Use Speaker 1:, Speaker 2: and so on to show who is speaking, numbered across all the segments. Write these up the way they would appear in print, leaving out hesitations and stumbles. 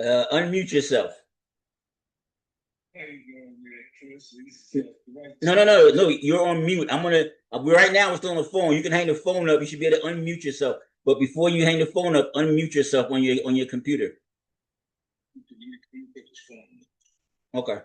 Speaker 1: Unmute yourself. No. You're on mute. Right now. We're still on the phone. You can hang the phone up. You should be able to unmute yourself. But before you hang the phone up, unmute yourself on your computer. Okay.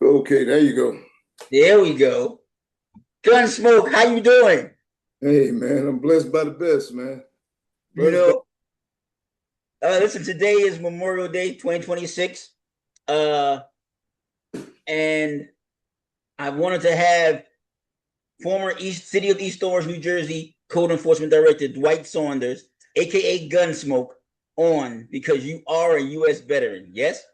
Speaker 2: Okay, there you go.
Speaker 1: There we go. Gunsmoke, how you doing?
Speaker 2: Hey, man, I'm blessed by the best, man.
Speaker 1: Listen, today is Memorial Day 2026. And I wanted to have former City of East Orange, New Jersey Code Enforcement Director Dwight Saunders, aka Gunsmoke, on because you are a U.S. veteran. Yes,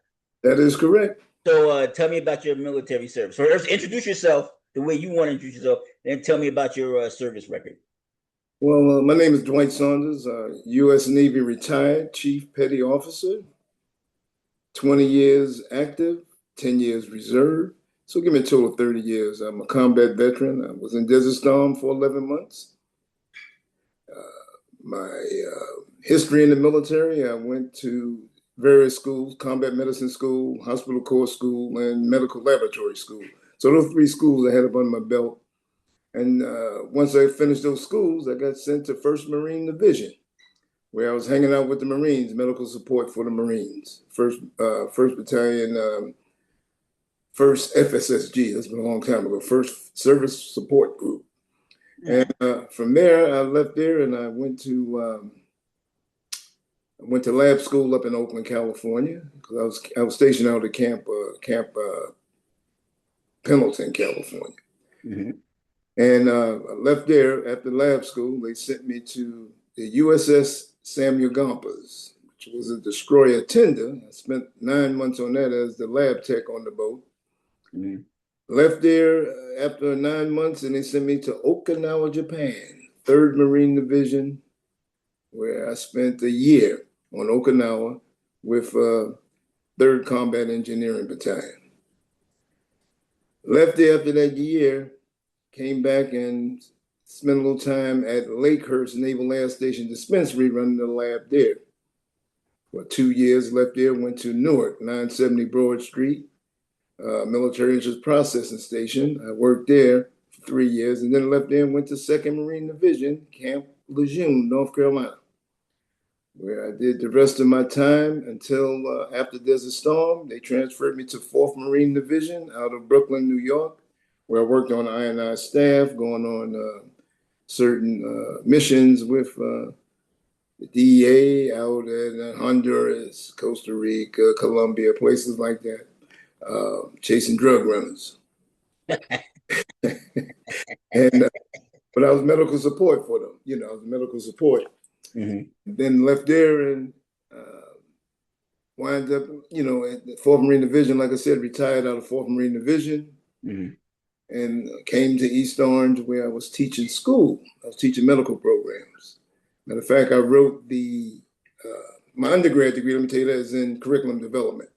Speaker 2: that is correct.
Speaker 1: So tell me about your military service. First, introduce yourself the way you want to introduce yourself, then tell me about your service record.
Speaker 2: Well, my name is Dwight Saunders, U.S. Navy retired Chief Petty Officer, 20 years active, 10 years reserve. So give me a total of 30 years. I'm a combat veteran. I was in Desert Storm for 11 months. My history in the military, I went to various schools: combat medicine school, hospital corps school, and medical laboratory school. So those 3 schools I had up under my belt. And once I finished those schools, I got sent to 1st Marine Division, where I was hanging out with the Marines, medical support for the Marines. First Battalion, 1st FSSG, that's been a long time ago, 1st Service Support Group. Yeah. And from there, I left there and I went to lab school up in Oakland, California, because I was stationed out at Camp Pendleton, California. Mm-hmm. And I left there after lab school. They sent me to the USS Samuel Gompers, which was a destroyer tender. I spent 9 months on that as the lab tech on the boat. Mm-hmm. Left there after 9 months, and they sent me to Okinawa, Japan, 3rd Marine Division, where I spent a year on Okinawa with 3rd Combat Engineering Battalion. Left there after that year, came back and spent a little time at Lakehurst Naval Air Station Dispensary running the lab there. For 2 years, left there, went to Newark, 970 Broad Street, Military Interest Processing Station. I worked there for 3 years, and then left there and went to 2nd Marine Division, Camp Lejeune, North Carolina, where I did the rest of my time until after Desert Storm. They transferred me to 4th Marine Division out of Brooklyn, New York, where I worked on INI staff, going on certain missions with the DEA out in Honduras, Costa Rica, Colombia, places like that, chasing drug runners. And but I was medical support for them. I was medical support. Mm-hmm. Then left there and wind up, at the 4th Marine Division. Like I said, retired out of 4th Marine Division. Mm-hmm. And came to East Orange, where I was teaching school. I was teaching medical programs. Matter of fact, I wrote my undergrad degree, let me tell you that, is in curriculum development.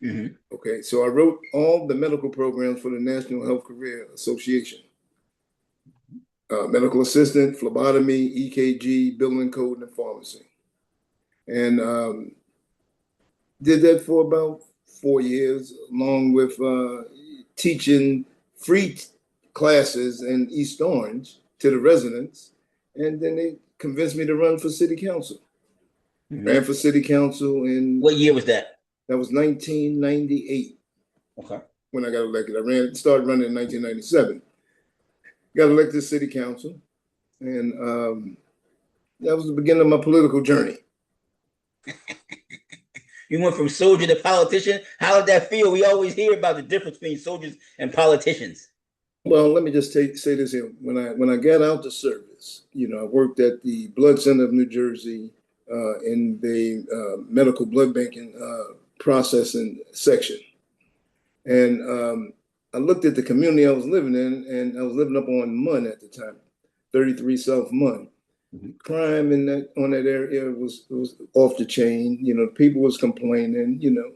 Speaker 2: Mm-hmm. Okay, so I wrote all the medical programs for the National Health Career Association. Medical assistant, phlebotomy, EKG, billing code, and pharmacy. And did that for about 4 years, along with teaching free classes in East Orange to the residents. And then they convinced me to run for city council. Mm-hmm. Ran for city council in...
Speaker 1: What year was that?
Speaker 2: That was 1998.
Speaker 1: Okay.
Speaker 2: When I got elected. I started running in 1997. Got elected to city council. And that was the beginning of my political journey.
Speaker 1: You went from soldier to politician. How did that feel? We always hear about the difference between soldiers and politicians.
Speaker 2: Well, let me just say this here. When I got out to service, I worked at the Blood Center of New Jersey in the medical blood banking processing section. And I looked at the community I was living in, and I was living up on Munn at the time, 33 South Munn. Crime in that on that area was off the chain. You know, people was complaining. You know,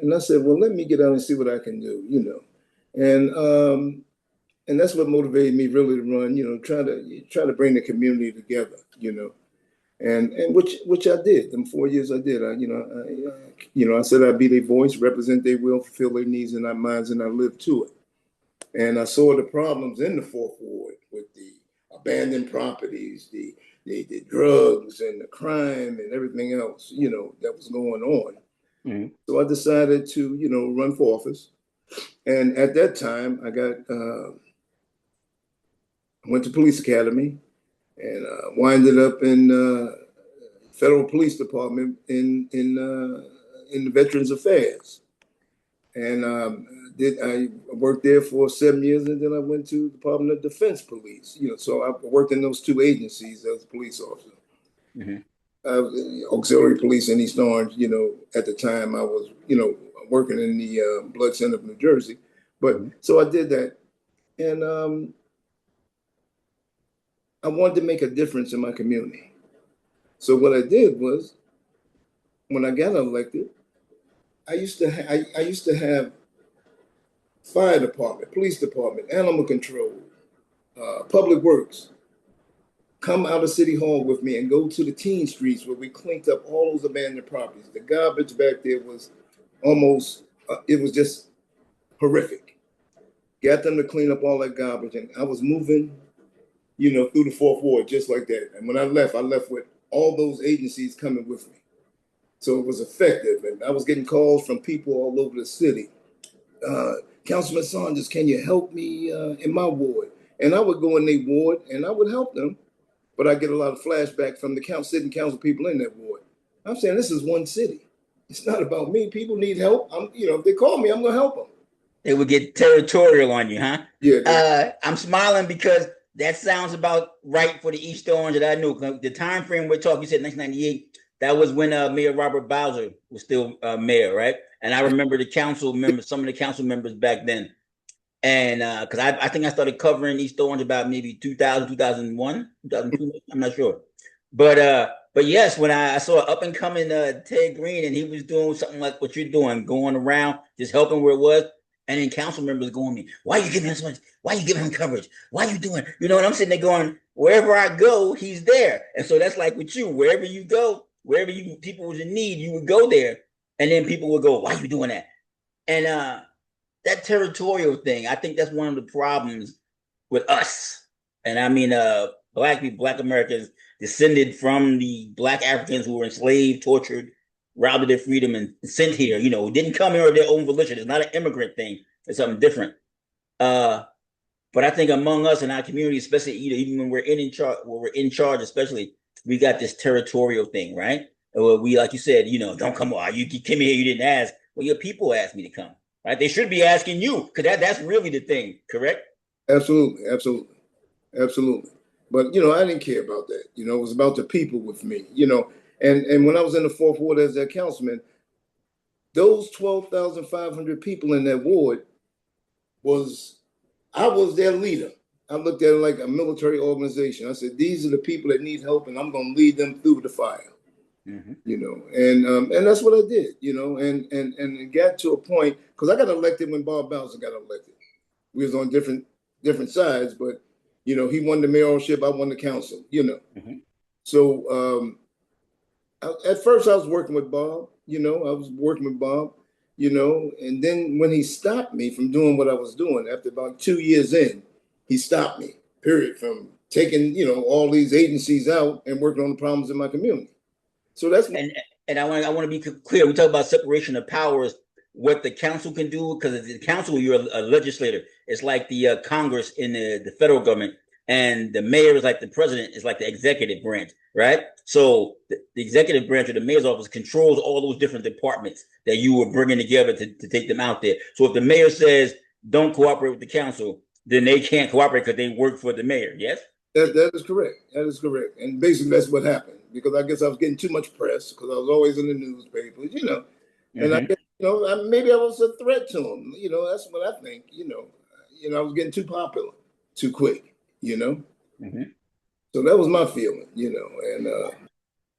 Speaker 2: and I said, well, let me get out and see what I can do. You know, and that's what motivated me really to run. You know, try to bring the community together. You know, and which I did. Them 4 years I did. I said I'd be their voice, represent their will, fulfill their needs and their minds, and I lived to it. And I saw the problems in the fourth ward with the abandoned properties, the drugs and the crime and everything else, you know, that was going on. Mm-hmm. So I decided to, you know, run for office. And at that time, I went to police academy and winded up in federal police department in the Veterans Affairs. And I worked there for 7 years, and then I went to the Department of Defense Police. You know, so I worked in those two agencies as a police officer. Auxiliary police in East Orange. You know, at the time I was, you know, working in the Blood Center of New Jersey. But so I did that, and I wanted to make a difference in my community. So what I did was, when I got elected, I used to have fire department, police department, animal control, public works come out of City Hall with me and go to the teen streets where we cleaned up all those abandoned properties. The garbage back there was almost, it was just horrific. Got them to clean up all that garbage, and I was moving, you know, through the fourth ward just like that. And when I left with all those agencies coming with me. So it was effective, and I was getting calls from people all over the city. Councilman Saunders, can you help me in my ward? And I would go in their ward and I would help them, but I get a lot of flashback from the sitting council people in that ward. I'm saying this is one city. It's not about me. People need help. If they call me, I'm gonna help them.
Speaker 1: They would get territorial on you, huh?
Speaker 2: Yeah.
Speaker 1: I'm smiling because that sounds about right for the East Orange that I knew. The time frame we're talking, you said 1998. That was when Mayor Robert Bowser was still mayor, right? And I remember the council members, some of the council members back then. And because I think I started covering East Orange about maybe 2000, 2001, 2002, I'm not sure. But yes, when I saw up and coming Ted Green, and he was doing something like what you're doing, going around, just helping where it was. And then council members going to me, why are you giving him so much? Why are you giving him coverage? Why are you doing? You know, and I'm sitting there going, wherever I go, he's there. And so that's like with you, wherever you go, wherever people was in need, you would go there. And then people would go, why are you doing that? And that territorial thing, I think that's one of the problems with us. And I mean, Black people, Black Americans descended from the Black Africans who were enslaved, tortured, robbed of their freedom and sent here, you know, didn't come here of their own volition. It's not an immigrant thing. It's something different. But I think among us in our community, especially even when we're in charge, especially, we got this territorial thing, right? We, like you said, you know, don't come on. You came here, you didn't ask. Well, your people asked me to come, right? They should be asking you, because that's really the thing, correct?
Speaker 2: Absolutely. But, you know, I didn't care about that. You know, it was about the people with me, you know. And when I was in the fourth ward as that councilman, those 12,500 people in that ward I was their leader. I looked at it like a military organization. I said, these are the people that need help, and I'm going to lead them through the fire. You know, and that's what I did, you know, and it got to a point, because I got elected when Bob Bowser got elected. We was on different sides, but, you know, he won the mayoralship, I won the council, you know. So at first I was working with Bob, you know, you know, and then when he stopped me from doing what I was doing, after about 2 years in, he stopped me, period, from taking, you know, all these agencies out and working on the problems in my community. So that's
Speaker 1: and I want to be clear. We talk about separation of powers, what the council can do, because the council, you're a legislator. It's like the Congress in the federal government, and the mayor is like the president, is like the executive branch, right? So the executive branch or the mayor's office controls all those different departments that you were bringing together to take them out there. So if the mayor says don't cooperate with the council, then they can't cooperate because they work for the mayor. Yes.
Speaker 2: That is correct. That is correct. And basically that's what happened, because I guess I was getting too much press because I was always in the newspapers, you know. And I guess, you know, maybe I was a threat to them. You know, that's what I think, you know. I was getting too popular too quick, you know. So that was my feeling,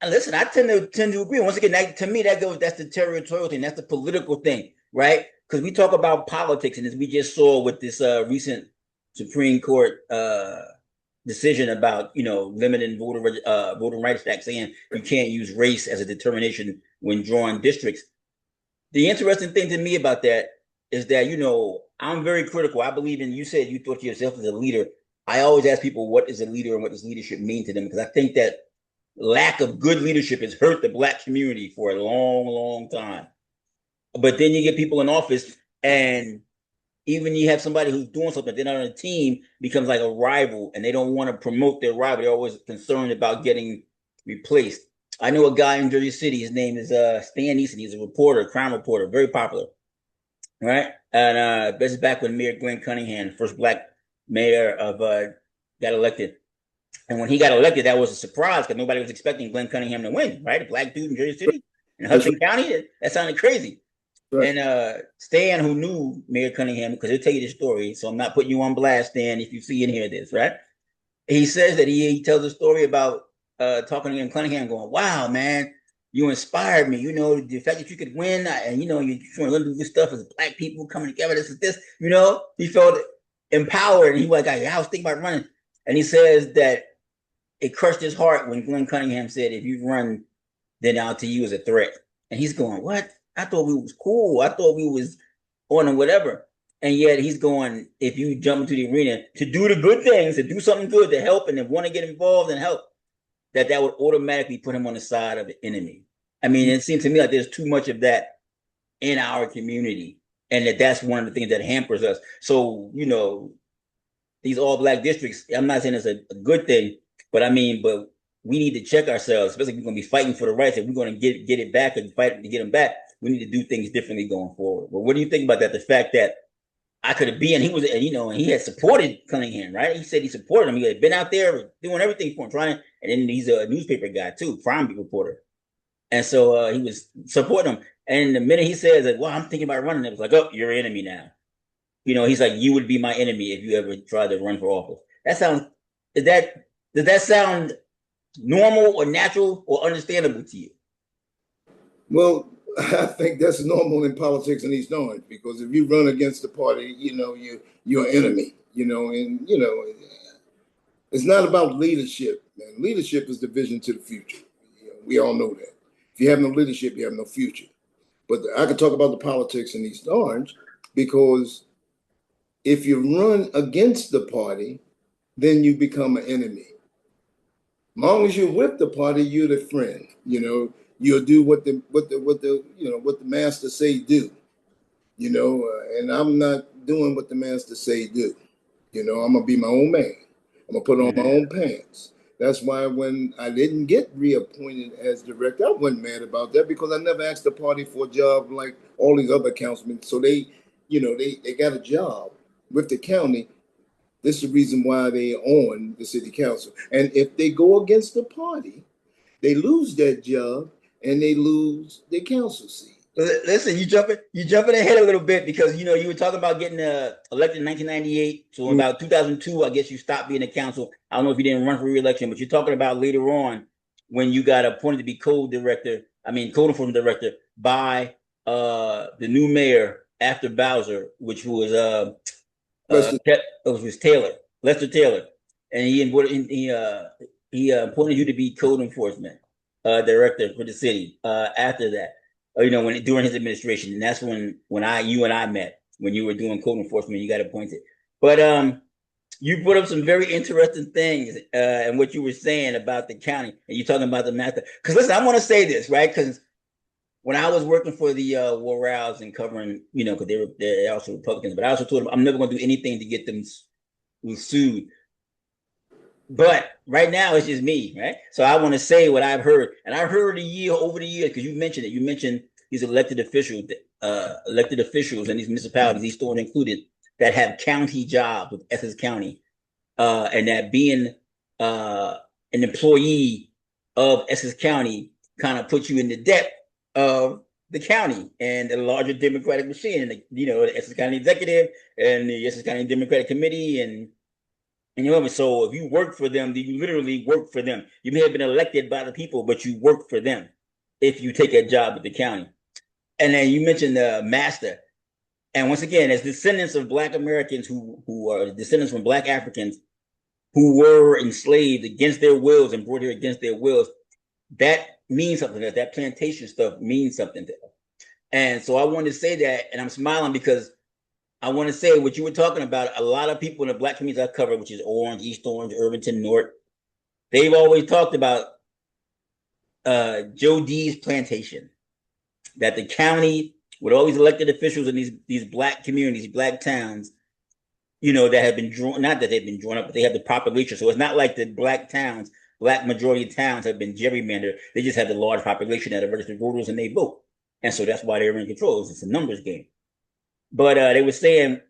Speaker 1: And listen, I tend to agree. Once again, to me, that's the territorial thing. That's the political thing, right? Because we talk about politics, and as we just saw with this recent Supreme Court decision about limiting voting rights act, saying you can't use race as a determination when drawing districts. The interesting thing to me about that is that I'm very critical. I believe in, you said you thought of yourself as a leader. I always ask people, what is a leader and what does leadership mean to them? Because I think that lack of good leadership has hurt the Black community for a long, long time. But then you get people in office, and even you have somebody who's doing something, they're not on a team, becomes like a rival, and they don't want to promote their rival. They're always concerned about getting replaced. I know a guy in Jersey City. His name is Stan Easton. He's a reporter, crime reporter, very popular. Right? And this is back when Mayor Glenn Cunningham, the first Black mayor got elected. And when he got elected, that was a surprise because nobody was expecting Glenn Cunningham to win, right? A Black dude in Jersey City, in Hudson County. That sounded crazy. Right. And Stan, who knew Mayor Cunningham, because he'll tell you the story, so I'm not putting you on blast, Stan, if you see and hear this, right? He says that he tells a story about talking to Cunningham, going, "Wow, man, you inspired me. The fact that you could win, and you're trying to do this stuff as Black people coming together. This is this. He felt empowered, and he was like, I was thinking about running." And he says that it crushed his heart when Glenn Cunningham said, "If you run, then I'll to you as a threat." And he's going, "What? I thought we was cool. I thought we was on and whatever." And yet he's going, if you jump into the arena to do the good things, to do something good, to help, and to want to get involved and help, that would automatically put him on the side of the enemy. I mean, it seems to me like there's too much of that in our community, and that's one of the things that hampers us. So, these all Black districts, I'm not saying it's a good thing, but we need to check ourselves, especially if we're going to be fighting for the rights. If we're going to get it back and fight to get them back, we need to do things differently going forward. But what do you think about that? The fact that I could have been, and he had supported Cunningham, right? He said he supported him. He had been out there doing everything for him, and then he's a newspaper guy too, crime reporter. And so he was supporting him. And the minute he says, like, well, I'm thinking about running, it was like, oh, you're an enemy now. He's like, you would be my enemy if you ever tried to run for office. Does that sound normal or natural or understandable to you?
Speaker 2: Well, I think that's normal in politics in East Orange, because if you run against the party, you're an enemy, it's not about leadership, man. Leadership is the vision to the future. We all know that. If you have no leadership, you have no future. But I could talk about the politics in East Orange, because if you run against the party, then you become an enemy. As long as you're with the party, you're the friend. You'll do what the master say do. And I'm not doing what the master say do. I'm gonna be my own man. I'm gonna put on my own pants. That's why when I didn't get reappointed as director, I wasn't mad about that, because I never asked the party for a job like all these other councilmen. So they got a job with the county. This is the reason why they own the city council. And if they go against the party, they lose that job and they lose their council seat.
Speaker 1: Listen, you jumping ahead a little bit, because you were talking about getting elected in 1998. So about 2002, I guess you stopped being a council. I don't know if you didn't run for re-election, but you're talking about later on when you got appointed to be code enforcement director by the new mayor after Bowser, which was Lester Taylor, and he appointed you to be code enforcement director for the city after that. During his administration, and that's when you and I met, when you were doing code enforcement. You got appointed, but you brought up some very interesting things and what you were saying about the county, and you talking about the master. Because listen, I want to say this, right? Because when I was working for the Warrals and covering, because they're also Republicans, but I also told them I'm never going to do anything to get them sued. But right now it's just me, right? So I want to say what I've heard, and I've heard over the years, because you mentioned it. You mentioned these elected officials in these municipalities, these stores included, that have county jobs with Essex County, and that being an employee of Essex County kind of puts you in the debt of the county and the larger Democratic machine, and the Essex County Executive and the Essex County Democratic Committee, and And you know, so if you work for them, then you literally work for them. You may have been elected by the people, but you work for them if you take a job with the county. And then you mentioned the master. And once again, as descendants of Black Americans who are descendants from Black Africans who were enslaved against their wills and brought here against their wills, that means something. That plantation stuff means something to them. And so I want to say that, and I'm smiling because I want to say what you were talking about. A lot of people in the Black communities I cover, which is Orange, East Orange, Irvington, North, they've always talked about Joe D's plantation, that the county with all these elected officials in these Black communities, Black towns, you know, that have been drawn, not that they've been drawn up, but they have the population. So it's not like the Black towns, Black majority towns have been gerrymandered. They just have the large population that are registered voters and they vote. And so that's why they're in control. It's a numbers game. But they were saying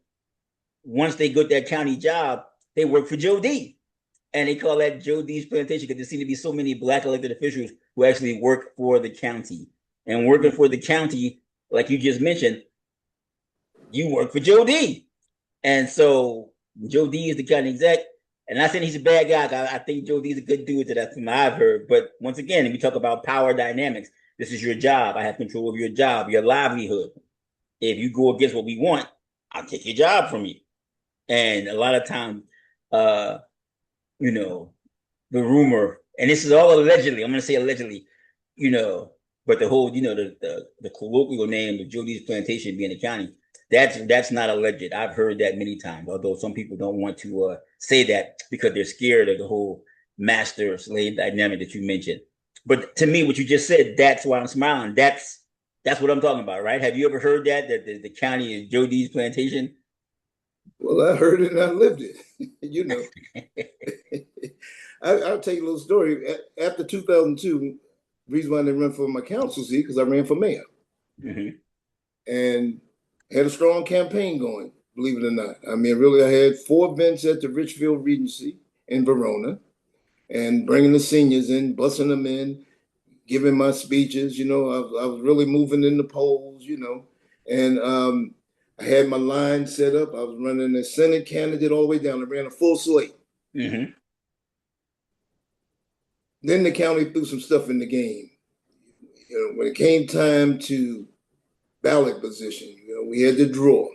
Speaker 1: once they got that county job, they work for Joe D. And they call that Joe D's plantation because there seem to be so many Black elected officials who actually work for the county. And working for the county, like you just mentioned, you work for Joe D. And so Joe D is the county exec. And I'm not saying he's a bad guy. I think Joe D is a good dude. That's from what I've heard. But once again, if we talk about power dynamics, this is your job. I have control of your job, your livelihood. If you go against what we want, I'll take your job from you. And a lot of times, you know, the rumor, and this is all allegedly, I'm going to say allegedly, you know, but the whole, you know, the colloquial name of Joe D's plantation being the county, that's not alleged. I've heard that many times, although some people don't want to say that because they're scared of the whole master slave dynamic that you mentioned. But to me, what you just said, that's why I'm smiling. That's what I'm talking about, right? Have you ever heard that the county is Joe D's plantation?
Speaker 2: Well, I heard it and I lived it. You know, I'll tell you a little story. After 2002, the reason why I didn't run for my council seat because I ran for mayor.
Speaker 1: Mm-hmm.
Speaker 2: And had a strong campaign going, believe it or not. I mean, really, I had 4 events at the Richfield Regency in Verona and bringing the seniors in, bussing them in, giving my speeches. You know, I was really moving in the polls, you know, and I had my line set up. I was running a Senate candidate all the way down. I ran a full slate.
Speaker 1: Mm-hmm.
Speaker 2: Then the county threw some stuff in the game. You know, when it came time to ballot position, you know, we had to draw.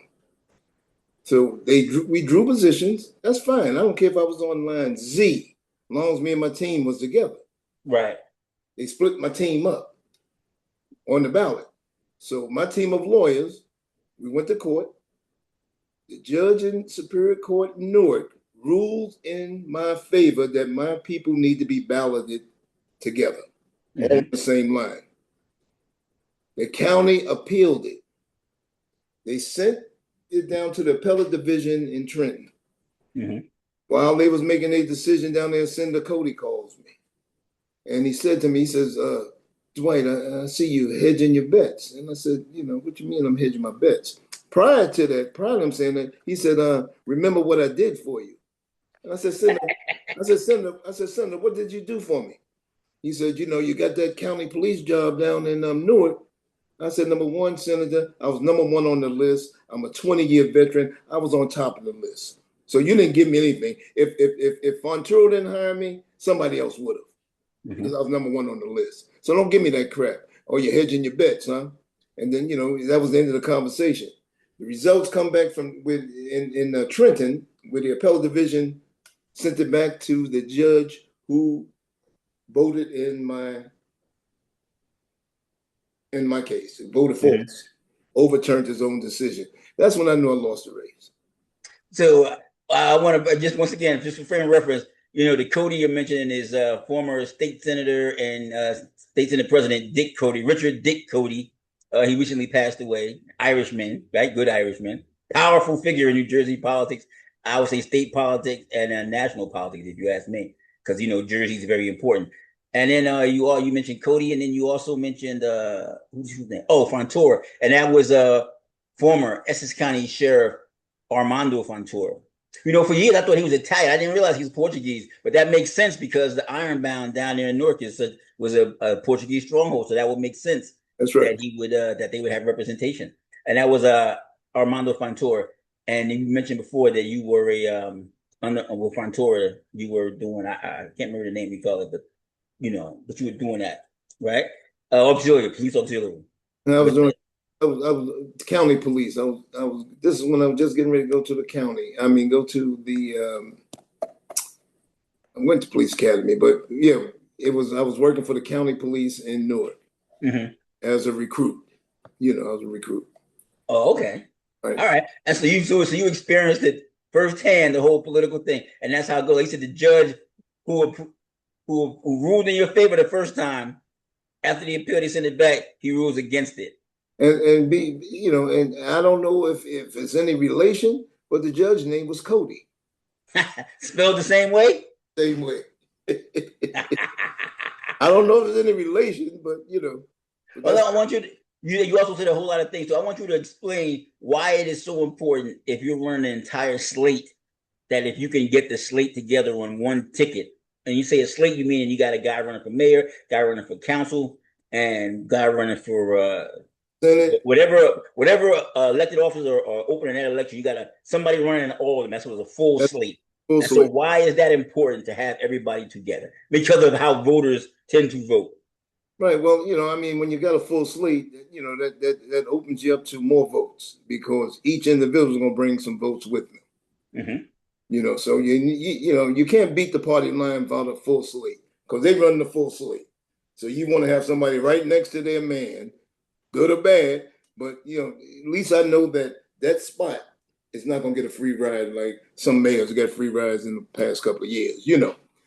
Speaker 2: So we drew positions. That's fine. I don't care if I was on line Z, as long as me and my team was together.
Speaker 1: Right.
Speaker 2: They split my team up on the ballot. So my team of lawyers, we went to court. The judge in Superior Court in Newark ruled in my favor that my people need to be balloted together, all on the same line. The county appealed it. They sent it down to the appellate division in Trenton.
Speaker 1: Mm-hmm.
Speaker 2: While they was making a decision down there, Senator Cody calls me. And he said to me, he says, Dwight, I see you hedging your bets. And I said, you know, what you mean I'm hedging my bets? Prior to him saying that, he said, remember what I did for you. And I said, Senator, what did you do for me? He said, you know, you got that county police job down in Newark. I said, number one, Senator, I was number 1 on the list. I'm a 20-year veteran. I was on top of the list. So you didn't give me anything. If Fontoura didn't hire me, somebody else would have, because I was number 1 on the list. So don't give me that crap. Oh, you're hedging your bets, huh? And then, you know, that was the end of the conversation. The results come back in Trenton, where the appellate division sent it back to the judge who voted in my case, voted for it, overturned his own decision. That's when I knew I lost the race.
Speaker 1: So I want to just once again, just for frame of reference, you know, the Cody you're mentioning is former state senator and state senate president Dick Cody, Richard Dick Cody. He recently passed away. Irishman, right? Good Irishman. Powerful figure in New Jersey politics. I would say state politics and national politics, if you ask me, because you know Jersey is very important. And then you mentioned Cody, and then you also mentioned who's his name? Oh, Fontoura, and that was former Essex County Sheriff Armando Fontoura. You know, for years I thought he was Italian. I didn't realize he was Portuguese, but that makes sense because the Ironbound down there in Newark was a Portuguese stronghold, so that would make sense.
Speaker 2: That's right.
Speaker 1: That he would that they would have representation, and that was Armando Fontoura. And you mentioned before that you were under with Frontora, you were doing. I can't remember the name you call it, but but you were doing that, right? Auxiliary, police auxiliary.
Speaker 2: And I was
Speaker 1: But
Speaker 2: doing. I was county police. I was. This is when I was just getting ready to go to the county. I mean, go to the. I went to police academy, but yeah, it was. I was working for the county police in Newark as a recruit. I was a recruit.
Speaker 1: Oh, okay.
Speaker 2: Right.
Speaker 1: All right. And so you experienced it firsthand, the whole political thing, and that's how it goes. He said the judge who who ruled in your favor the first time, after the appeal, they sent it back. He rules against it.
Speaker 2: And be and I don't know if it's any relation, but the judge's name was Cody.
Speaker 1: Spelled the same way.
Speaker 2: Same way. I don't know if there's any relation, but
Speaker 1: Well, I want you to. You also said a whole lot of things, so I want you to explain why it is so important if you're running an entire slate that if you can get the slate together on one ticket, and you say a slate, you mean you got a guy running for mayor, guy running for council, and guy running for
Speaker 2: Senate.
Speaker 1: whatever elected office or open in that election, you got somebody running all of them. That's what it's a full slate.
Speaker 2: Full
Speaker 1: and
Speaker 2: slate.
Speaker 1: So why is that important to have everybody together? Because of how voters tend to vote.
Speaker 2: Right. Well, I mean, when you got a full slate, that opens you up to more votes because each individual is going to bring some votes with them. So you can't beat the party line without a full slate because they run the full slate. So you want to have somebody right next to their man, good or bad. But at least I know that spot is not going to get a free ride like some mayors got free rides in the past couple of years.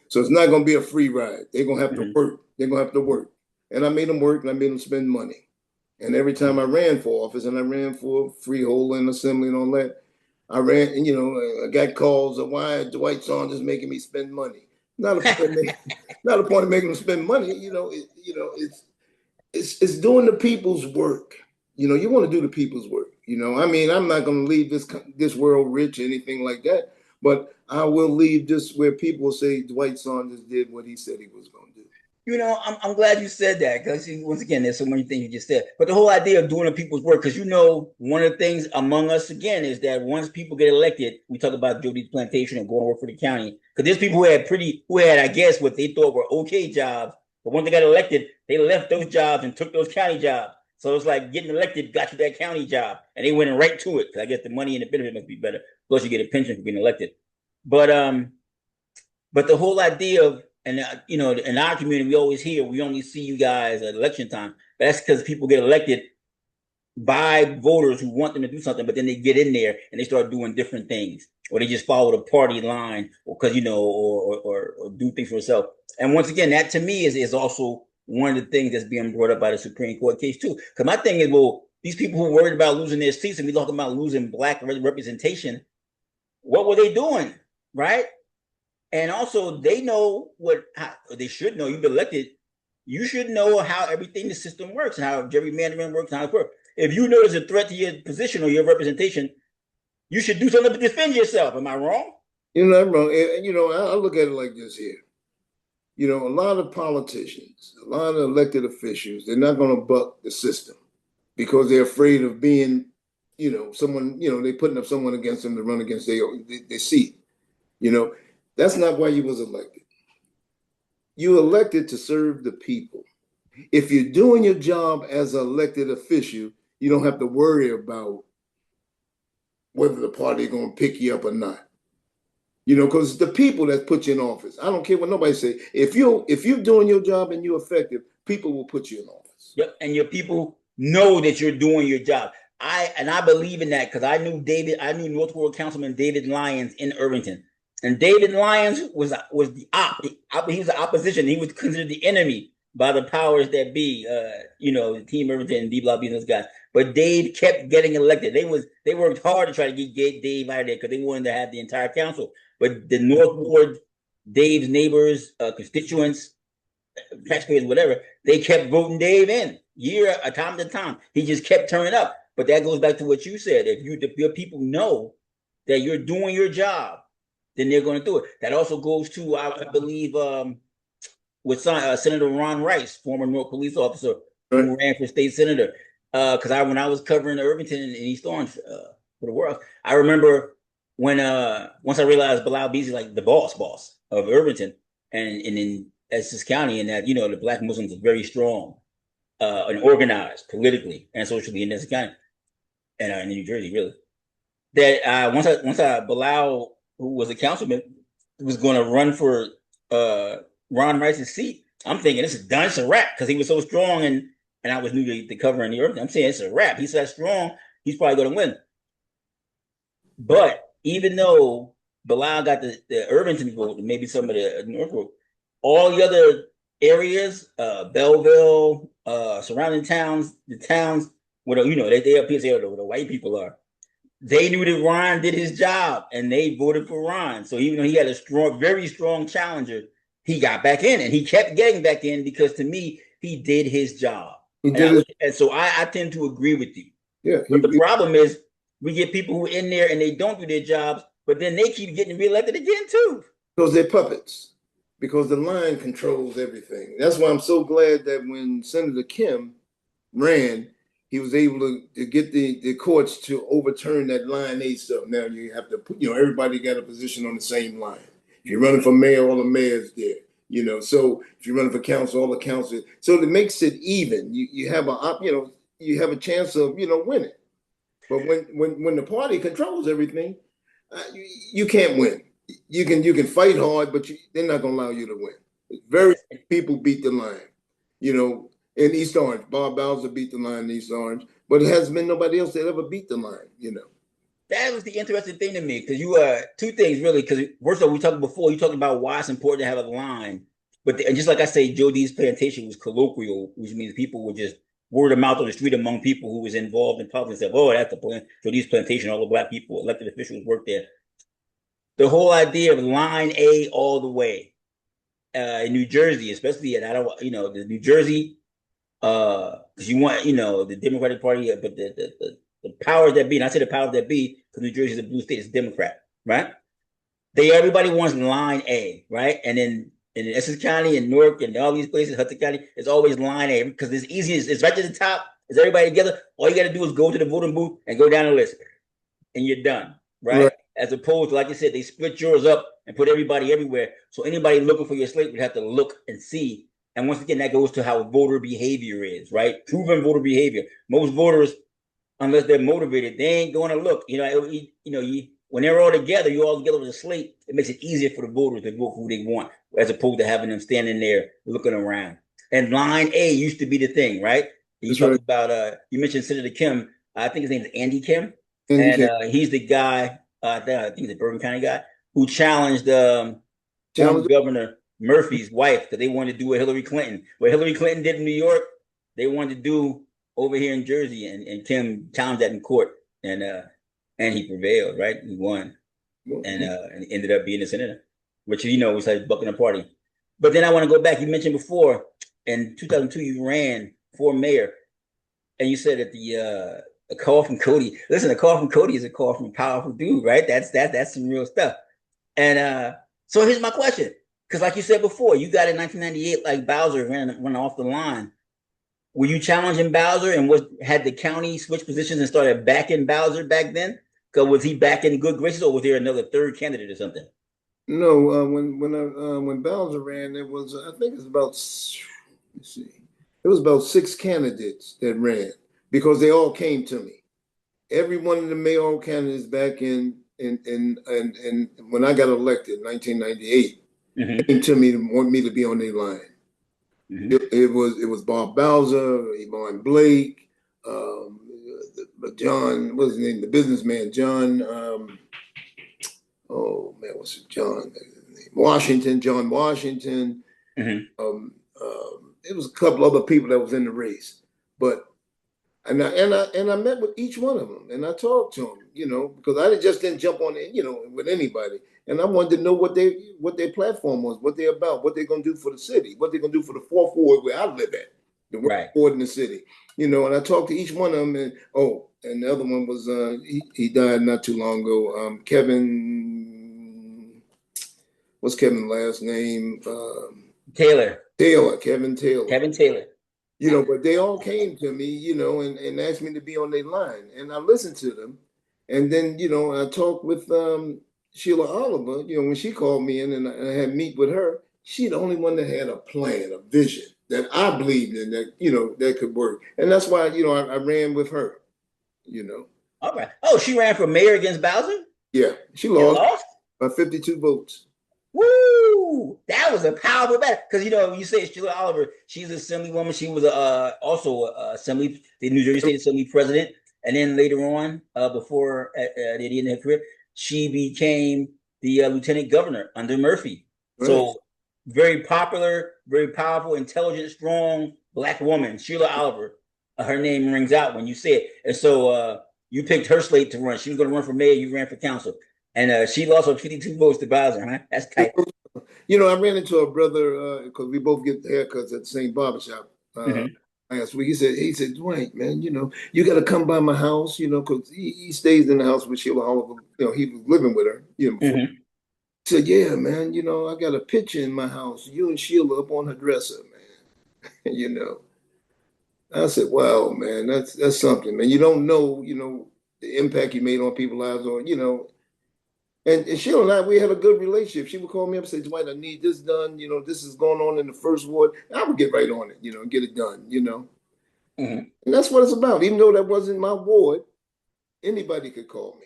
Speaker 2: So it's not going to be a free ride. They're going to have to work. They're going to have to work. And I made them work and I made them spend money. And every time I ran for office and I ran for freehold and assembly and all that, I ran and I got calls of why Dwight Saunders making me spend money. Not a point of making them spend money. It's doing the people's work. You want to do the people's work. I mean, I'm not going to leave this world rich or anything like that, but I will leave this where people will say Dwight Saunders did what he said he was going to do.
Speaker 1: I'm glad you said that because once again, there's so many things you just said. But the whole idea of doing the people's work, because one of the things among us again is that once people get elected, we talk about Jody's plantation and going to work for the county. Because there's people who had, I guess, what they thought were okay jobs, but when they got elected, they left those jobs and took those county jobs. So it's like getting elected got you that county job, and they went right to it. Because I guess the money and the benefit must be better. Plus, you get a pension for being elected. But the whole idea of and in our community, we always hear we only see you guys at election time. But that's because people get elected by voters who want them to do something, but then they get in there and they start doing different things, or they just follow the party line, or because or do things for themselves. And once again, that to me is also one of the things that's being brought up by the Supreme Court case too. Because my thing is, well, these people who are worried about losing their seats and we talking about losing black representation, what were they doing, right? And also, they know how they should know. You've been elected. You should know how everything the system works and how gerrymandering works and how it works. If you know there's a threat to your position or your representation, you should do something to defend yourself. Am I wrong?
Speaker 2: You're not wrong. I look at it like this here. A lot of politicians, a lot of elected officials, they're not going to buck the system because they're afraid of being, someone, they're putting up someone against them to run against their seat. That's not why you was elected. You elected to serve the people. If you're doing your job as an elected official, you don't have to worry about whether the party is going to pick you up or not. Because the people that put you in office. I don't care what nobody say. If you're doing your job and you're effective, people will put you in office.
Speaker 1: Yep, and your people know that you're doing your job. I believe in that because I knew North Ward Councilman David Lyons in Irvington. And David Lyons was the he was the opposition. He was considered the enemy by the powers that be, Team Irvington and D Block business guys. But Dave kept getting elected. They worked hard to try to get Dave out of there because they wanted to have the entire council. But the North Ward, Dave's neighbors, constituents, taxpayers, whatever, they kept voting Dave in time to time. He just kept turning up. But that goes back to what you said. If your people know that you're doing your job, then they're going to do it. That also goes to, I believe, with Senator Ron Rice, former Newark police officer who ran for state senator. Because when I was covering Irvington and East Orange for the World, I remember when once I realized Bilal Beasley like the boss of Irvington and in Essex County, and that the Black Muslims are very strong and organized politically and socially in Essex County and in New Jersey, really. That once I Bilal, who was a councilman, was going to run for uh Ron Rice's seat, I'm thinking this is done. It's a wrap because he was so strong, and I was new to covering the Irvington. I'm saying it's a wrap. He's that strong. He's probably going to win. But even though Bilal got the Irvington vote and maybe some of the North vote, all the other areas, Belleville, surrounding towns, the towns where they up here where the white people are, they knew that Ron did his job and they voted for Ron. So even though he had a strong, very strong challenger, he got back in and he kept getting back in because to me, he did his job. And so I tend to agree with you.
Speaker 2: Yeah.
Speaker 1: But the problem is we get people who are in there and they don't do their jobs, but then they keep getting reelected again too.
Speaker 2: Because they're puppets. Because the line controls everything. That's why I'm so glad that when Senator Kim ran, he was able to get the courts to overturn that Line A stuff. Now you have to put, everybody got a position on the same line. If you're running for mayor, all the mayor's there. So if you're running for council, all the council. So it makes it even. You have a chance of winning. But when the party controls everything, you can't win. You can fight hard, but they're not going to allow you to win. Very few people beat the line. In East Orange, Bob Bowser beat the line in East Orange, but it hasn't been nobody else that ever beat the line.
Speaker 1: That was the interesting thing to me because you two things really. Because first of all, you talked about why it's important to have a line, and just like I say, Joe D's plantation was colloquial, which means people would just word of mouth on the street among people who was involved in politics. Said, "Oh, that's the plan." Joe D's plantation, all the black people, elected officials work there. The whole idea of Line A all the way in New Jersey, especially the New Jersey, because you want the Democratic Party, but the powers that be, and I say the powers that be, because New Jersey is a blue state, it's Democrat, right? Everybody wants Line A, right? And then in Essex County and Newark and all these places, Hudson County, it's always Line A because it's easy. It's right to the top. It's everybody together. All you got to do is go to the voting booth and go down the list, and you're done, right? As opposed to, like you said, they split yours up and put everybody everywhere. So anybody looking for your slate would have to look and see. And once again, that goes to how voter behavior is, right? Proven voter behavior. Most voters, unless they're motivated, they ain't going to look. When they're all together, you're all together with a slate. It makes it easier for the voters to vote who they want, as opposed to having them standing there looking around. And Line A used to be the thing, right? You talked about you mentioned Senator Kim. I think his name is Andy Kim, he's the guy. I think he's the Bergen County guy who challenged Governor Murphy's wife because they wanted to do what Hillary Clinton did in New York. They wanted to do over here in Jersey, and Kim challenged that in court, and he prevailed. Right, he won, and ended up being a senator, which was like bucking a party. But then I want to go back. You mentioned before in 2002 you ran for mayor, and you said that a call from Cody. Listen, a call from Cody is a call from a powerful dude, right? That's some real stuff. And so here's my question. Because like you said before, you got in 1998, like Bowser ran off the line. Were you challenging Bowser and had the county switch positions and started backing Bowser back then? Because was he back in good graces or was there another third candidate or something?
Speaker 2: No, when Bowser ran, I think it was about 6 candidates that ran. Because they all came to me. Every one of the mayoral candidates back in when I got elected in 1998 came to me to want me to be on their line. It was Bob Bowser, Yvonne Blake, John, what's his name? The businessman, John. What's it? John Washington. John Washington. It was a couple other people that was in the race, but. And I met with each one of them, and I talked to them, because I just didn't jump on it, with anybody. And I wanted to know what their platform was, what they're about, what they're gonna do for the city, what they're gonna do for the 4th Ward where I live at, the ward in the city, And I talked to each one of them, and the other one was he died not too long ago. Kevin, what's Kevin's last name?
Speaker 1: Taylor.
Speaker 2: Kevin Taylor.
Speaker 1: Kevin Taylor.
Speaker 2: But they all came to me, and asked me to be on their line. And I listened to them. And then, I talked with Sheila Oliver, when she called me in and I had meet with her, she the only one that had a plan, a vision that I believed in that, that could work. And that's why, I ran with her,
Speaker 1: All right. Oh, she ran for mayor against Bowser?
Speaker 2: Yeah, she
Speaker 1: And
Speaker 2: lost
Speaker 1: lost?
Speaker 2: by 52 votes.
Speaker 1: Woo! That was a powerful battle. Because, you say Sheila Oliver, she's an assemblywoman. She was also assembly, the New Jersey State Assembly president. And then later on, before the end of her career, she became the lieutenant governor under Murphy.
Speaker 2: Right.
Speaker 1: So very popular, very powerful, intelligent, strong black woman, Sheila Oliver. Her name rings out when you say it. And so you picked her slate to run. She was going to run for mayor. You ran for council. And she lost with 52 votes to Bowser, huh? That's tight.
Speaker 2: I ran into a brother because we both get haircuts at the same barbershop last week. He said, Dwight, man, you got to come by my house, because he stays in the house with Sheila Oliver. He was living with her, before. He said, yeah, man, I got a picture in my house, you and Sheila up on her dresser, man. I said, wow, man, that's something, man. You don't know, the impact you made on people's lives, or, and Sheila and I, we had a good relationship. She would call me up and say, Dwight, I need this done. This is going on in the first ward. I would get right on it, and get it done, And that's what it's about. Even though that wasn't my ward, anybody could call me.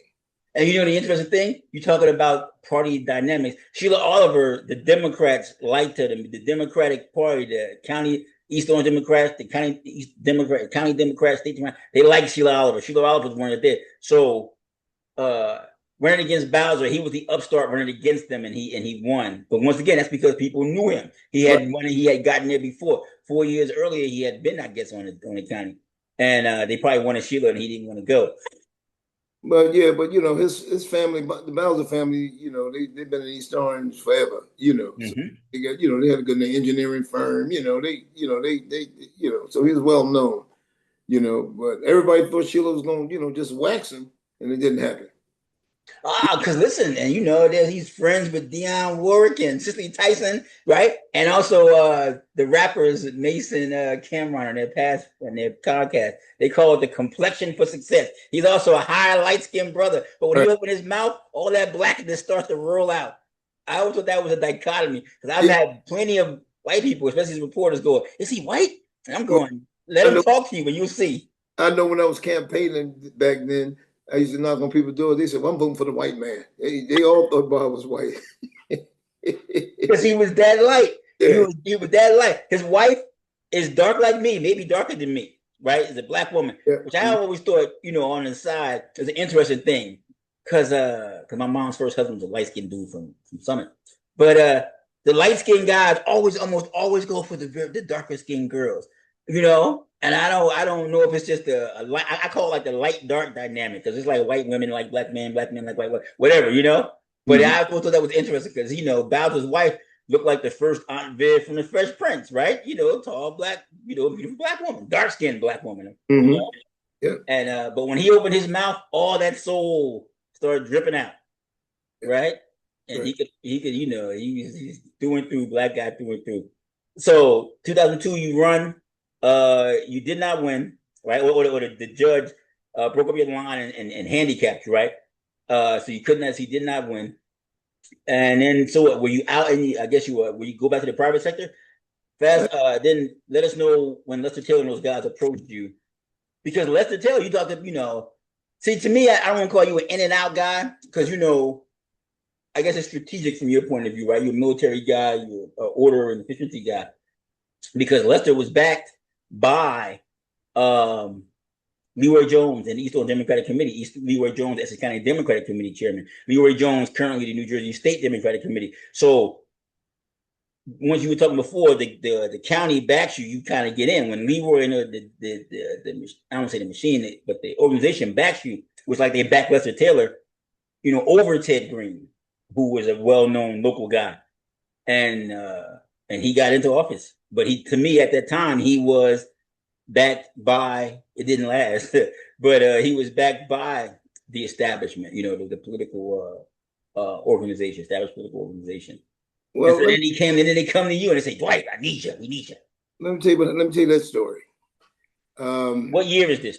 Speaker 1: And the interesting thing, you're talking about party dynamics. Sheila Oliver, the Democrats liked her. The Democratic Party, the county East Orange Democrats, the county Democrats, state Democrats, they like Sheila Oliver. Sheila Oliver was one of them. So running against Bowser, he was the upstart running against them, and he won. But once again, that's because people knew him. He had won, he had gotten there before. 4 years earlier, he had been, I guess, on the county, and they probably wanted Sheila, and he didn't want to go.
Speaker 2: But his family, the Bowser family, they've been in East Orange forever, So they got, they had a good engineering firm, they so he's well known, but everybody thought Sheila was going to, just wax him, and it didn't happen.
Speaker 1: Because listen, and he's friends with Dionne Warwick and Cicely Tyson, right? And also the rappers Mason Cameron on their podcast, they call it the complexion for success. He's also a high light-skinned brother, but when he opens his mouth, all that blackness starts to roll out. I always thought that was a dichotomy, because I've had plenty of white people, especially reporters, go, "Is he white?" And I'm going, "Let him talk to you, and you'll see."
Speaker 2: I know when I was campaigning back then, I used to knock on people's doors. They said, well, I'm voting for the white man. They all thought Bob was white.
Speaker 1: Because he was that light. Yeah. He was that light. His wife is dark like me, maybe darker than me, right? Is a black woman, which I always thought, on the side is an interesting thing. Because my mom's first husband was a light-skinned dude from Summit. But the light-skinned guys almost always go for the darker-skinned girls, And I don't know if it's just I call it like the light dark dynamic, because it's like white women like black men like white, whatever, But I thought that was interesting because Bowser's wife looked like the first Aunt Viv from the Fresh Prince, right? Tall black, beautiful black woman, dark skinned black woman.
Speaker 2: Yeah.
Speaker 1: And but when he opened his mouth, all that soul started dripping out, right? And he could, he's through and through, black guy through and through. So 2002, you run. You did not win, right? Or the judge broke up your line and handicapped you, right? So you couldn't. So you did not win. And then, so what, were you out? And I guess you were. Will you go back to the private sector? Fast. Then let us know when Lester Taylor and those guys approached you, because Lester Taylor, you talked to, See, to me, I don't want to call you an in and out guy, because I guess it's strategic from your point of view, right? You're a military guy, you're an order and efficiency guy, because Lester was backed by Leroy Jones and the East Orange Democratic Committee. Leroy Jones, Essex County Democratic Committee chairman. Leroy Jones, currently the New Jersey State Democratic Committee. So once you were talking before, the county backs you, you kind of get in. When Leroy and the I don't say the machine, but the organization backs you, was like they backed Lester Taylor, over Ted Green, who was a well-known local guy, and he got into office. But to me at that time, he was backed by, it didn't last, but he was backed by the establishment, the political organization, established political organization. Well, and so then they come to you and they say, Dwight, I need you. We need you.
Speaker 2: Let me tell you that story.
Speaker 1: What year is this?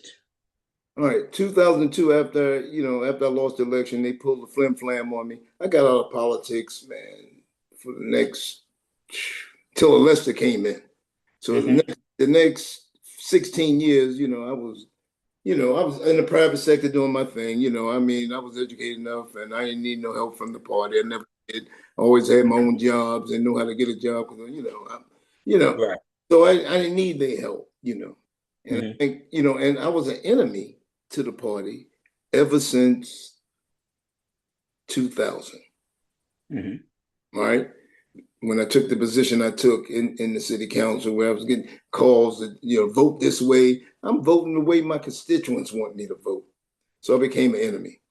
Speaker 2: All right, 2002, after I lost the election, they pulled the flim flam on me. I got out of politics, man, for the next till Lester came in. So the next 16 years, I was in the private sector doing my thing. I mean, I was educated enough, and I didn't need no help from the party. I never did. I always had my own jobs and know how to get a job because
Speaker 1: Right.
Speaker 2: So I didn't need their help. And I
Speaker 1: Mm-hmm.
Speaker 2: think, and I was an enemy to the party ever since 2000.
Speaker 1: Mm-hmm.
Speaker 2: All right. When I took the position I took in the city council, where I was getting calls that, vote this way. I'm voting the way my constituents want me to vote. So I became an enemy.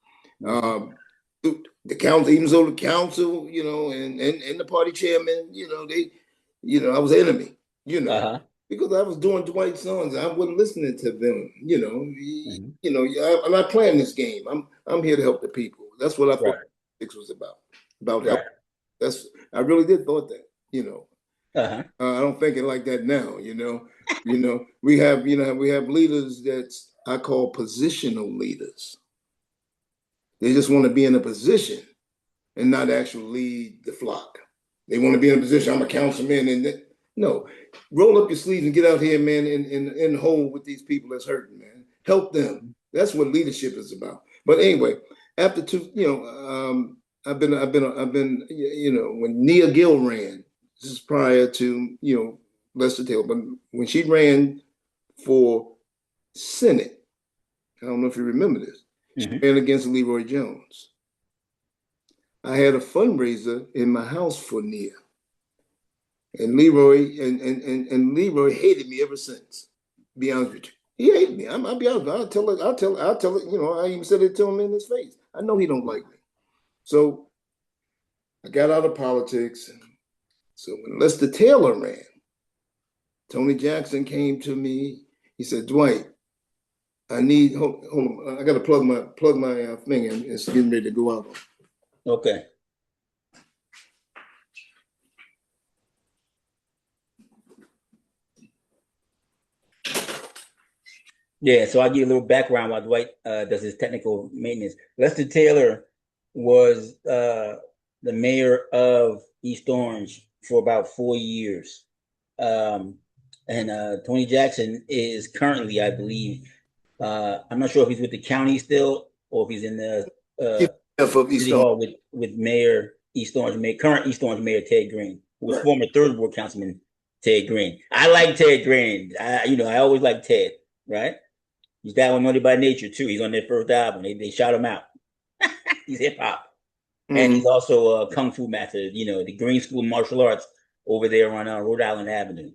Speaker 2: The council, even though the council, and the party chairman, I was an enemy, because I was doing Dwight Saunders. I wasn't listening to them, I'm not playing this game. I'm here to help the people. That's what I thought politics was about help. I really did thought that. I don't think it like that now. We have leaders that I call positional leaders. They just want to be in a position and not actually lead the flock. They want to be in a position. I'm a councilman, and no, roll up your sleeves and get out here, man, in the hole with these people that's hurting, man. Help them. That's what leadership is about. But anyway, after I've been, when Nia Gill ran, this is prior to, Lester Taylor, but when she ran for Senate, I don't know if you remember this, she ran against Leroy Jones. I had a fundraiser in my house for Nia. And Leroy and Leroy hated me ever since. Be honest with you. He hated me. I'll be honest. I'll tell it, I even said it to him in his face. I know he don't like me. So I got out of politics. So when Lester Taylor ran, Tony Jackson came to me. He said, Dwight, I need hold on. I gotta plug my thing in. It's getting ready to go out.
Speaker 1: Okay. Yeah, so I'll give you a little background while Dwight does his technical maintenance. Lester Taylor was the mayor of East Orange for about 4 years. And Tony Jackson is currently, I believe, I'm not sure if he's with the county still or if he's in the City Hall with Mayor East Orange, current East Orange Mayor Ted Green, who was former Third Ward Councilman Ted Green. I like Ted Green. I always like Ted, right? He's that one money by nature too. He's on their first album. They shot him out. He's hip hop. And he's also a kung fu master, the Green School of Martial Arts over there on Rhode Island Avenue.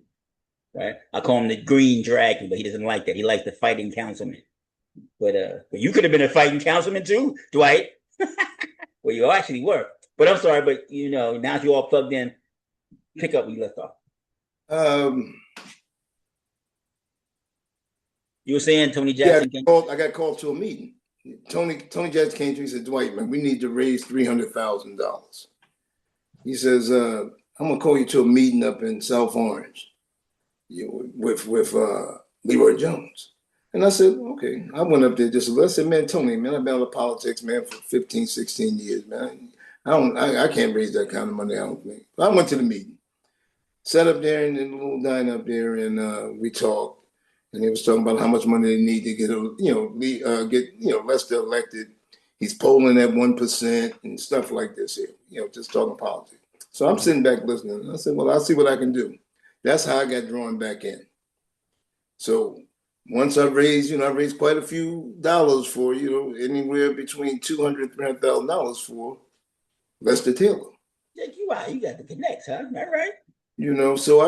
Speaker 1: Right? I call him the Green Dragon, but he doesn't like that. He likes the fighting councilman. But you could have been a fighting councilman too, Dwight. Well, you actually were. But I'm sorry, but now that you all plugged in, pick up where you left off. You were saying Tony Jackson.
Speaker 2: I got called to a meeting. Tony Jackson came to me and said, Dwight, man, we need to raise $300,000. He says, I'm gonna call you to a meeting up in South Orange, with Leroy Jones. And I said, okay. I went up there just a little. I said, man, Tony, man, I've been out of politics, man, for 15, 16 years, man. I can't raise that kind of money, I don't think. But I went to the meeting, sat up there in the little diner up there, and we talked. And he was talking about how much money they need to get Lester elected. He's polling at 1% and stuff like this here, just talking politics. So I'm sitting back listening. I said, well, I'll see what I can do. That's how I got drawn back in. So once I raised quite a few dollars for, anywhere between $200,000 and $300,000 for Lester Taylor.
Speaker 1: Check you out. You got the connects, huh? All right.
Speaker 2: So I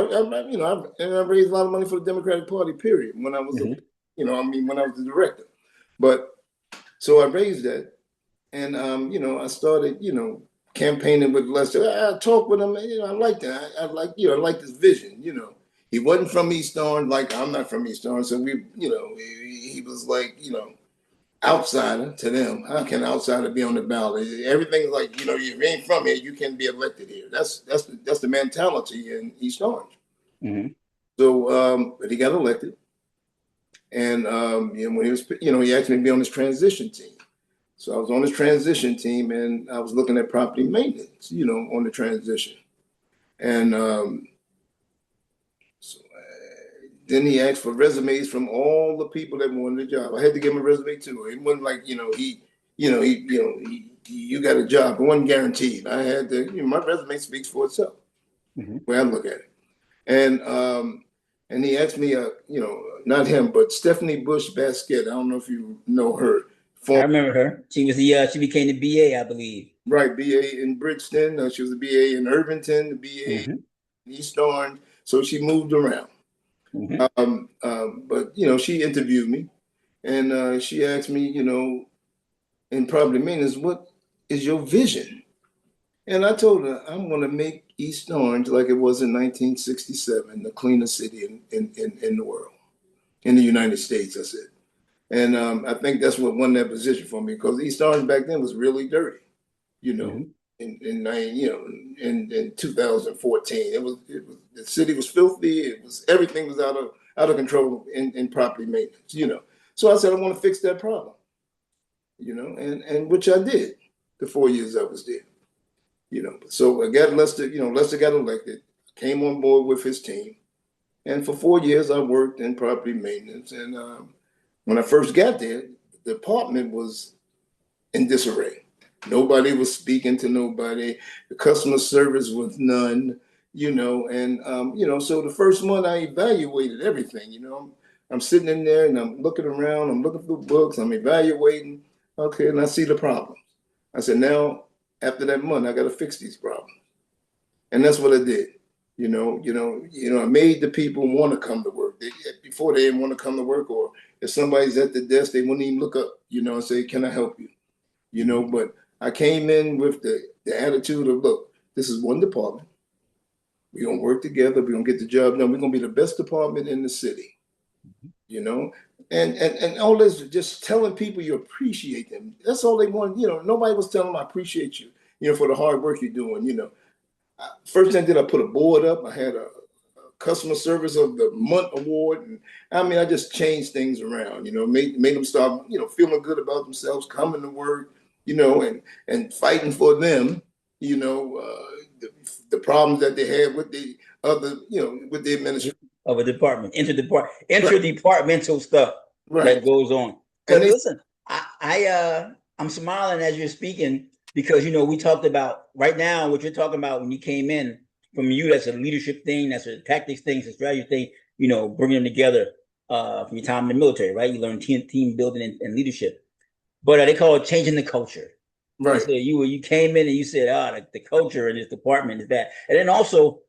Speaker 2: raised a lot of money for the Democratic Party, period, when I was, when I was the director. But so I raised that, and I started, campaigning with Lester. I talked with him. I liked that. I like this vision. He wasn't from East Orange, like I'm not from East Orange, so he was like, outsider to them. How can an outsider be on the ballot? Everything's like, if you ain't from here, you can't be elected here. That's the mentality in East Orange. So, but he got elected, And when he was, he asked me to be on his transition team. So I was on his transition team, and I was looking at property maintenance, on the transition. And then he asked for resumes from all the people that wanted the job. I had to give him a resume too. It wasn't like you got a job. It wasn't guaranteed. I had to. My resume speaks for itself. Mm-hmm. The way I look at it. And he asked me, not him, but Stephanie Bush Basket. I don't know if you know her.
Speaker 1: I remember her. She was she became the BA, I believe.
Speaker 2: Right, BA in Bridgeton. She was a BA in Irvington, the BA in East Orange. So she moved around. Mm-hmm. But she interviewed me, and she asked me, in property maintenance, what is your vision? And I told her, I'm going to make East Orange like it was in 1967, the cleanest city in the world, in the United States, I said. And I think that's what won that position for me, because East Orange back then was really dirty, in 2014. It was the city was filthy. Everything was out of control in property maintenance, So I said, I want to fix that problem, and which I did the 4 years I was there. So I got Lester, Lester got elected, came on board with his team. And for 4 years, I worked in property maintenance. And when I first got there, the department was in disarray. Nobody was speaking to nobody. The customer service was none, so the first month I evaluated everything, I'm sitting in there and I'm looking around, I'm looking through books, I'm evaluating. Okay, and I see the problems. I said, now, after that month, I got to fix these problems. And that's what I did. I made the people want to come to work. Before they didn't want to come to work, or if somebody's at the desk, they wouldn't even look up, and say, can I help you? But I came in with the attitude of, look, this is one department. We're going to work together. We're going to get the job done. We're going to be the best department in the city, And all this, just telling people you appreciate them. That's all they want. Nobody was telling them I appreciate you, for the hard work you're doing. First thing I did, I put a board up. I had a customer service of the month award. And I just changed things around, made them start, feeling good about themselves, coming to work, and fighting for them, the problems that they had with the other, with the administration.
Speaker 1: Of a department, interdepartmental stuff that goes on. And listen, I'm smiling as you're speaking, because we talked about right now what you're talking about when you came in. From you, that's a leadership thing, that's a tactics thing, it's a strategy thing. Bringing them together from your time in the military, right? You learn team building and leadership, but they call it changing the culture. Right. So you came in and you said, the culture in this department is that, and then also.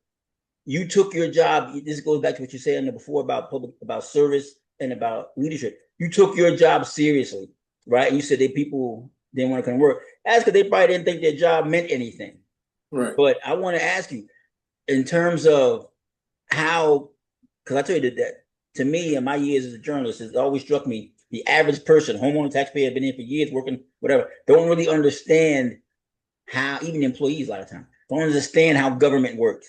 Speaker 1: You took your job. This goes back to what you said before about service and about leadership. You took your job seriously, right? And you said that people didn't want to come to work. That's because they probably didn't think their job meant anything. Right. But I want to ask you, in terms of how, because I tell you that to me, in my years as a journalist, it's always struck me, the average person, homeowner, taxpayer, been in for years, working, whatever, don't really understand how, even employees a lot of times, don't understand how government works.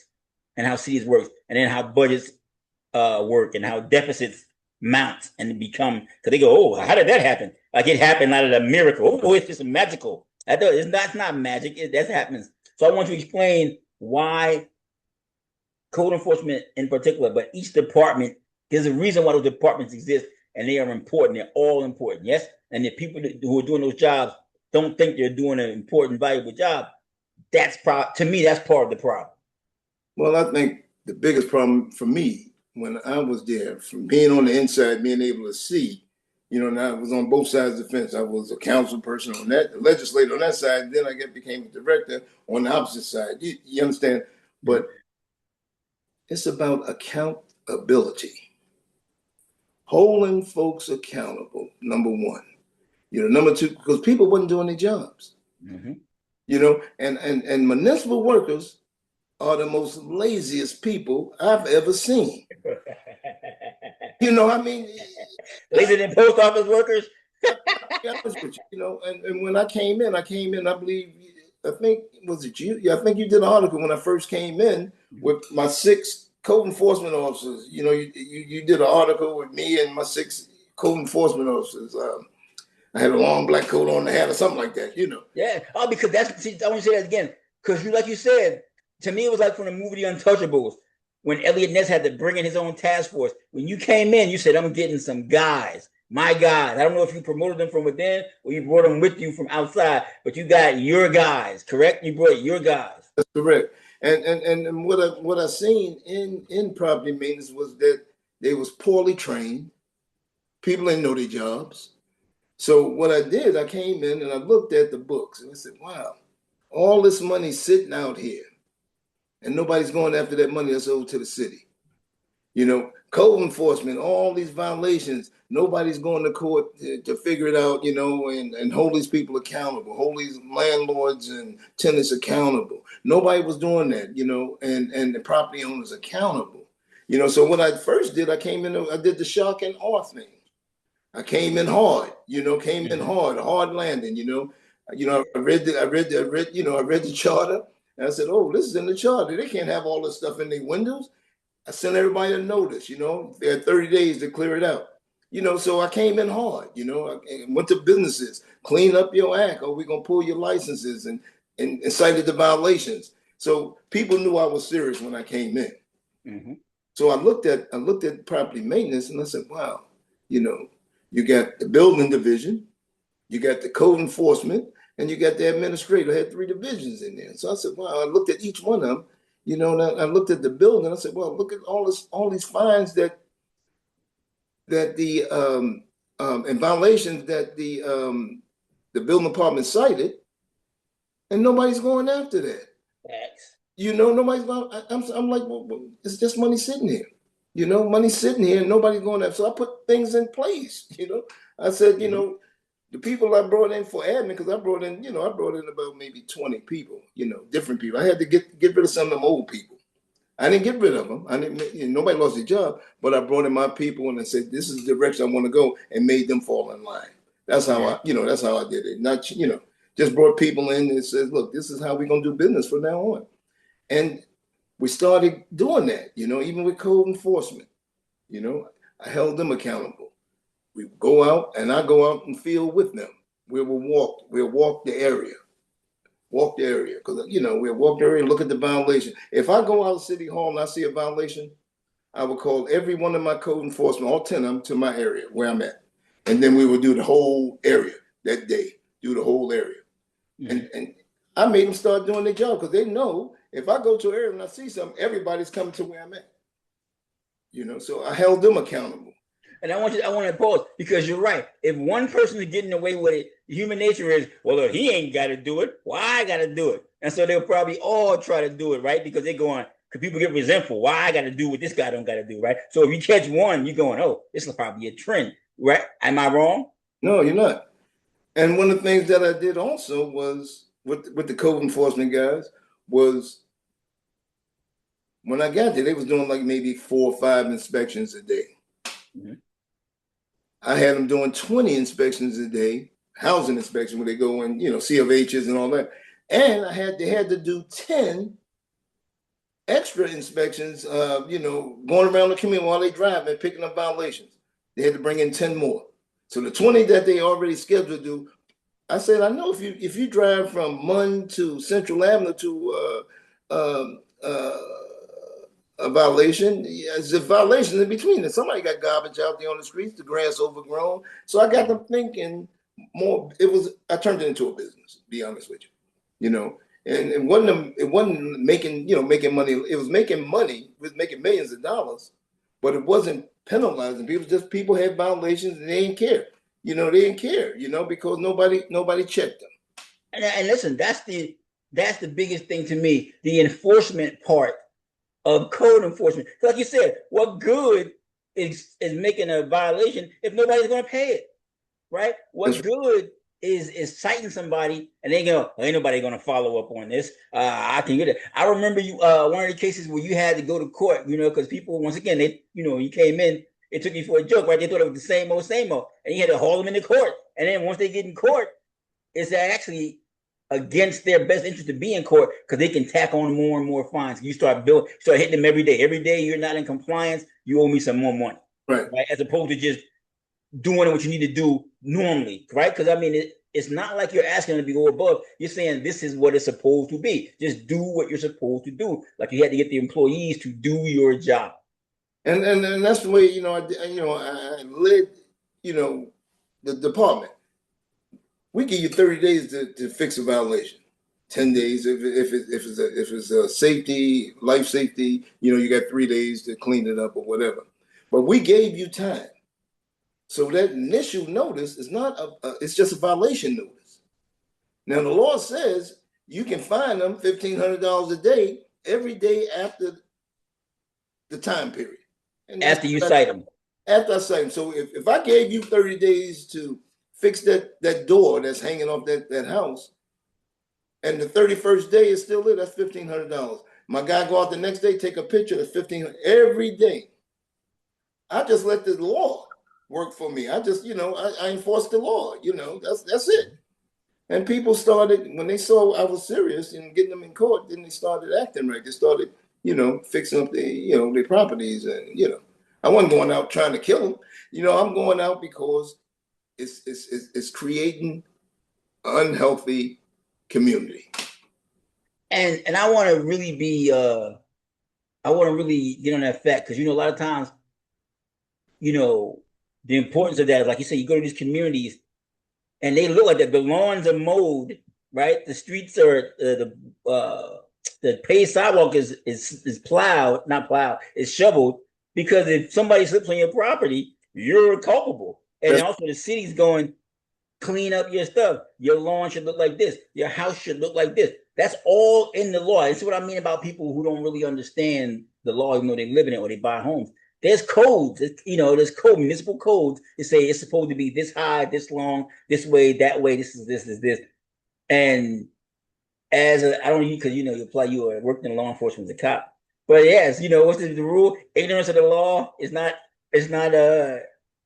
Speaker 1: And how cities work, and then how budgets work, and how deficits mount and become. Because they go, oh, how did that happen? Like it happened out of a miracle. Oh, it's just magical. That's not magic. That happens. So I want you to explain why code enforcement in particular, but each department, there's a reason why those departments exist, and they are important. They're all important, yes. And the people who are doing those jobs don't think they're doing an important, valuable job. To me, that's part of the problem.
Speaker 2: Well, I think the biggest problem for me when I was there, from being on the inside, being able to see, and I was on both sides of the fence. I was a council person on that, a legislator on that side. Then I became a director on the opposite side. You understand? But it's about accountability. Holding folks accountable, number one. Number two, because people wasn't doing their jobs. Mm-hmm. And municipal workers are the most laziest people I've ever seen.
Speaker 1: Lazier than post office workers.
Speaker 2: And when I came in, I believe, I think you? Yeah, I think you did an article when I first came in with my 6 code enforcement officers. You did an article with me and my 6 code enforcement officers. I had a long black coat on the hat or something like that, you know.
Speaker 1: Yeah. Oh, because I want to say that again. Because like you said, to me, it was like from the movie The Untouchables when Elliot Ness had to bring in his own task force. When you came in, you said, I'm getting some guys. My guys. I don't know if you promoted them from within or you brought them with you from outside, but you got your guys, correct? You brought your guys.
Speaker 2: That's correct. And what I seen in property maintenance was that they was poorly trained. People didn't know their jobs. So what I did, I came in and I looked at the books and I said, wow, all this money sitting out here and nobody's going after that money that's owed to the city. You know, code enforcement, all these violations, nobody's going to court to figure it out, you know, and hold these people accountable, hold these landlords and tenants accountable. Nobody was doing that, you know, and the property owners accountable. You know, so what I first did, I came in, I did the shock and awe thing. I came in hard, you know, hard landing, you know. I read the charter, and I said, oh, this is in the charter. They can't have all this stuff in their windows. I sent everybody a notice, you know, they had 30 days to clear it out. You know, so I came in hard, you know, I went to businesses, clean up your act, or we're gonna pull your licenses and cited the violations. So people knew I was serious when I came in.
Speaker 1: Mm-hmm.
Speaker 2: So I looked at property maintenance and I said, wow, you know, you got the building division, you got the code enforcement, and you got the administrator. I had 3 divisions in there. So I said, wow, I looked at each one of them, you know, and I looked at the building. I said, well, look at all these fines that the and violations that the building department cited, and nobody's going after that.
Speaker 1: Thanks.
Speaker 2: You know, nobody's going. I'm like, well, it's just money sitting here. You know, money sitting here and nobody's going after. So I put things in place. You know, I said, you know, the people I brought in for admin, because I brought in about maybe 20 people. You know, different people. I had to get rid of some of them old people. I didn't get rid of them. Nobody lost their job, but I brought in my people and I said, this is the direction I want to go, and made them fall in line. That's how that's how I did it. Not, you know, just brought people in and says, look, this is how we're going to do business from now on. And we started doing that, you know, even with code enforcement. You know, I held them accountable. We go out and I go out and field with them. We'll walk the area. Because, you know, we'll walk the area and look at the violation. If I go out of City Hall and I see a violation, I will call every one of my code enforcement, all 10 of them, to my area where I'm at. And then we will do the whole area that day, do the whole area. Mm-hmm. And I made them start doing their job because they know if I go to an area and I see something, everybody's coming to where I'm at. You know, so I held them accountable.
Speaker 1: And I want to pause because you're right. If one person is getting away with it, human nature is, well, if he ain't got to do it, well, I got to do it. And so they'll probably all try to do it, right? Because they're going, because people get resentful. Why I got to do what this guy don't got to do, right? So if you catch one, you're going, oh, this will probably be a trend, right? Am I wrong?
Speaker 2: No, you're not. And one of the things that I did also was with the code enforcement guys was when I got there, they was doing like maybe 4 or 5 inspections a day. Mm-hmm. I had them doing 20 inspections a day, housing inspection, where they go in, you know, C of H's and all that. And they had to do 10 extra inspections, you know, going around the community while they drive and picking up violations. They had to bring in 10 more. So the 20 that they already scheduled to do, I said, I know if you drive from Munn to Central Avenue to a violation, there's a violation in between. And somebody got garbage out there on the streets, the grass overgrown. So I got them thinking more. I turned it into a business, to be honest with you. You know, and it wasn't making money. It was making money. It was making millions of dollars, but it wasn't penalizing people. Just people had violations and they didn't care. You know, they didn't care, you know, because nobody checked them.
Speaker 1: And listen, that's the biggest thing to me, the enforcement part of code enforcement. Like you said, what good is making a violation if nobody's going to pay it, right? What good is citing somebody and they go, ain't nobody going to follow up on this. I can get it. I remember you one of the cases where you had to go to court, you know, because people, once again, you came in, it took you for a joke, right? They thought it was the same old, and you had to haul them into court. And then once they get in court, it's actually against their best interest to be in court because they can tack on more and more fines. You start hitting them every day. Every day you're not in compliance, you owe me some more money. Right? As opposed to just doing what you need to do normally, right? Because I mean, it's not like you're asking them to be go above. You're saying this is what it's supposed to be. Just do what you're supposed to do. Like you had to get the employees to do your job.
Speaker 2: And that's the way, I led, the department. We give you 30 days to fix a violation. 10 days if it's a safety, life safety, you got 3 days to clean it up or whatever. But we gave you time. So that initial notice is not it's just a violation notice. Now the law says you can fine them $1,500 a day every day after the time period. And
Speaker 1: after you cite them.
Speaker 2: After I cite them. So if I gave you 30 days to fix that door that's hanging off that house, and the 31st day is still there, that's $1,500. My guy go out the next day, take a picture, that's $1,500 every day. I just let the law work for me. I just, I enforced the law. That's it. And people started, when they saw I was serious and getting them in court, then they started acting right. They started, fixing up their properties, and I wasn't going out trying to kill them. I'm going out because it's creating unhealthy community.
Speaker 1: And I want to really be I want to really get on that fact, because a lot of times, the importance of that is, like you say, you go to these communities and they look like that. The lawns are mowed, right? The streets are the paved sidewalk is plowed, not plowed, is shoveled, because if somebody slips on your property, you're culpable. And also the city's going, clean up your stuff. Your lawn should look like this. Your house should look like this. That's all in the law. That's what I mean about people who don't really understand the law, even though they live in it or they buy homes. There's codes, there's municipal codes that say it's supposed to be this high, this long, this way, that way, this is this. And I don't know, because you worked in law enforcement as a cop. But yes, what's the rule? Ignorance of the law is not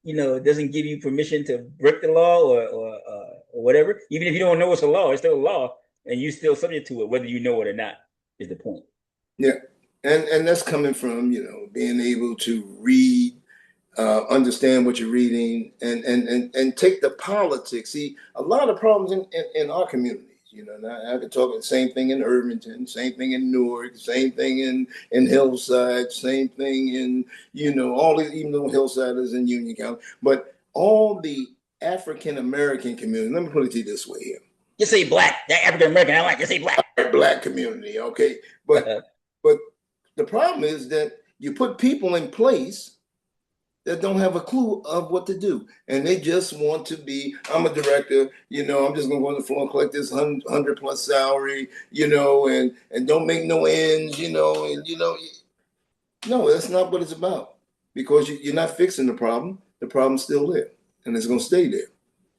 Speaker 1: it doesn't give you permission to break the law or whatever. Even if you don't know it's a law, it's still a law, and you're still subject to it, whether you know it or not, is the point.
Speaker 2: Yeah. And that's coming from, being able to read, understand what you're reading, and take the politics. See, a lot of problems in our communities, now I could talk the same thing in Irvington, same thing in Newark, same thing in Hillside, same thing in, all these, even though Hillside is in Union County, but all the African American community, let me put it to you this way here.
Speaker 1: You say black, that African American, I like you say black.
Speaker 2: Black community, okay. But the problem is that you put people in place that don't have a clue of what to do. And they just want to be, I'm a director, I'm just gonna go on the floor and collect this 100+ salary, and don't make no ends, no, that's not what it's about. Because you're not fixing the problem's still there. And it's gonna stay there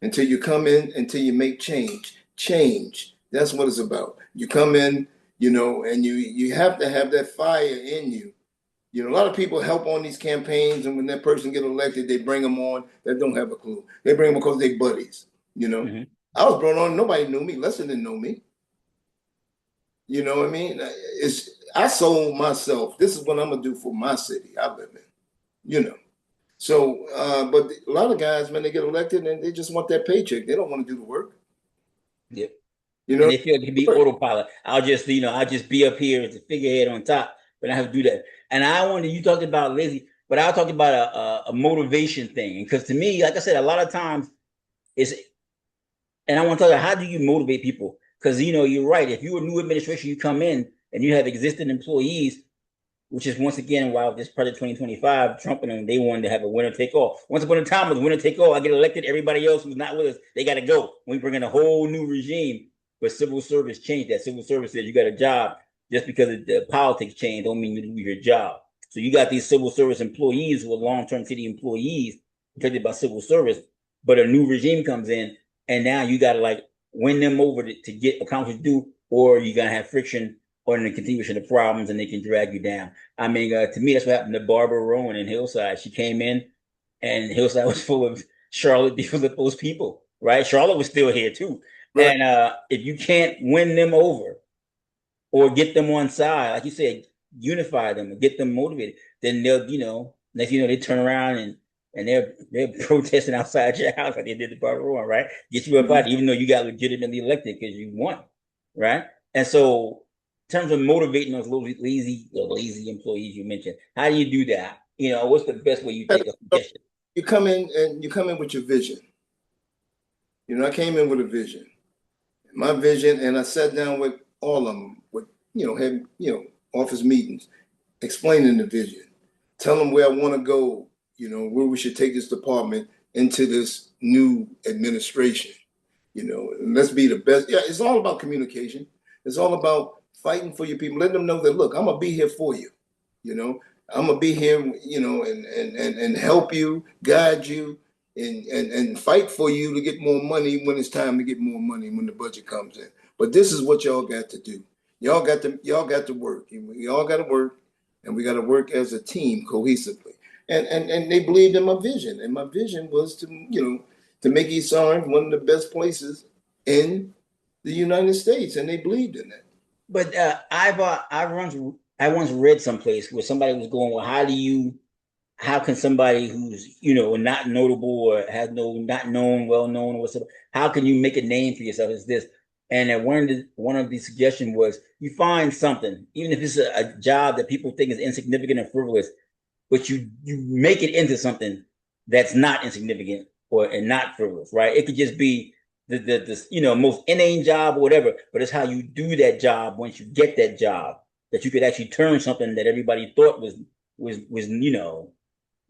Speaker 2: until you come in, until you make change. Change, that's what it's about. You come in, and you have to have that fire in you. A lot of people help on these campaigns, and when that person get elected, they bring them on that don't have a clue. They bring them because they buddies. Mm-hmm. I was brought on, nobody knew me. Lester didn't know me. You know what I mean? I sold myself. This is what I'm gonna do for my city I live in. So, but a lot of guys, when they get elected, and they just want that paycheck. They don't want to do the work.
Speaker 1: Yep. And they feel it can be autopilot. I'll just be up here as a figurehead on top, but I have to do that. And you talked about lazy, but I'll talk about a motivation thing. Because to me, like I said, a lot of times and I want to tell you, how do you motivate people? Because, you're right. If you're a new administration, you come in and you have existing employees, which is once again why this project 2025, Trump and them, they wanted to have a winner take all. Once upon a time, it was winner take all. I get elected, everybody else who's not with us, they got to go. We bring in a whole new regime. But civil service changed that. Civil service says you got a job. Just because the politics changed don't mean you lose your job. So you got these civil service employees who are long-term city employees protected by civil service, but a new regime comes in, and now you got to win them over to get accomplished due, or you're going to have friction or in the continuation of problems, and they can drag you down. I mean, to me, that's what happened to Barbara Rowan in Hillside. She came in, and Hillside was full of Charlotte those people, right? Charlotte was still here too. Right. And if you can't win them over or get them on side, like you said, unify them and get them motivated, then they'll, next they turn around and and they're protesting outside your house like they did the Barbara one, right? Get you up out, even though you got legitimately elected because you won, right? And so, in terms of motivating those lazy employees you mentioned, how do you do that? What's the best way you think of suggestion?
Speaker 2: You come in with your vision. I came in with a vision. My vision, and I sat down with all of them, had office meetings, explaining the vision, tell them where I want to go, where we should take this department into this new administration, and let's be the best. Yeah, it's all about communication. It's all about fighting for your people. Let them know that, look, I'm gonna be here for you. I'm gonna be here, and help you, guide you, and fight for you to get more money when it's time to get more money when the budget comes in. But this is what y'all got to do. Y'all got to work. We all got to work, and we got to work as a team cohesively. And they believed in my vision, and my vision was to make East Orange one of the best places in the United States, and they believed in that.
Speaker 1: But I once read someplace where somebody was going, well, how can somebody who's not notable or has not known, well known or whatever, how can you make a name for yourself? Is this? And one of the suggestions was you find something, even if it's a job that people think is insignificant and frivolous, but you make it into something that's not insignificant and not frivolous, right? It could just be the most inane job or whatever, but it's how you do that job once you get that job that you could actually turn something that everybody thought was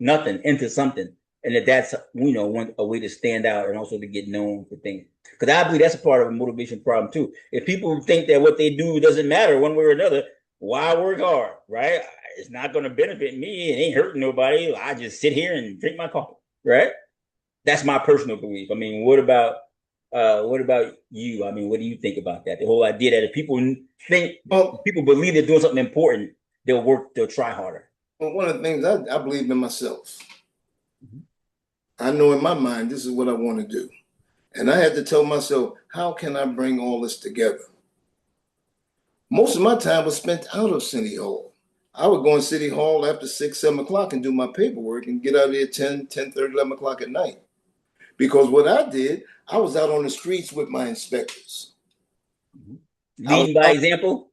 Speaker 1: nothing into something, and that's a way to stand out and also to get known for things. Because I believe that's a part of a motivation problem too. If people think that what they do doesn't matter one way or another, why work hard, right? It's not going to benefit me. It ain't hurting nobody. I just sit here and drink my coffee, right? That's my personal belief. I mean, what about you? I mean, what do you think about that? The whole idea that if people people believe they're doing something important, they'll try harder.
Speaker 2: Well, one of the things I believe in myself. Mm-hmm. I know in my mind this is what I want to do. And I had to tell myself, how can I bring all this together? Most of my time was spent out of City Hall. I would go in City Hall after 6, 7 o'clock and do my paperwork and get out of there 10, 10:30, 11 o'clock at night. Because what I did, I was out on the streets with my inspectors.
Speaker 1: Leading by example?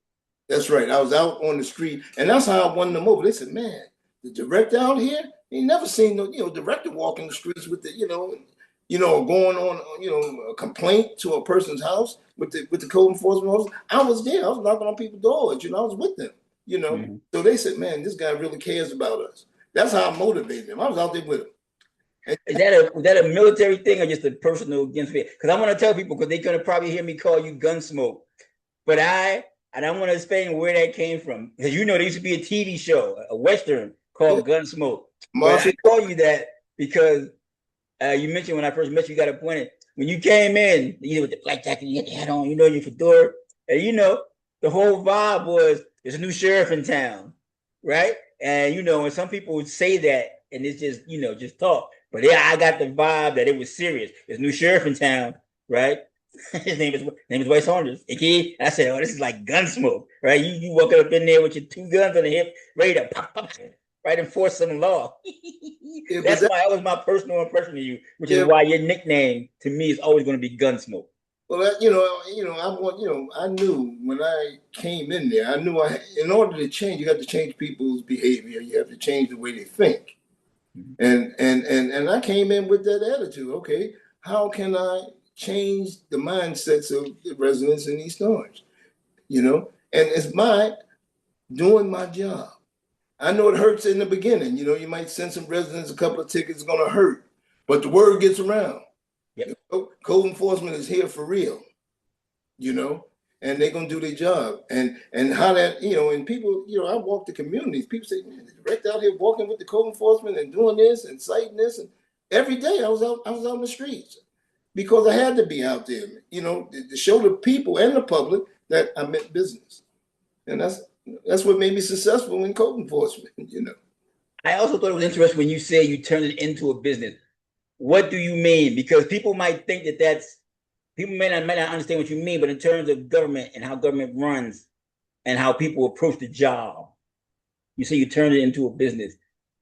Speaker 2: That's right. I was out on the street, and that's how I won them over. They said, man, the director out here, he never seen no, director walking the streets with the, going on, a complaint to a person's house with the code enforcement officer. I was there. I was knocking on people's doors. I was with them. Mm-hmm. So they said, man, this guy really cares about us. That's how I motivated them. I was out there with him.
Speaker 1: Is that a military thing or just a personal against me? Because I want to tell people, because they're going to probably hear me call you Gunsmoke, but I want to explain where that came from. Because there used to be a TV show, a Western called Gunsmoke. But I call you that because you mentioned when I first met you, got appointed. When you came in, with the black jacket, you had the hat on, your fedora, and the whole vibe was there's a new sheriff in town, right? And and some people would say that, and it's just just talk. But yeah, I got the vibe that it was serious. There's a new sheriff in town, right? His name is Dwight Saunders. Okay, I said, oh, this is like Gunsmoke, right? You walking up in there with your 2 guns on the hip, ready to pop, right, enforce some law. That was my personal impression of you, which is why your nickname to me is always going to be Gunsmoke.
Speaker 2: Well, I knew when I came in there, I knew in order to change, you have to change people's behavior. You have to change the way they think. Mm-hmm. And I came in with that attitude. Okay, how can I change the mindsets of the residents in East Orange? And it's doing my job. I know it hurts in the beginning. You might send some residents a couple of tickets, it's going to hurt, but the word gets around. Yep. Code enforcement is here for real, and they're going to do their job. And how that, and people, I walk the communities. People say, man, the director out here walking with the code enforcement and doing this and citing this. And every day I was out in the streets because I had to be out there, to show the people and the public that I meant business. And that's what made me successful in code enforcement,
Speaker 1: I also thought it was interesting when you say you turned it into a business. What do you mean? Because people might think people may not understand what you mean, but in terms of government and how government runs and how people approach the job, you say you turned it into a business.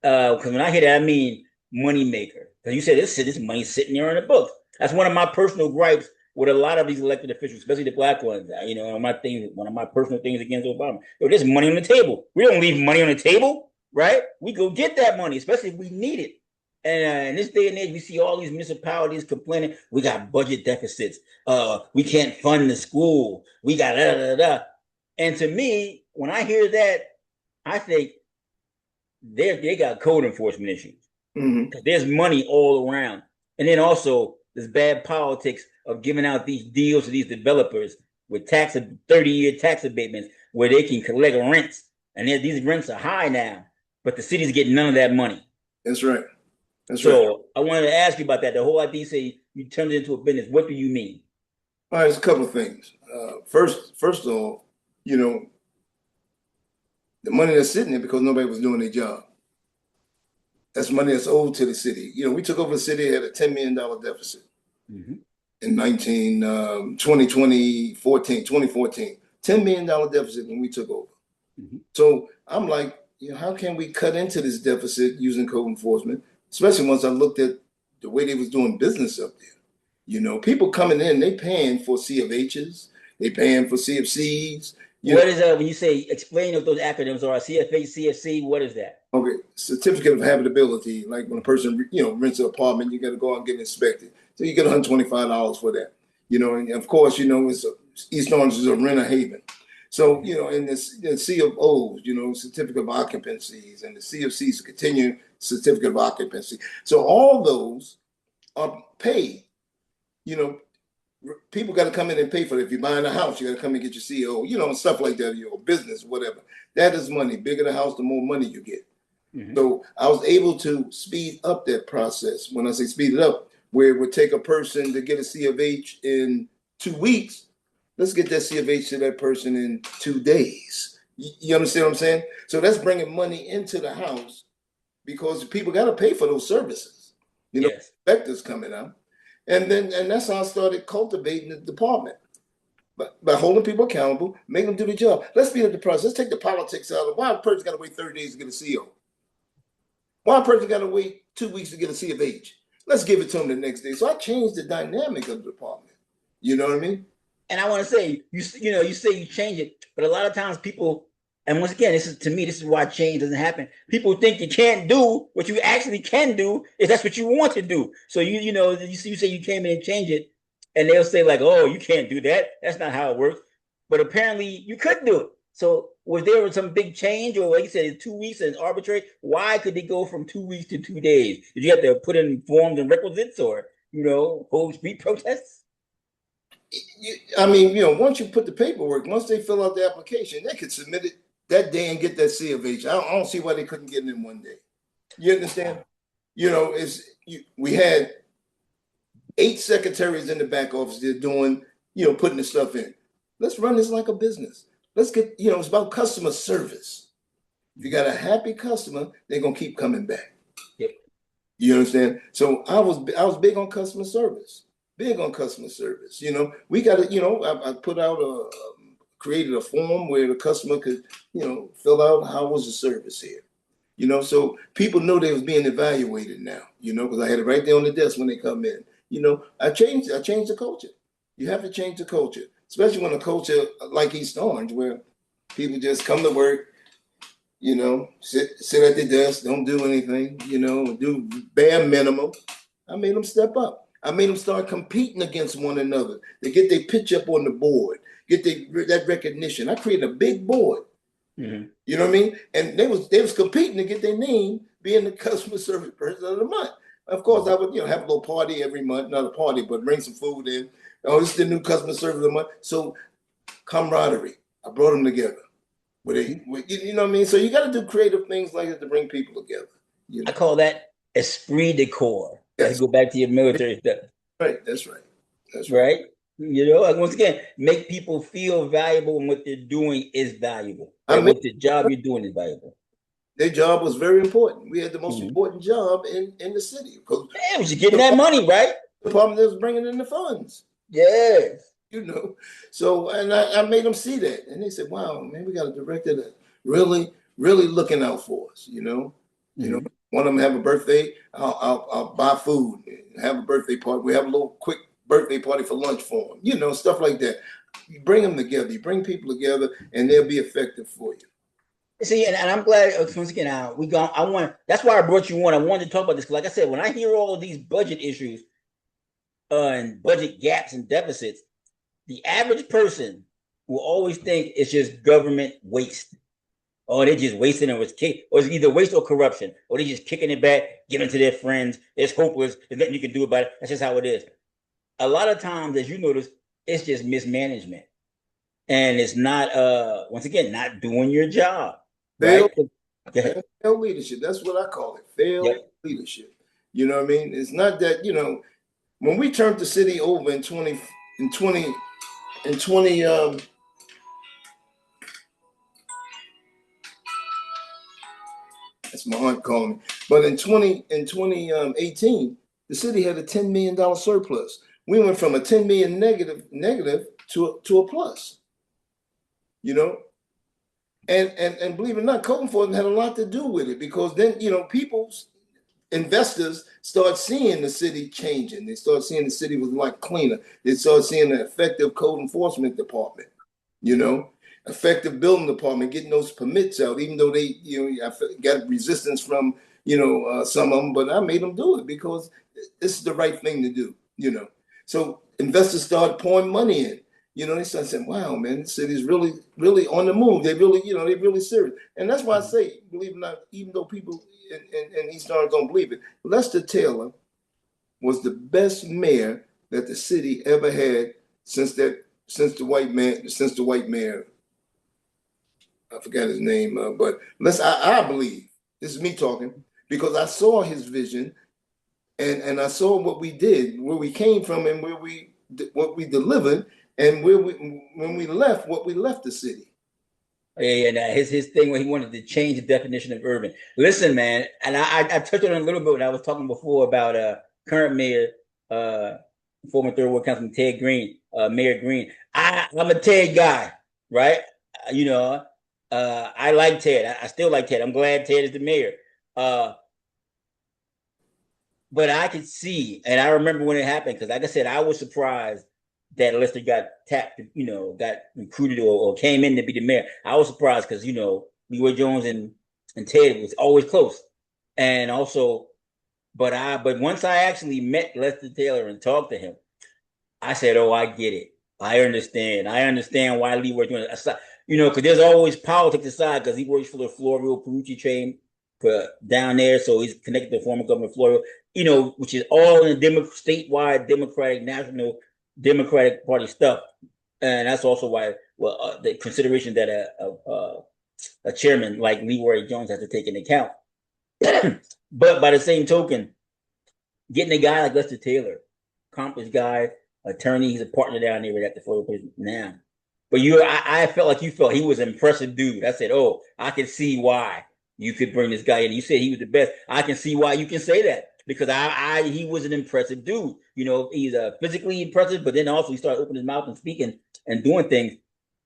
Speaker 1: Because when I hear that, I mean, money maker. Because you said this money sitting there in the books. That's one of my personal gripes with a lot of these elected officials, especially the black ones. One of my personal things against Obama. Yo, there's money on the table. We don't leave money on the table, right? We go get that money, especially if we need it. And in this day and age, we see all these municipalities complaining, we got budget deficits. We can't fund the school. We got da da da. And to me, when I hear that, I think they got code enforcement issues.
Speaker 2: Mm-hmm.
Speaker 1: There's money all around. And then also this bad politics of giving out these deals to these developers with 30-year tax abatements where they can collect rents. And these rents are high now, but the city's getting none of that money.
Speaker 2: That's right. That's
Speaker 1: so
Speaker 2: right.
Speaker 1: I wanted to ask you about that. The whole idea, say you turned it into a business. What do you mean?
Speaker 2: All right, it's a couple of things. First of all, the money that's sitting there because nobody was doing their job. That's money that's owed to the city. We took over the city, had a $10 million deficit in 2014, $10 million deficit when we took over. So I'm like, how can we cut into this deficit using code enforcement? Especially once I looked at the way they was doing business up there. People coming in, they paying for C of H's, they paying for CFCs.
Speaker 1: What is that when you say, explain what those acronyms are? CFH, CFC, what is that?
Speaker 2: Okay, certificate of habitability. Like when a person, rents an apartment, you got to go out and get inspected. So you get $125 for that. And of course, it's East Orange is a renter haven. So, in the C of O's, certificate of occupancies, and the CFC's continuing certificate of occupancy. So all those are paid. People got to come in and pay for it. If you're buying a house, you got to come and get your CO, and stuff like that, your business, whatever. That is money. Bigger the house, the more money you get. So I was able to speed up that process. When I say speed it up, where it would take a person to get a C of H in 2 weeks, let's get that C of H to that person in 2 days. You understand what I'm saying? So that's bringing money into the house because people got to pay for those services.
Speaker 1: Yes.
Speaker 2: Inspectors coming out. And that's how I started cultivating the department. But by holding people accountable, making them do the job. Let's speed up the process. Let's take the politics out of why a person got to wait 30 days to get a CO. Why a person got to wait 2 weeks to get a C of H. Let's give it to them the next day. So I changed the dynamic of the department. You know what I mean?
Speaker 1: And I want to say, you say you change it, but a lot of times people, and once again, this is why change doesn't happen. People think you can't do what you actually can do if that's what you want to do. So you say you came in and changed it, and they'll say like, oh, you can't do that. That's not how it works. But apparently you could do it. So was there some big change, or like you said, 2 weeks and arbitrary? Why could they go from 2 weeks to 2 days? Did you have to put in forms and requisites, or hold street protests?
Speaker 2: Once you put the paperwork, once they fill out the application, they could submit it that day and get that C of H. I don't see why they couldn't get it in 1 day. You understand? We had 8 secretaries in the back office. They're doing, putting the stuff in. Let's run this like a business. Let's get, it's about customer service. If you got a happy customer, they're gonna keep coming back.
Speaker 1: Yep.
Speaker 2: You understand? So I was big on customer service. Big on customer service. We got to, I put out created a form where the customer could, fill out how was the service here. So people know they was being evaluated now, because I had it right there on the desk when they come in. I changed the culture. You have to change the culture, especially when a culture like East Orange, where people just come to work, sit at the desk, don't do anything, do bare minimum. I made them step up. I made them start competing against one another. They get their pitch up on the board, get that recognition. I created a big board. You know what I mean? And they was competing to get their name being the customer service person of the month. Of course, I would have a little party every month, not a party, but bring some food in. Oh, this is the new customer service of the month. So camaraderie, I brought them together. You know what I mean? So you got to do creative things like that to bring people together.
Speaker 1: I call that esprit de corps. Yes. Go back to your military stuff.
Speaker 2: Right, that's right.
Speaker 1: That's right. Once again, make people feel valuable, and what they're doing is valuable. What the job you're doing is valuable.
Speaker 2: Their job was very important. We had the most important job in the city.
Speaker 1: Yeah, was you getting that money, right?
Speaker 2: The department that was bringing in the funds.
Speaker 1: Yes.
Speaker 2: So, and I made them see that. And they said, wow, man, we got a director that really, really looking out for us, one of them have a birthday, I'll buy food, have a birthday party. We have a little quick birthday party for lunch for them, you know, stuff like that. You bring them together, you bring people together, and they'll be effective for you.
Speaker 1: See, and I'm glad once again that's why I brought you on. I wanted to talk about this because, like I said, when I hear all of these budget issues and budget gaps and deficits, the average person will always think it's just government waste. Or they're just wasting it, or it's either waste or corruption, or they're just kicking it back, giving it to their friends. It's hopeless. There's nothing you can do about it. That's just how it is. A lot of times, as you notice, it's just mismanagement. And it's not, once again, not doing your job. Right?
Speaker 2: Failed leadership. That's what I call it. Failed leadership. You know what I mean? It's not that, you know, when we turned the city over in 20, that's my aunt calling me. But in 2018, the city had a $10 million surplus. We went from a 10 million negative to a plus. You know, and believe it or not, code enforcement had a lot to do with it, because then, you know, investors start seeing the city changing. They start seeing the city was like cleaner. They start seeing an effective code enforcement department, you know, effective building department, getting those permits out, even though they, you know, I got resistance from, you know, some of them, but I made them do it because this is the right thing to do, you know. So investors started pouring money in. You know, they started saying, wow, man, this city's really, really on the move. They really, you know, they're really serious. And that's why I say, believe it or not, even though people in East Orange don't believe it, Lester Taylor was the best mayor that the city ever had since the white mayor, I forgot his name, but I believe, this is me talking, because I saw his vision and I saw what we did, where we came from and what we delivered, and when we left, what we left the city.
Speaker 1: Yeah, and his thing when he wanted to change the definition of urban. Listen, man, and I touched on it a little bit when I was talking before about current mayor, former third ward councilman Ted Green, Mayor Green. I'm a Ted guy, right? You know, I like Ted. I still like Ted. I'm glad Ted is the mayor. But I could see, and I remember when it happened, because like I said, I was surprised that Lester got tapped, you know, got recruited or came in to be the mayor. I was surprised because, you know, Leroy Jones and Ted was always close. And also, but once I actually met Lester Taylor and talked to him, I said, oh, I get it. I understand. I understand why Leroy Jones, you know, because there's always politics aside, because he works for the Florio Perucci train for down there. So he's connected to former Governor Florio, you know, which is all in the statewide Democratic National Democratic Party stuff, and that's also why the consideration that a chairman like Leroy Jones has to take into account. But by the same token, getting a guy like Lester Taylor, accomplished guy, attorney, he's a partner down there at the photo place now. But I felt like you felt he was an impressive dude. I said, oh, I can see why you could bring this guy in. You said he was the best. I can see why you can say that, because he was an impressive dude. You know, he's physically impressive, but then also he started opening his mouth and speaking and doing things.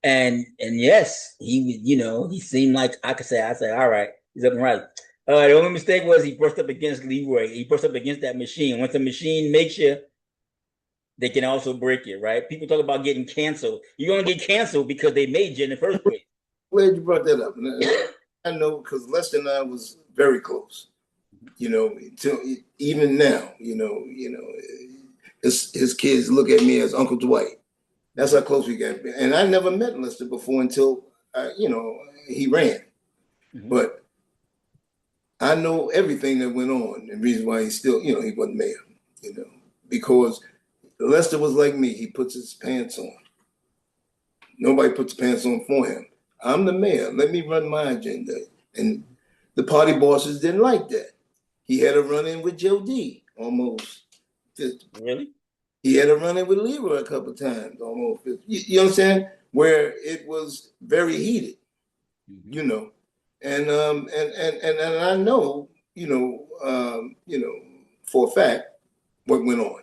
Speaker 1: And yes, he, you know, he seemed like I said, all right, he's up and right. The only mistake was he brushed up against Leroy. He brushed up against that machine. Once the machine makes you, they can also break you, right? People talk about getting canceled. You're gonna get canceled because they made you in the first place.
Speaker 2: Glad you brought that up. I know, because Lester and I was very close. You know, even now, you know, his kids look at me as Uncle Dwight. That's how close we got. And I never met Lester before until, you know, he ran. Mm-hmm. But I know everything that went on, and the reason why he still, you know, he wasn't mayor, you know, because Lester was like me. He puts his pants on. Nobody puts pants on for him. I'm the mayor. Let me run my agenda. And the party bosses didn't like that. He had a run-in with Joe D almost 50.
Speaker 1: Really?
Speaker 2: He had a run-in with Leroy a couple of times, almost 50. You understand? Where it was very heated, mm-hmm. You know. And I know, you know, for a fact what went on.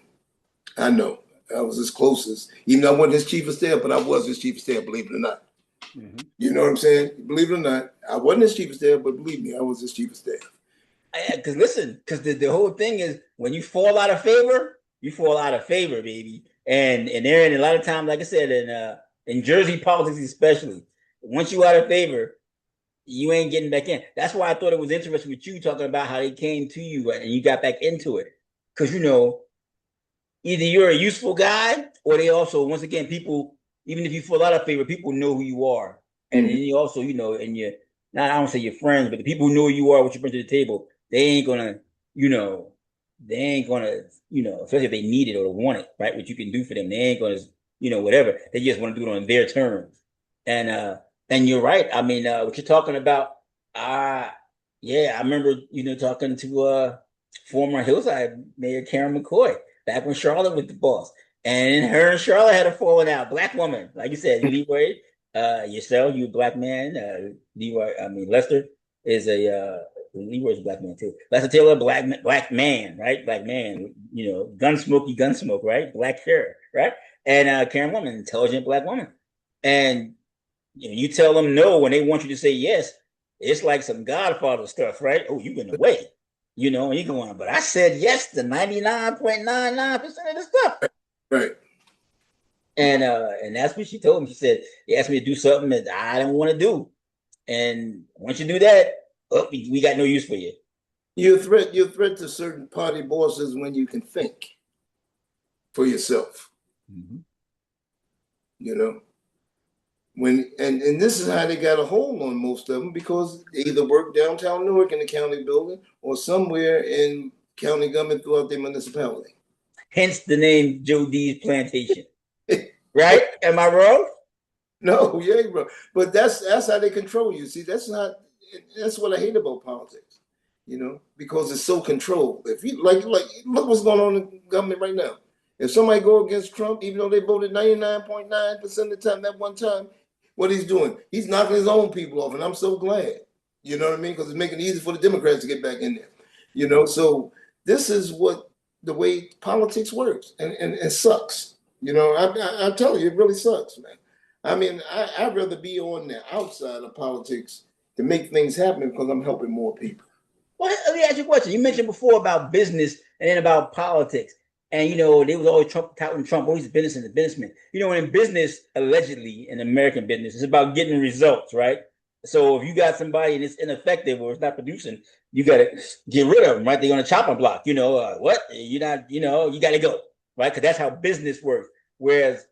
Speaker 2: I know. I was as close as, even though I wasn't his chief of staff, but I was his chief of staff, believe it or not. Mm-hmm. You know what I'm saying? Believe it or not, I wasn't his chief of staff, but believe me, I was his chief of staff.
Speaker 1: Because listen, because the whole thing is when you fall out of favor, you fall out of favor, baby. And there, and a lot of times, like I said, in Jersey politics especially, once you out of favor, you ain't getting back in. That's why I thought it was interesting with you talking about how they came to you and you got back into it. Because either you're a useful guy or they also, once again, people, even if you fall out of favor, people know who you are. And then you also, and you, not I don't say your friends, but the people who know who you are, what you bring to the table, they ain't gonna, you know, they ain't gonna, especially if they need it or want it, right? What you can do for them, they ain't gonna, whatever. They just want to do it on their terms. And you're right. I mean, what you're talking about, yeah, I remember, talking to former Hillside Mayor Karen McCoy back when Charlotte was the boss. And her and Charlotte had a falling out. Black woman, like you said, Leroy, yourself, you a black man. Leroy, I mean Lester is Leroy's a black man too. Lester Taylor, black man, right? Black man, gunsmoke, right? Black hair, right? And Karen woman, intelligent black woman. And you tell them no when they want you to say yes. It's like some Godfather stuff, right? Oh, you've been away. And you go on, but I said yes to 99.99% of the stuff.
Speaker 2: Right.
Speaker 1: And that's what she told me. She said, he asked me to do something that I didn't want to do. And once you do that, we got no use for you.
Speaker 2: You threat to certain party bosses when you can think for yourself.
Speaker 1: Mm-hmm.
Speaker 2: And this is how they got a hold on most of them, because they either work downtown Newark in the county building or somewhere in county government throughout their municipality.
Speaker 1: Hence the name Joe D's Plantation. Right? Am I wrong?
Speaker 2: No, you ain't wrong. But that's how they control you. See, that's what I hate about politics, because it's so controlled. If you like look what's going on in government right now. If somebody go against Trump, even though they voted 99.9% of the time, that one time, what he's doing, he's knocking his own people off, and I'm so glad. You know what I mean? Because it's making it easy for the Democrats to get back in there. So this is what the way politics works, and it sucks. I tell you, it really sucks, man. I mean, I'd rather be on the outside of politics to make things happen because I'm helping more people.
Speaker 1: Well, let me ask you a question. You mentioned before about business and then about politics. And, they was always touting Trump, always business and the businessman. In business, allegedly, in American business, it's about getting results, right? So if you got somebody and it's ineffective or it's not producing, you got to get rid of them, right? They're on a chopping block. What? You're not, you got to go, right? Because that's how business works. Whereas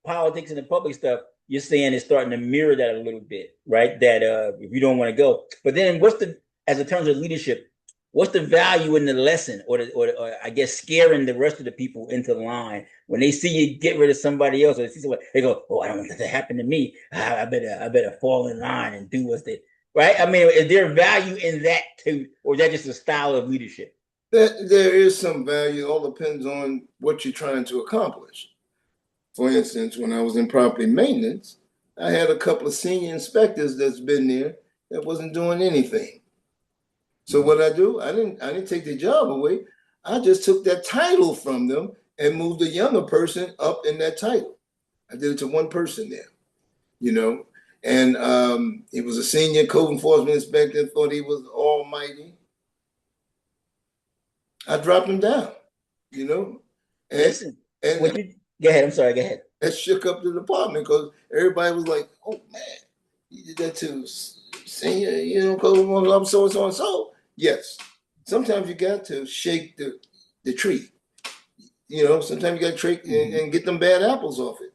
Speaker 1: politics and the public stuff, you're saying is starting to mirror that a little bit, right? That if you don't want to go. But then as in terms of leadership, what's the value in the lesson or I guess scaring the rest of the people into line when they see you get rid of somebody else or they see somebody, they go, oh, I don't want that to happen to me. I better fall in line and do what's they right. I mean, is there value in that too, or is that just a style of leadership?
Speaker 2: There is some value. It all depends on what you're trying to accomplish. For instance, when I was in property maintenance, I had a couple of senior inspectors that's been there that wasn't doing anything. So what I do, I didn't take their job away. I just took that title from them and moved a younger person up in that title. I did it to one person there, and he was a senior code enforcement inspector, thought he was almighty. I dropped him down, And,
Speaker 1: Listen, go ahead. I'm sorry. Go ahead.
Speaker 2: That shook up the department because everybody was like, "Oh man, you did that to senior, code enforcement officer, so and so and so." Yes, sometimes you got to shake the tree. Sometimes you got to shake and get them bad apples off it.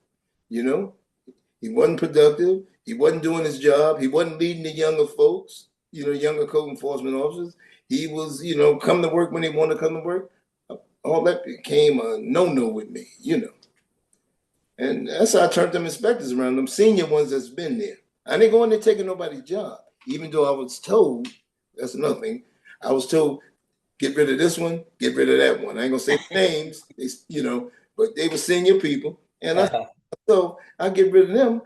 Speaker 2: He wasn't productive. He wasn't doing his job. He wasn't leading the younger folks. Younger code enforcement officers. He was, come to work when he wanted to come to work. All that became a no-no with me. And that's how I turned them inspectors around, them senior ones that's been there. I didn't go in there taking nobody's job, even though I was told, that's nothing. I was told, get rid of this one, get rid of that one. I ain't gonna say names, but they were senior people. And so I get rid of them,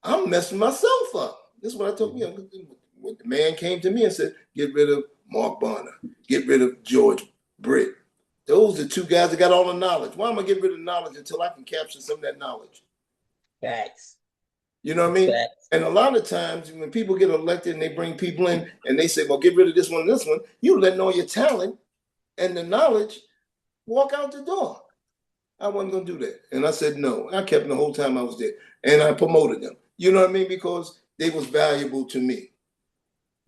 Speaker 2: I'm messing myself up. This is what I told you. When the man came to me and said, get rid of Mark Bonner, get rid of George Britt. Those are the two guys that got all the knowledge. Why am I getting rid of knowledge until I can capture some of that knowledge?
Speaker 1: Facts.
Speaker 2: You know what I mean?
Speaker 1: Facts.
Speaker 2: And a lot of times when people get elected and they bring people in and they say, well, get rid of this one and this one, you letting all your talent and the knowledge walk out the door. I wasn't going to do that. And I said no. I kept them the whole time I was there. And I promoted them. You know what I mean? Because they was valuable to me.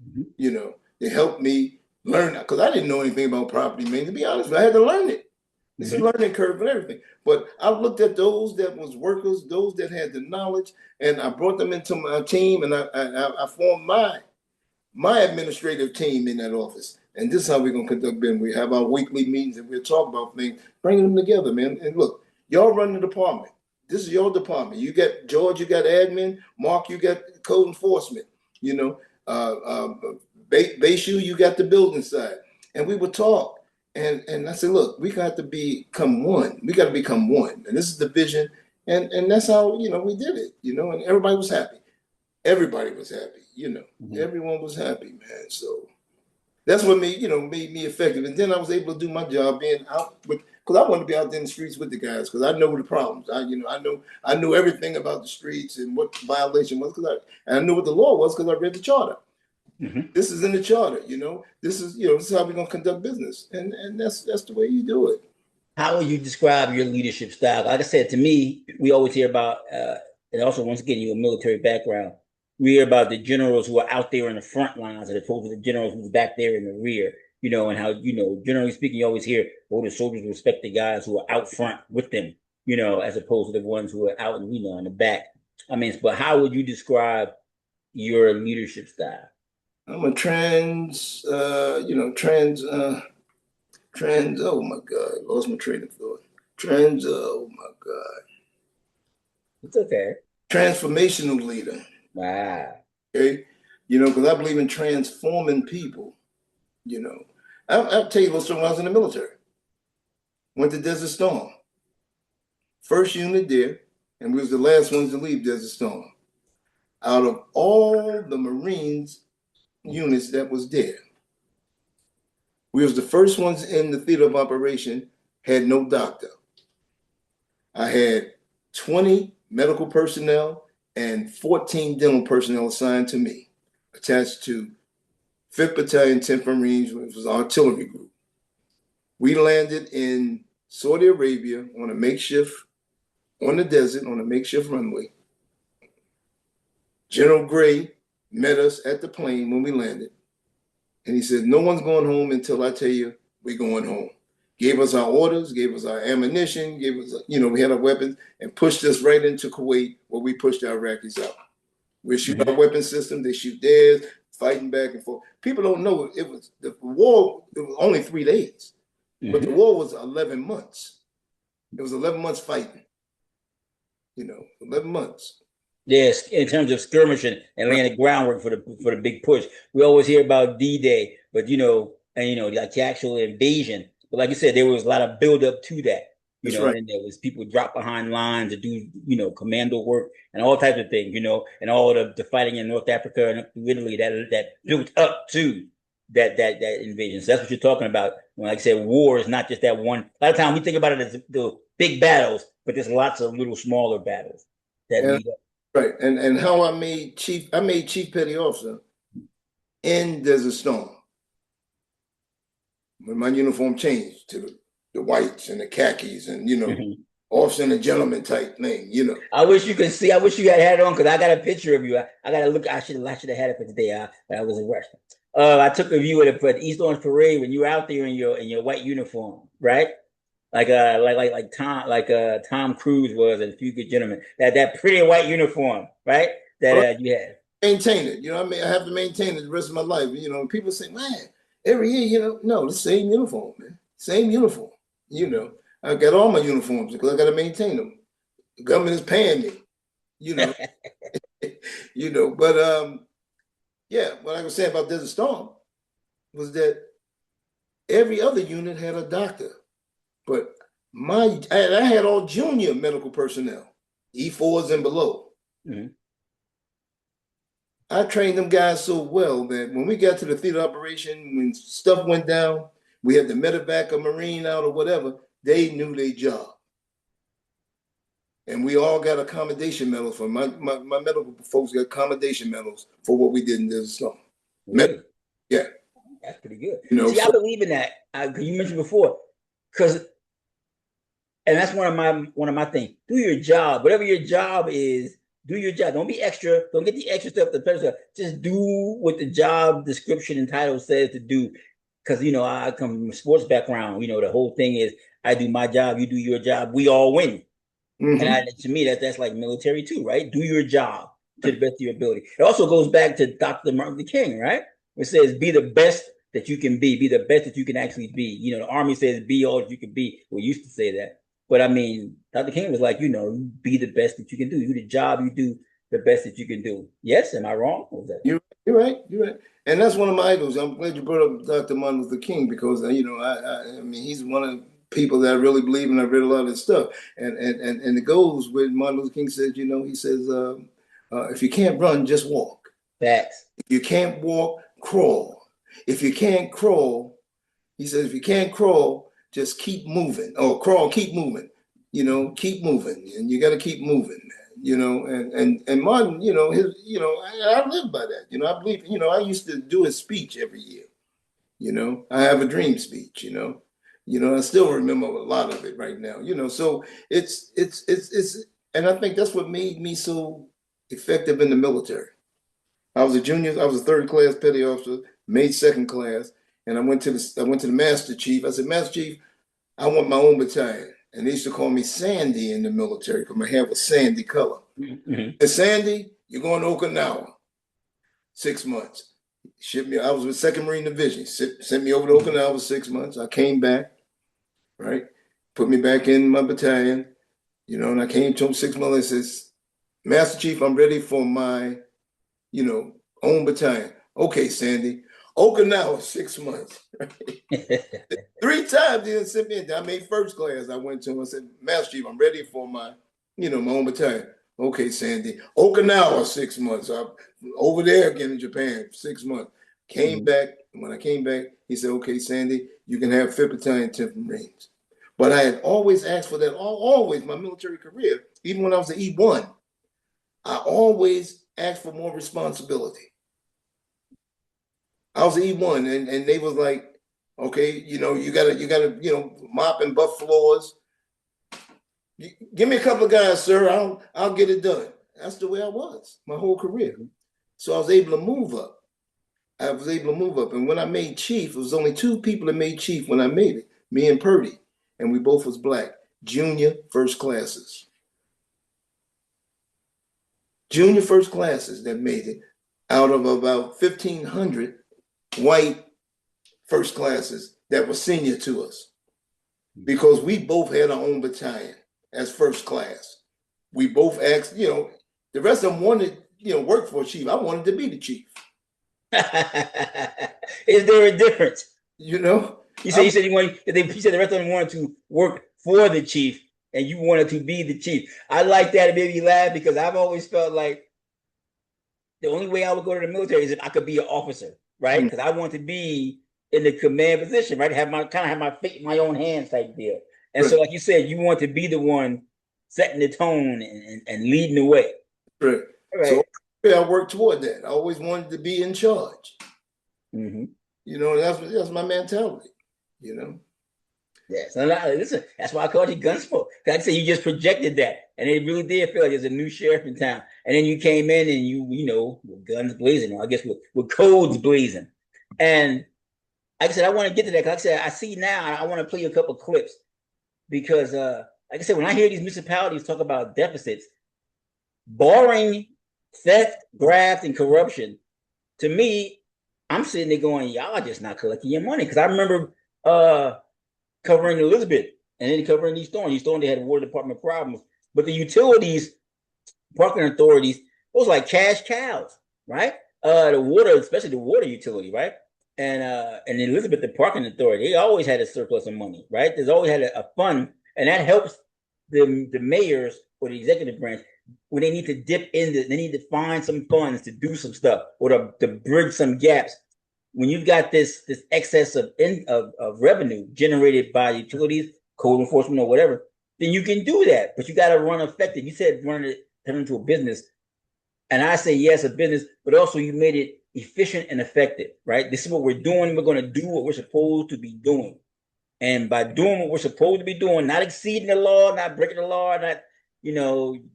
Speaker 1: Mm-hmm.
Speaker 2: You know, they helped me learn that. Because I didn't know anything about property, man. To be honest, I had to learn it. It's a learning curve and everything. But I looked at those that was workers, those that had the knowledge, and I brought them into my team, and I formed my administrative team in that office. And this is how we're gonna conduct business. We have our weekly meetings and we'll talk about things, bringing them together, man. And look, y'all run the department. This is your department. You got George, you got admin, Mark, you got code enforcement, you know, Bayshu, you got the building side. And we would talk. And I said, look, we got to become one. We got to become one. And this is the vision. And that's how, you know, we did it, you know, and everybody was happy. Everybody was happy, you know. Everyone was happy, man. So that's what made me effective. And then I was able to do my job being out with, because I wanted to be out there in the streets with the guys, because I know the problems. I knew everything about the streets and what violation was, and I knew what the law was because I read the charter. Mm-hmm. This is in the charter, you know. This is how we're gonna conduct business, and that's the way you do it.
Speaker 1: How would you describe your leadership style? Like I said, to me, we always hear about, and also once again, you have a military background. We hear about the generals who are out there in the front lines, as opposed to the generals who's back there in the rear. You know, and how generally speaking, you always hear, "Oh, the soldiers respect the guys who are out front with them." You know, as opposed to the ones who are out, in the back. I mean, but how would you describe your leadership style?
Speaker 2: I'm a trans. Oh my God, lost my train of thought. Oh my God.
Speaker 1: It's okay.
Speaker 2: Transformational leader.
Speaker 1: Wow.
Speaker 2: Okay, because I believe in transforming people. I'll tell you a little story. When I was in the military, went to Desert Storm. First unit there, and we was the last ones to leave Desert Storm. Out of all the Marines units that was there, we was the first ones in the theater of operation, had no doctor. I had 20 medical personnel and 14 dental personnel assigned to me, attached to 5th Battalion, 10th Marines, which was our artillery group. We landed in Saudi Arabia on a makeshift, on the desert, on a makeshift runway. General Gray met us at the plane when we landed. And he said, no one's going home until I tell you we're going home. Gave us our orders, gave us our ammunition, gave us, we had our weapons, and pushed us right into Kuwait, where we pushed the Iraqis out. We shoot our weapon system, they shoot theirs, fighting back and forth. People don't know the war. It was only 3 days, but the war was 11 months. It was 11 months fighting. 11 months.
Speaker 1: Yes, in terms of skirmishing and laying the groundwork for the big push. We always hear about D-Day, but like the actual invasion. But like you said, there was a lot of build up to that.
Speaker 2: Right.
Speaker 1: And there was people drop behind lines to do, commando work and all types of things, and all the fighting in North Africa and Italy that built up to that invasion. So that's what you're talking about. When, like I said, war is not just that one. A lot of times we think about it as the big battles, but there's lots of little smaller battles that lead up.
Speaker 2: Right, and how I made chief petty officer in Desert Storm when my uniform changed to the whites and the khakis and officer and a gentleman type thing.
Speaker 1: I wish you could see. I wish you had it on, because I got a picture of you. I got to look. I should have had it for today. But I was in rush. I took a view at the East Orange Parade when you were out there in your white uniform, right? Like Tom Cruise was in A Few Good Gentlemen. That pretty white uniform, right? That you had.
Speaker 2: Maintain it. I have to maintain it the rest of my life. People say, man, every year, no, the same uniform, man. Same uniform. I got all my uniforms because I got to maintain them. The government is paying me. But yeah, what I was saying about Desert Storm was that every other unit had a doctor. But I had all junior medical personnel, E4s and below. Mm-hmm. I trained them guys so well that when we got to the theater operation, when stuff went down, we had to medevac a Marine out or whatever, they knew their job. And we all got accommodation medals for my medical folks got accommodation medals for what we did in the storm.
Speaker 1: Really?
Speaker 2: Yeah.
Speaker 1: That's pretty good.
Speaker 2: You know,
Speaker 1: See, I believe in that. You mentioned before, because and that's one of my things. Do your job, whatever your job is. Do your job. Don't be extra. Don't get the extra stuff. The better stuff. Just do what the job description and title says to do. Because I come from a sports background. The whole thing is I do my job, you do your job, we all win. And to me, that's like military too, right? Do your job to the best of your ability. It also goes back to Dr. Martin Luther King, right? It says, be the best that you can be the best that you can actually be. The Army says, be all that you can be. We used to say that. But I mean, Dr. King was like, be the best that you can do. You do the job, you do the best that you can do. Yes, am I wrong? Or was that?
Speaker 2: You're right. You're right. And that's one of my idols. I'm glad you brought up Dr. Martin Luther King because, I mean, he's one of the people that I really believe in. I read a lot of his stuff. And it goes with Martin Luther King says, he says, if you can't run, just walk.
Speaker 1: Facts.
Speaker 2: If you can't walk, crawl. If you can't crawl, he says, if you can't crawl, just keep moving. Or crawl, keep moving. Keep moving. And you got to keep moving. And Martin, I live by that. I believe, I used to do his speech every year. I have a dream speech, I still remember a lot of it right now, so it's, and I think that's what made me so effective in the military. I was a third class petty officer, made second class, and I went to the master chief. I said, Master Chief, I want my own battalion. And they used to call me Sandy in the military because my hair was sandy color.
Speaker 1: Mm-hmm.
Speaker 2: And Sandy, you're going to Okinawa. 6 months. Shipped me. I was with 2nd Marine Division. Sent me over to Okinawa 6 months. I came back, right? Put me back in my battalion, and I came to him 6 months and says, Master Chief, I'm ready for my, own battalion. Okay, Sandy. Okinawa, 6 months. Right? 3 times he didn't send me in. I made first class. I went to him and said, Master Chief, I'm ready for my, my own battalion. Okay, Sandy. Okinawa, 6 months. Over there again in Japan, 6 months. Came back. When I came back, he said, okay, Sandy, you can have 5th Battalion, 10th Marines. But I had always asked for that, always my military career, even when I was an E1, I always asked for more responsibility. I was an E1 and they was like, okay, you gotta, mop and buff floors. Give me a couple of guys, sir. I'll get it done. That's the way I was my whole career. So I was able to move up. And when I made chief, it was only 2 people that made chief when I made it, me and Purdy. And we both was black, junior first classes. Junior first classes that made it out of about 1,500 white first classes that were senior to us. Because we both had our own battalion as first class. We both asked, the rest of them wanted, work for a chief. I wanted to be the chief.
Speaker 1: Is there a difference?
Speaker 2: You
Speaker 1: said the rest of them wanted to work for the chief and you wanted to be the chief. I like that. It made me laugh because I've always felt like the only way I would go to the military is if I could be an officer, right? Because I want to be in the command position, right? Have my fate in my own hands type deal. And so, like you said, you want to be the one setting the tone and leading the way.
Speaker 2: Right. So I worked toward that. I always wanted to be in charge.
Speaker 1: Mm-hmm.
Speaker 2: That's my mentality.
Speaker 1: Yes. Listen, that's why I called you Gunsmoke. Like I said, you just projected that, and it really did feel like there's a new sheriff in town. And then you came in and you with guns blazing, or I guess with codes blazing. And like I said, I want to get to that. Like I said, I see now. I want to play you a couple of clips because, like I said, when I hear these municipalities talk about deficits, barring theft, graft, and corruption, to me, I'm sitting there going, y'all are just not collecting your money. Because I remember covering Elizabeth and then covering East Thorne. East Thorne, they had water department problems. But the utilities, parking authorities, those like cash cows, right? The water, especially the water utility, right? And Elizabeth, the parking authority, they always had a surplus of money, right? There's always had a fund, and that helps the mayors or the executive branch when they need to dip into, they need to find some funds to do some stuff or to bridge some gaps. When you've got this excess of revenue generated by utilities, code enforcement, or whatever, then you can do that. But you got to run effective. You said turn it into a business. And I say, yes, a business, but also you made it efficient and effective, right? This is what we're doing. We're going to do what we're supposed to be doing. And by doing what we're supposed to be doing, not exceeding the law, not breaking the law, not,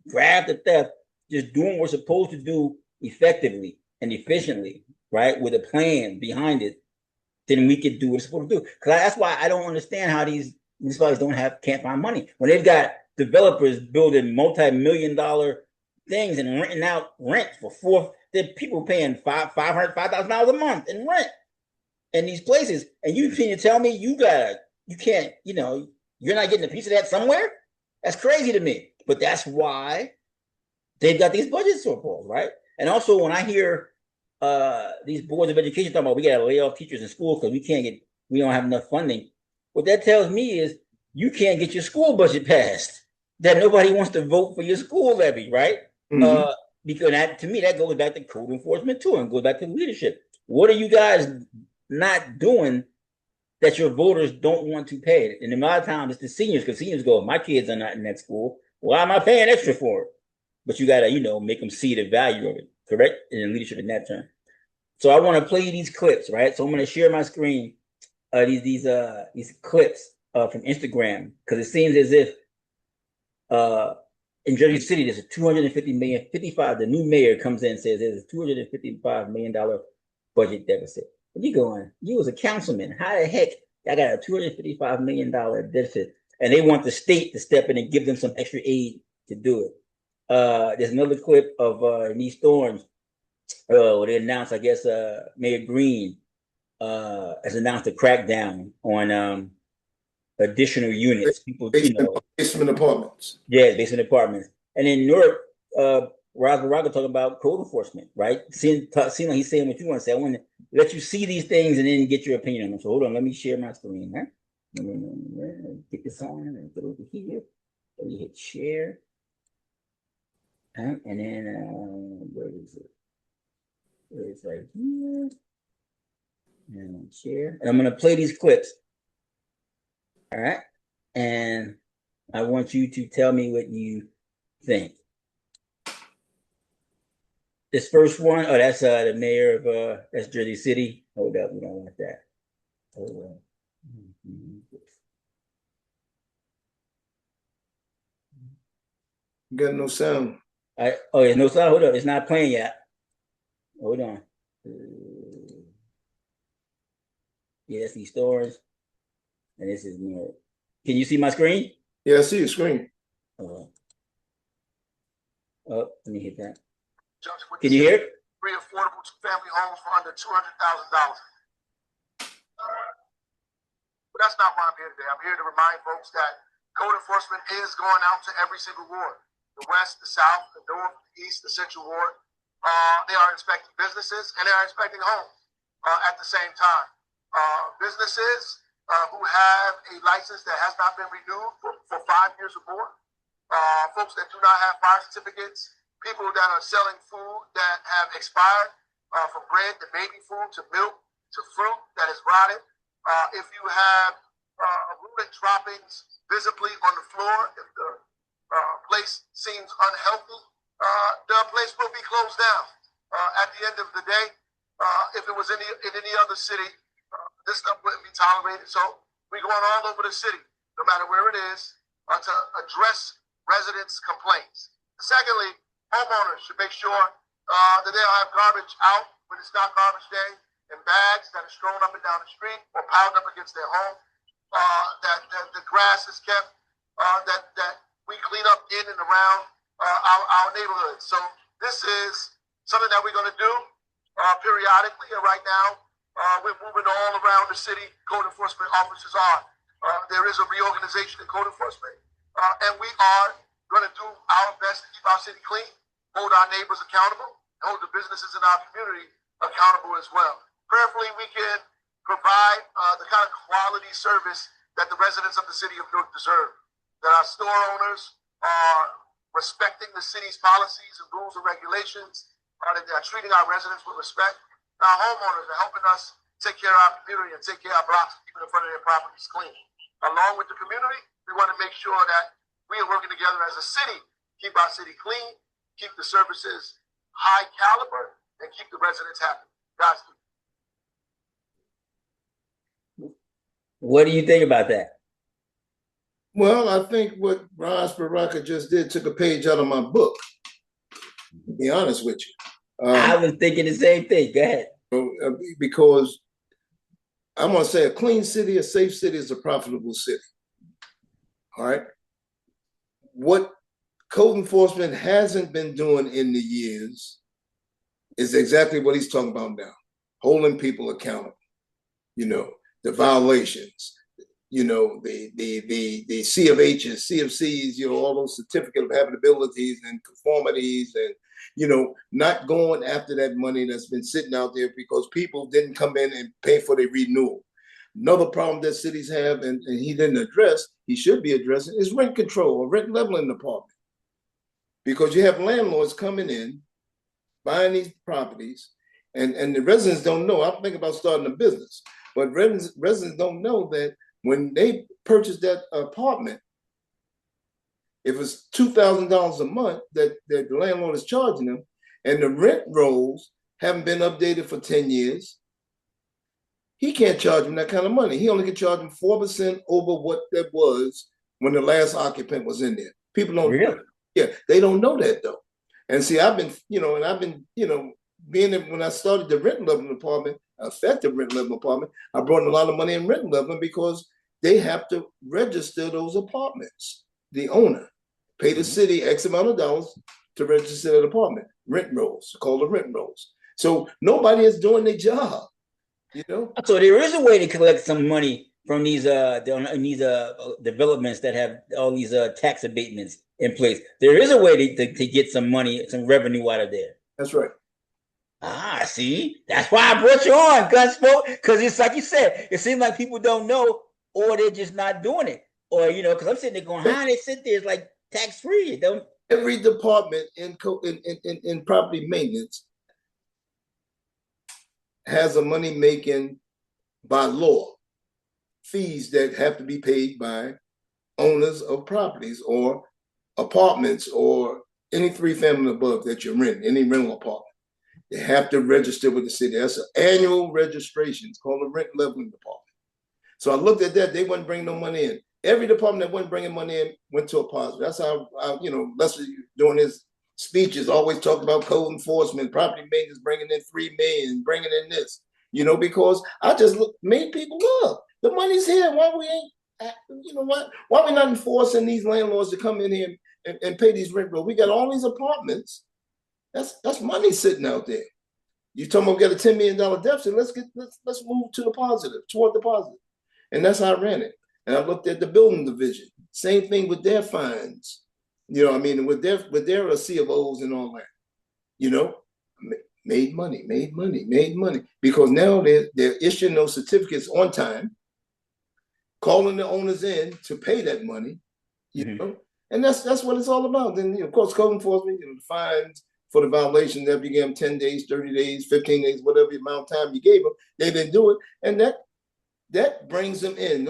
Speaker 1: grab the theft, just doing what we're supposed to do effectively and efficiently, right? With a plan behind it, then we could do what we're supposed to do. Because that's why I don't understand how these municipalities can't find money. When they've got developers building multi-million-dollar things and renting out rent for the people paying $5,000 a month in rent in these places, and you can tell me you can't, you're not getting a piece of that somewhere? That's crazy to me. But that's why they've got these budget shortfalls, right? And also when I hear these boards of education talking about we gotta lay off teachers in schools because we don't have enough funding. What that tells me is you can't get your school budget passed. That nobody wants to vote for your school levy, right? Mm-hmm. Because to me, that goes back to code enforcement too, and goes back to leadership. What are you guys not doing that your voters don't want to pay? And a lot of times it's the seniors, because seniors go, my kids are not in that school. Why am I paying extra for it? But you got to, make them see the value of it, correct? And leadership in that term. So I want to play these clips, right? So I'm going to share my screen, these clips from Instagram, because it seems as if in Jersey City, there's a $250 million, the new mayor comes in and says there's a $255 million budget deficit. And you going, you was a councilman, how the heck I got a $255 million deficit? And they want the state to step in and give them some extra aid to do it. There's another clip of in East Orange, where they announced, I guess, Mayor Green has announced a crackdown on additional units. People,
Speaker 2: basement apartments.
Speaker 1: Yeah, basement apartments. And in Newark, Raga talking about code enforcement, right? Seeing like he's saying what you want to say. I want to let you see these things and then get your opinion on them. So hold on, let me share my screen. Huh? Get this on and go over here. Let me hit share. And then where is it? It's right here. And share. And I'm gonna play these clips. All right. And I want you to tell me what you think. This first one, that's the mayor of that's Jersey City. Hold up, we don't want that. Hold on.
Speaker 2: Got no sound.
Speaker 1: There's no sound. Hold up, it's not playing yet. Hold on. Yeah, that's these stores. And this is more. Can you see my screen?
Speaker 2: Yeah, I see your screen.
Speaker 1: Oh, let me hit that. Can you hear it?
Speaker 3: 3 affordable two-family homes for under $200,000. But that's not why I'm here today. I'm here to remind folks that code enforcement is going out to every single ward. The west, the south, the north, the east, the central ward. They are inspecting businesses and they are inspecting homes at the same time. Businesses who have a license that has not been renewed for 5 years or more. Folks that do not have fire certificates. People that are selling food that have expired, from bread to baby food to milk to fruit that is rotted. If you have ruined droppings visibly on the floor, if the place seems unhealthy, the place will be closed down. At the end of the day, if it was in any other city, this stuff wouldn't be tolerated. So we're going all over the city, no matter where it is, to address residents' complaints. Secondly, homeowners should make sure that they'll have garbage out when it's not garbage day in bags that are strewn up and down the street or piled up against their home, that the grass is kept, that we clean up in and around our neighborhoods. So this is something that we're going to do periodically, and right now we're moving all around the city. Code enforcement officers are. There is a reorganization in code enforcement, and we are going to do our best to keep our city clean, hold our neighbors accountable, and hold the businesses in our community accountable as well. Prayerfully, we can provide the kind of quality service that the residents of the city of Newark deserve, that our store owners are respecting the city's policies and rules and regulations, that they're treating our residents with respect. Our homeowners are helping us take care of our community and take care of our blocks, keeping in front of their properties clean. Along with the community, we want to make sure that we are working together as a city, keep our city clean, keep the services high caliber, and keep the residents happy. Godspeed.
Speaker 1: What do you think about that?
Speaker 2: Well, I think what Raj Baraka just did took a page out of my book, to be honest with you.
Speaker 1: I was thinking the same thing. Go ahead.
Speaker 2: Because I'm going to say a clean city, a safe city is a profitable city. All right. What code enforcement hasn't been doing in the years is exactly what he's talking about now, holding people accountable, the violations, the C of H's, CFCs, all those certificate of habitabilities and conformities and, not going after that money that's been sitting out there because people didn't come in and pay for their renewal. Another problem that cities have, and he didn't address, he should be addressing, is rent control or rent leveling apartment. Because you have landlords coming in, buying these properties, and the residents don't know. I'm thinking about starting a business, but residents don't know that when they purchase that apartment, if it's $2,000 a month that the landlord is charging them, and the rent rolls haven't been updated for 10 years, he can't charge them that kind of money. He only can charge them 4% over what that was when the last occupant was in there. People don't,
Speaker 1: really?
Speaker 2: Yeah, they don't know that though. And see, I've been, being when I started the rent leveling department, effective rent leveling department, I brought in a lot of money in rent leveling because they have to register those apartments. The owner pay the city X amount of dollars to register that apartment. Rent rolls, called the rent rolls. So nobody is doing their job,
Speaker 1: So there is a way to collect some money from these developments that have all these tax abatements in place. There is a way to get some money, some revenue out of there.
Speaker 2: That's right.
Speaker 1: See, that's why I brought you on, Gunsmoke, because it's like you said, it seems like people don't know, or they're just not doing it, or because I'm sitting there going, how they sit there? It's like tax free. Don't
Speaker 2: every department in property maintenance has a money making by law fees that have to be paid by owners of properties or apartments or any 3-family above that you're renting, any rental apartment. They have to register with the city. That's an annual registration. It's called a rent leveling department. So I looked at that. They wouldn't bring no money in. Every department that wasn't bringing money in went to a positive. That's how, Lester doing his speeches always talked about code enforcement, property maintenance, bringing in $3 million, bringing in this, because I just made people look. The money's here. Why we ain't, why we not enforcing these landlords to come in here and pay these rent bills? We got all these apartments. That's money sitting out there. You talking about get a $10 million deficit? Let's move to the positive, toward the positive, and that's how I ran it. And I looked at the building division. Same thing with their fines. With their C of O's and all that. Made money because now they're issuing those certificates on time, calling the owners in to pay that money. And that's what it's all about. Then of course code enforcement, the fines for the violation that you gave them 10 days, 30 days, 15 days, whatever amount of time you gave them, they didn't do it. And that brings them in.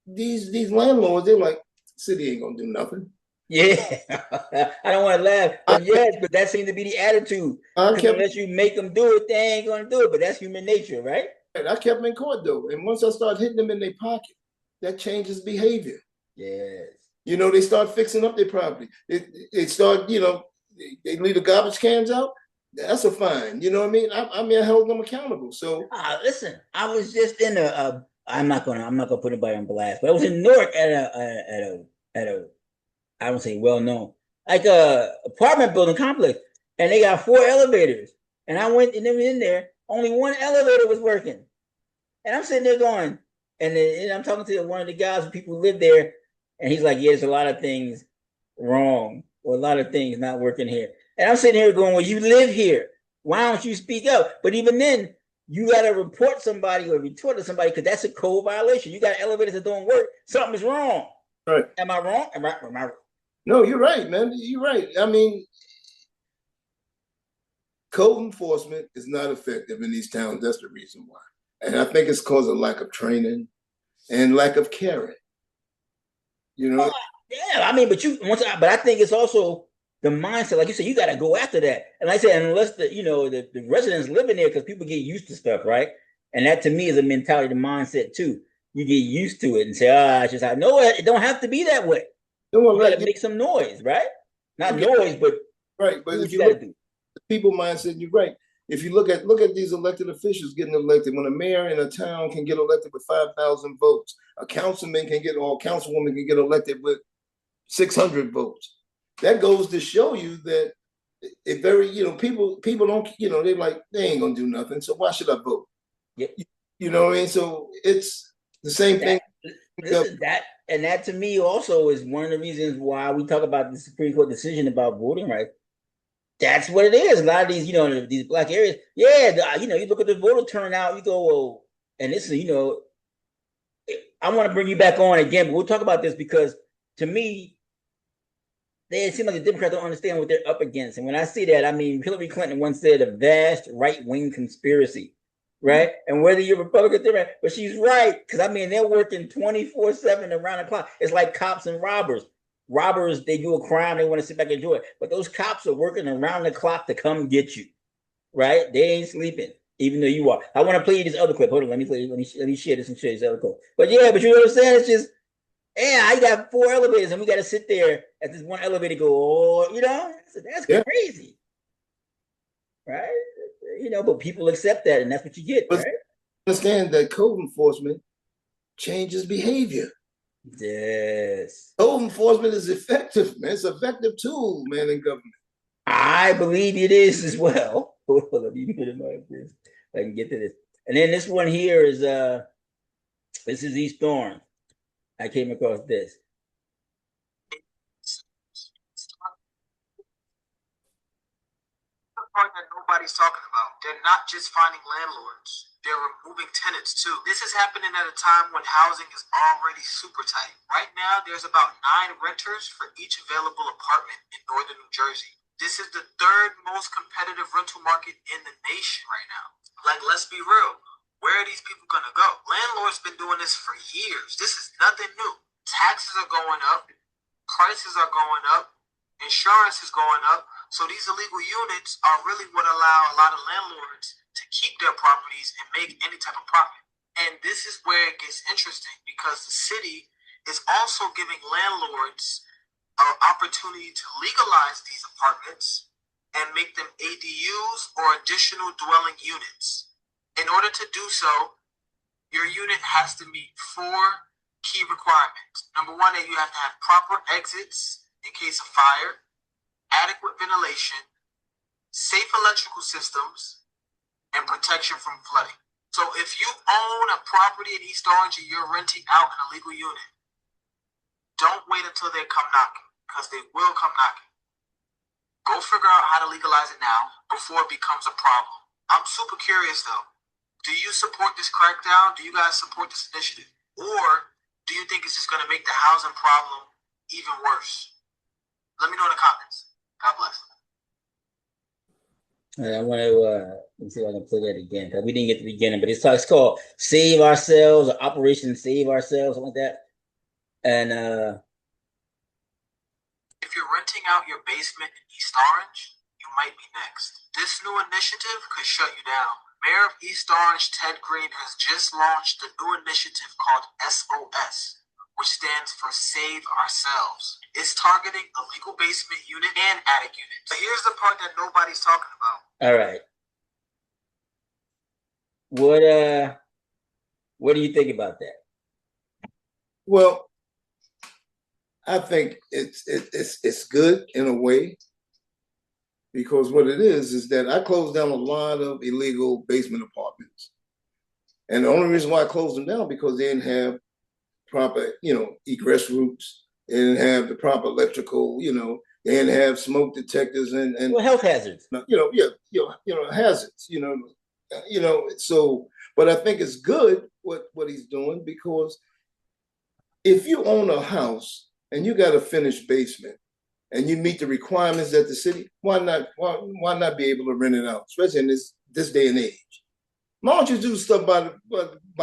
Speaker 2: These landlords, they're like, city ain't gonna do nothing.
Speaker 1: Yeah, I don't want to laugh, but yes, but that seems to be the attitude. Unless you make them do it, they ain't gonna do it. But that's human nature, right?
Speaker 2: I kept them in court though, and once I started hitting them in their pocket, that changes behavior.
Speaker 1: Yes.
Speaker 2: They start fixing up their property. They start, they leave the garbage cans out. That's a fine. You know what I mean? I held them accountable. So
Speaker 1: listen, I was just in I'm not gonna put anybody on blast, but I was in Newark at a I don't say well known, like a apartment building complex, and they got 4 elevators. And I went and in there, only one elevator was working. And I'm sitting there going, and I'm talking to one of the guys who people who live there, and he's like, yeah, there's a lot of things wrong, or a lot of things not working here. And I'm sitting here going, well, you live here. Why don't you speak up? But even then, you got to report somebody or retort to somebody because that's a code violation. You got elevators that don't work. Something's wrong.
Speaker 2: Right.
Speaker 1: Am I wrong? Am I?
Speaker 2: No, you're right, man. You're right. Code enforcement is not effective in these towns. That's the reason why. And I think it's because of lack of training and lack of caring.
Speaker 1: Yeah, I mean, but I think it's also the mindset, like you said, you got to go after that. And like I said, unless the residents living there, because people get used to stuff, right? And that to me is a mentality, the mindset too. You get used to it and say, it's just I know it don't have to be that way.
Speaker 2: No one
Speaker 1: You got
Speaker 2: like
Speaker 1: to make some noise, right? Not
Speaker 2: okay,
Speaker 1: noise, but
Speaker 2: right. But
Speaker 1: do
Speaker 2: if
Speaker 1: what you
Speaker 2: you
Speaker 1: got to
Speaker 2: look
Speaker 1: do.
Speaker 2: at the people mindset, you're right. If you look at these elected officials getting elected, when a mayor in a town can get elected with 5,000 votes, a councilman can get or a councilwoman can get elected with 600 votes. That goes to show you that it very, people don't, they're like, they ain't gonna do nothing. So why should I vote?
Speaker 1: Yep.
Speaker 2: You know what I mean? So it's the same thing.
Speaker 1: Listen, that to me also is one of the reasons why we talk about the Supreme Court decision about voting rights. That's what it is. A lot of these, these black areas, yeah, you look at the voter turnout, you go, well, and this is, I want to bring you back on again, but we'll talk about this because to me, it seems like the Democrats don't understand what they're up against. And when I see that, I mean, Hillary Clinton once said a vast right-wing conspiracy, right? And whether you're Republican, Democrat, but she's right. Because, I mean, they're working 24/7 around the clock. It's like cops and robbers. Robbers, they do a crime, they want to sit back and enjoy it. But those cops are working around the clock to come get you, right? They ain't sleeping, even though you are. I want to play you this other clip. Hold on, let me share this and share this other clip. But yeah, but you know what I'm saying? It's just, I got 4 elevators and we got to sit there at this one elevator go, that's crazy, right? But people accept that and that's what you get,
Speaker 2: But
Speaker 1: right?
Speaker 2: understand that code enforcement changes behavior.
Speaker 1: Yes.
Speaker 2: Code enforcement is effective, man. It's an effective tool, man, in government.
Speaker 1: I believe it is as well. Hold on, let me minimize this. I can get to this. And then this one here is this is East Orange. I came across this.
Speaker 3: The part that nobody's talking about. They're not just finding landlords. They're removing tenants too. This is happening at a time when housing is already super tight. Right now, there's about 9 renters for each available apartment in northern New Jersey. This is the 3rd most competitive rental market in the nation right now. Like, let's be real. Where are these people gonna go? Landlords been doing this for years. This is nothing new. Taxes are going up, prices are going up, insurance is going up. So these illegal units are really what allow a lot of landlords to keep their properties and make any type of profit. And this is where it gets interesting because the city is also giving landlords an opportunity to legalize these apartments and make them ADUs or additional dwelling units. In order to do so, your unit has to meet 4 key requirements. Number 1, that you have to have proper exits in case of fire, adequate ventilation, safe electrical systems, and protection from flooding. So if you own a property in East Orange and you're renting out an illegal unit, don't wait until they come knocking, because they will come knocking. Go figure out how to legalize it now before it becomes a problem. I'm super curious though. Do you support this crackdown? Do you guys support this initiative? Or do you think it's just going to make the housing problem even worse? Let me know in the comments. God bless.
Speaker 1: I want to let me see if I can play that again because we didn't get to the beginning, but it's called Save Ourselves or Operation Save Ourselves, something like that. And
Speaker 3: if you're renting out your basement in East Orange, you might be next. This new initiative could shut you down. Mayor of East Orange, Ted Green, has just launched a new initiative called SOS, which stands for Save Ourselves. It's targeting illegal basement unit and attic units. But here's the part that nobody's talking about.
Speaker 1: All right. What do you think about that?
Speaker 2: Well, I think it's good in a way because what it is that I closed down a lot of illegal basement apartments, and the only reason why I closed them down because they didn't have proper, egress routes. They didn't have the proper electrical, they didn't have smoke detectors and
Speaker 1: health hazards.
Speaker 2: Hazards. So, but I think it's good what he's doing because if you own a house and you got a finished basement and you meet the requirements at the city, why not be able to rent it out, especially in this day and age? Why don't you do stuff by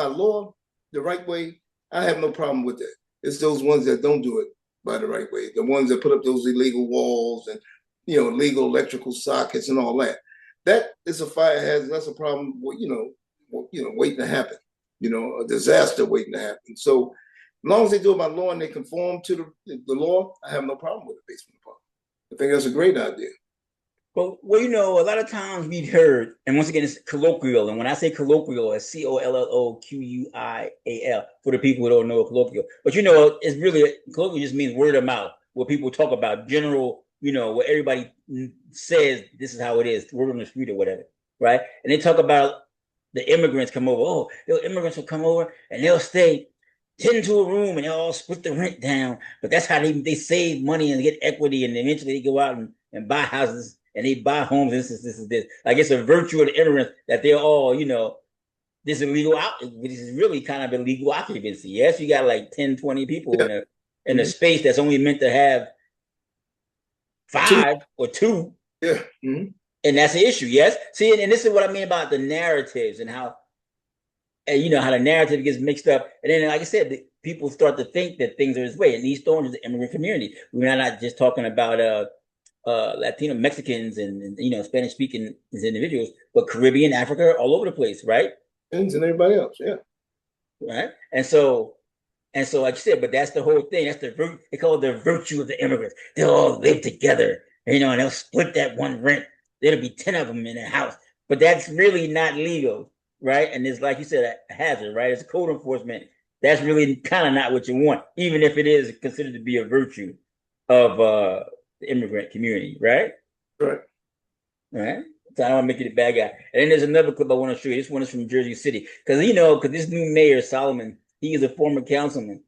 Speaker 2: law the right way? I have no problem with that. It's those ones that don't do it by the right way. The ones that put up those illegal walls and, illegal electrical sockets and all that. That is a fire hazard. That's a problem, waiting to happen. A disaster waiting to happen. So as long as they do it by law and they conform to the law, I have no problem with the basement apartment. I think that's a great idea.
Speaker 1: Well, a lot of times we've heard, and once again, it's colloquial. And when I say colloquial, it's COLLOQUIAL for the people who don't know colloquial. But it's really colloquial just means word of mouth, what people talk about, general, what everybody says. This is how it is, word on the street or whatever, right? And they talk about the immigrants come over. Oh, the immigrants will come over and they'll stay 10 to a room and they'll all split the rent down. But that's how they save money and get equity, and eventually they go out and buy houses. And they buy homes. This is this. Like, it's a virtue of the immigrants that they're all, this illegal which is really kind of illegal occupancy. Yes, you got like 10, 20 people in a space that's only meant to have 5 or 2.
Speaker 2: Yeah.
Speaker 1: And that's the issue. Yes. See, and this is what I mean about the narratives and how, how the narrative gets mixed up. And then, like I said, people start to think that things are this way. And East Orange is an immigrant community. We're not just talking about Latino, Mexicans, and Spanish speaking individuals, but Caribbean, Africa, all over the place, right?
Speaker 2: And everybody else, yeah.
Speaker 1: Right. And so, like you said, but that's the whole thing. That's they call it the virtue of the immigrants. They'll all live together, and they'll split that one rent. There'll be 10 of them in a house, but that's really not legal, right? And it's, like you said, a hazard, right? It's code enforcement. That's really kind of not what you want, even if it is considered to be a virtue of the immigrant community, right?
Speaker 2: Right.
Speaker 1: Right. So I don't want to make it a bad guy. And then there's another clip I want to show you. This one is from Jersey City. Because this new mayor, Solomon, he is a former councilman.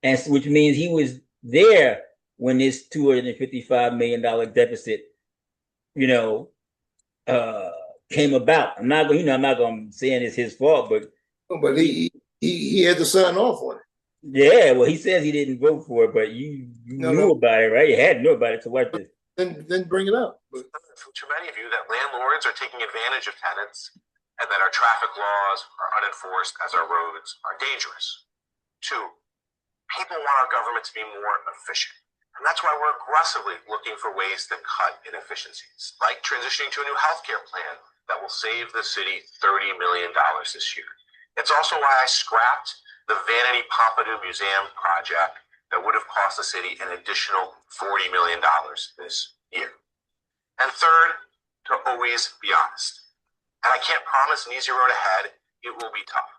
Speaker 1: And which means he was there when this $255 million deficit, came about. I'm not going to say it's his fault, but
Speaker 2: he had to sign off on it.
Speaker 1: Yeah, well, he says he didn't vote for it, but you knew about it, right? You had to know about it to watch this.
Speaker 2: Then bring it up.
Speaker 3: From too many of you that landlords are taking advantage of tenants and that our traffic laws are unenforced as our roads are dangerous. 2, people want our government to be more efficient. And that's why we're aggressively looking for ways to cut inefficiencies, like transitioning to a new healthcare plan that will save the city $30 million this year. It's also why I scrapped the Vanity Pompidou Museum project that would have cost the city an additional $40 million this year. And 3rd, to always be honest. And I can't promise an easy road ahead. It will be tough.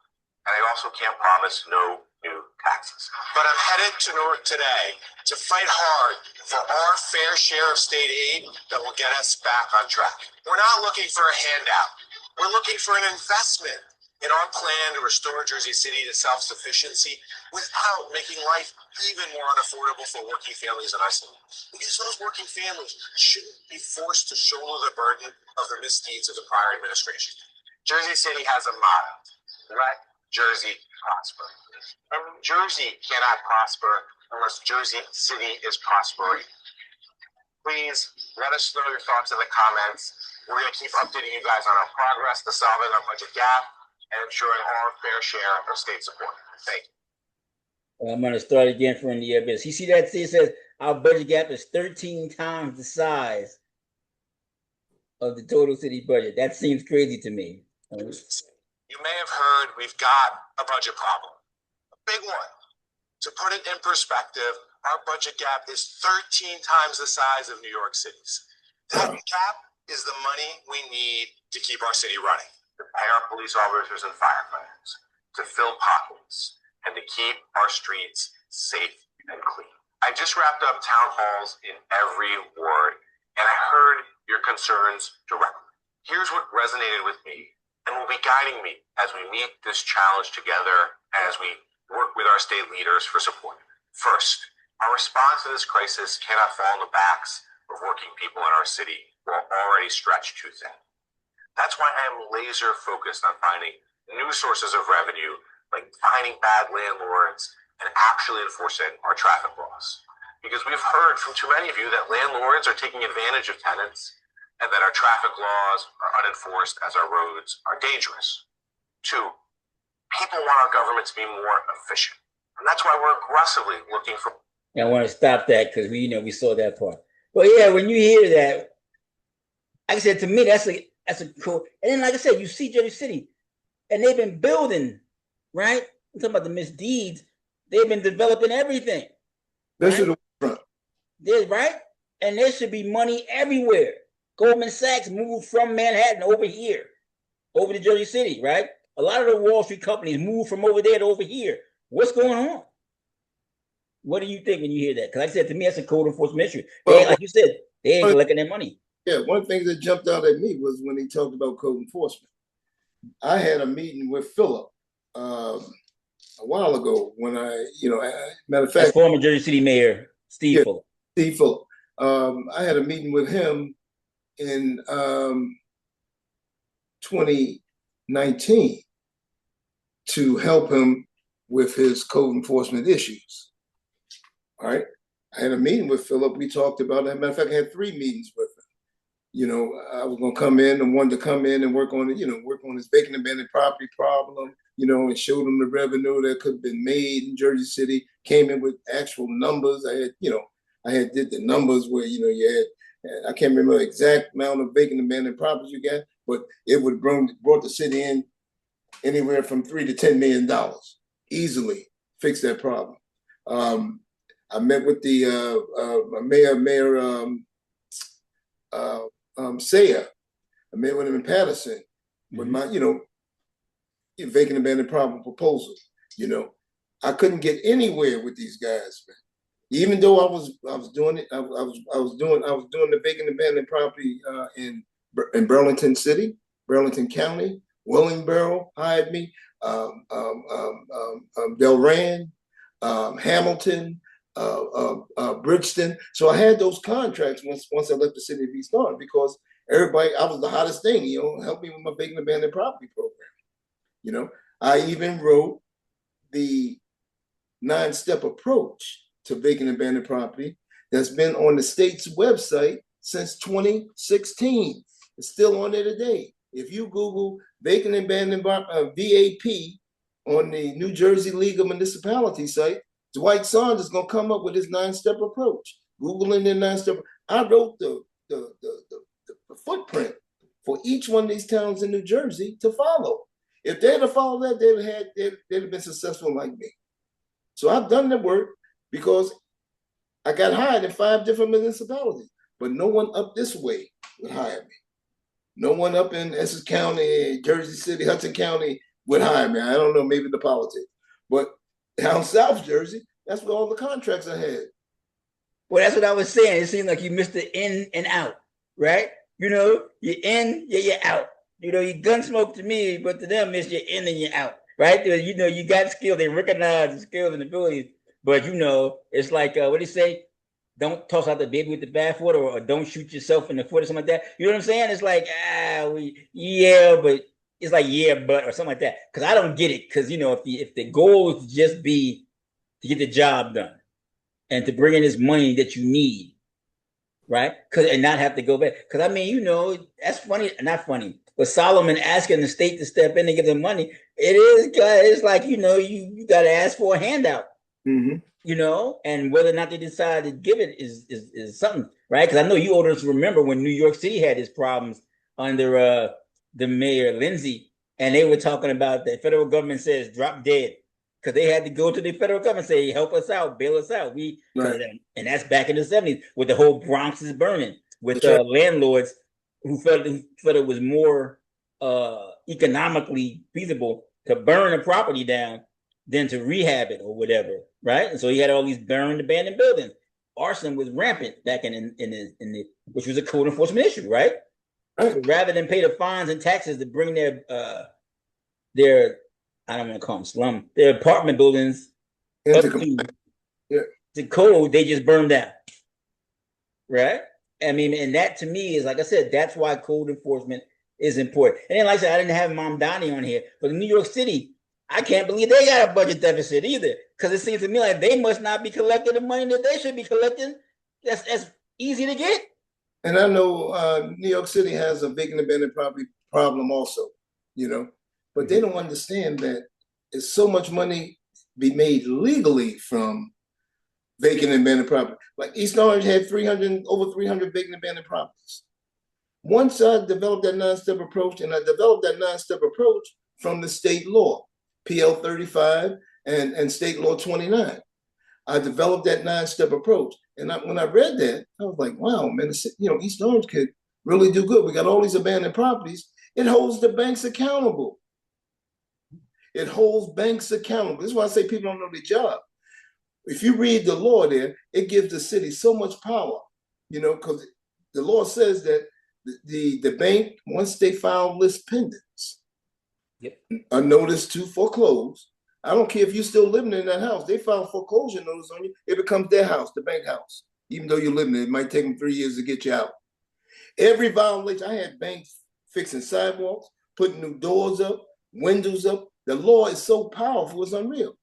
Speaker 3: And I also can't promise no new taxes. But I'm headed to Newark today to fight hard for our fair share of state aid that will get us back on track. We're not looking for a handout. We're looking for an investment in our plan to restore Jersey City to self-sufficiency without making life even more unaffordable for working families in our city. Because those working families shouldn't be forced to shoulder the burden of the misdeeds of the prior administration. Jersey City has a motto: let Jersey prosper. And Jersey cannot prosper unless Jersey City is prospering. Please let us know your thoughts in the comments. We're going to keep updating you guys on our progress to solving our budget gap and ensuring our fair share of state support. Thank you.
Speaker 1: I'm going to start again from the abyss. You see that? It says our budget gap is 13 times the size of the total city budget. That seems crazy to me.
Speaker 3: You may have heard we've got a budget problem, a big one. To put it in perspective, our budget gap is 13 times the size of New York City's. That gap is the money we need to keep our city running, to pay our police officers and firefighters, to fill pockets, and to keep our streets safe and clean. I just wrapped up town halls in every ward, and I heard your concerns directly. Here's what resonated with me and will be guiding me as we meet this challenge together and as we work with our state leaders for support. First, our response to this crisis cannot fall on the backs of working people in our city who are already stretched too thin. That's why I am laser focused on finding new sources of revenue, like finding bad landlords and actually enforcing our traffic laws. Because we've heard from too many of you that landlords are taking advantage of tenants and that our traffic laws are unenforced as our roads are dangerous. 2, people want our government to be more efficient. And that's why we're aggressively looking for
Speaker 1: And I want to stop that because we saw that part. But yeah, when you hear that, like I said, to me, that's a cool. And then, like I said, you see Jersey City, and they've been building, right? I'm talking about the misdeeds. They've been developing everything.
Speaker 2: Especially the front.
Speaker 1: Right? And there should be money everywhere. Goldman Sachs moved from Manhattan over here, over to Jersey City, right? A lot of the Wall Street companies moved from over there to over here. What's going on? What do you think when you hear that? Because like I said, to me, that's a code enforcement issue. Like you said, they ain't collecting their money.
Speaker 2: Yeah, one thing that jumped out at me was when he talked about code enforcement. I had a meeting with Philip a while ago when matter of fact,
Speaker 1: that's former Jersey City Mayor Steve Phillip.
Speaker 2: Steve Phillip. I had a meeting with him in 2019 to help him with his code enforcement issues. All right. I had a meeting with Philip. We talked about it. Matter of fact, I had 3 meetings with him. I was going to come in and wanted to come in and work on his vacant abandoned property problem, and showed him the revenue that could have been made in Jersey City, came in with actual numbers. I had did the numbers where, you had, I can't remember the exact amount of vacant abandoned properties you got, but it would brought the city in anywhere from $3 to $10 million, easily fix that problem. I met with the Mayor Saya. I met with him in Patterson with my, vacant abandoned problem proposal. I couldn't get anywhere with these guys, man. Even though I was doing it, I was doing the vacant abandoned property in Burlington City, Burlington County. Willingboro hired me, Delran, Hamilton, Bridgeton. So I had those contracts once I left the city of East Orange because everybody, I was the hottest thing, help me with my vacant abandoned property program. I even wrote the 9-step approach to vacant abandoned property that's been on the state's website since 2016. It's still on there today. If you Google vacant abandoned VAP on the New Jersey League of Municipalities site, Dwight Saunders is going to come up with his 9-step approach. Googling the 9-step. I wrote the footprint for each one of these towns in New Jersey to follow. If they'd have followed that, they'd have been successful like me. So I've done the work because I got hired in 5 different municipalities, but no one up this way would hire me. No one up in Essex County, Jersey City, Hudson County would hire me. I don't know, maybe the politics, but down South Jersey, that's where all the contracts I had.
Speaker 1: Well, that's what I was saying. It seemed like you missed the in and out, right? You're in, you're out. You Gunsmoke to me, but to them, it's you're in and you're out, right? You got skills. They recognize the skills and abilities, but it's like, what do you say? Don't toss out the baby with the bathwater, or don't shoot yourself in the foot or something like that. You know what I'm saying? It's like, but it's like, but, or something like that. Because I don't get it. Because, if the goal is to just be to get the job done and to bring in this money that you need, right? And not have to go back. Because, that's funny, not funny. But Solomon asking the state to step in and give them money, it's like, you got to ask for a handout.
Speaker 2: Mm-hmm.
Speaker 1: And whether or not they decide to give it is something, right? Because I know you old remember when New York City had its problems under the mayor Lindsay, and they were talking about the federal government says drop dead because they had to go to the federal government and say help us out, bail us out.
Speaker 2: Right.
Speaker 1: And that's back in the 70s with the whole Bronx is burning with landlords who felt it was more economically feasible to burn a property down than to rehab it or whatever, right? And so he had all these burned, abandoned buildings. Arson was rampant back in the which was a code enforcement issue, right? So rather than pay the fines and taxes to bring their I don't want to call them slum, their apartment buildings up to code, they just burned down, right? And that to me is, like I said, that's why code enforcement is important. And then, like I said, I didn't have Mom Donnie on here, but in New York City, I can't believe they got a budget deficit either, because it seems to me like they must not be collecting the money that they should be collecting. That's easy to get.
Speaker 2: And I know New York City has a vacant abandoned property problem also, but they don't understand that it's so much money be made legally from vacant and abandoned property. Like East Orange had over 300 vacant and abandoned properties. Once I developed that nine-step approach, and I developed that nine-step approach from the state law, PL 35 and state law 29. I developed that nine-step approach. And when I read that, I was like, wow, man, East Orange could really do good. We got all these abandoned properties. It holds the banks accountable. It holds banks accountable. This is why I say people don't know their job. If you read the law there, it gives the city so much power, because the law says that the bank, once they file list pendants,
Speaker 1: yep,
Speaker 2: a notice to foreclose, I don't care if you're still living in that house, they file foreclosure notice on you, it becomes their house, the bank house. Even though you're living in it, it might take them 3 years to get you out. Every violation, I had banks fixing sidewalks, putting new doors up, windows up. The law is so powerful, it's unreal.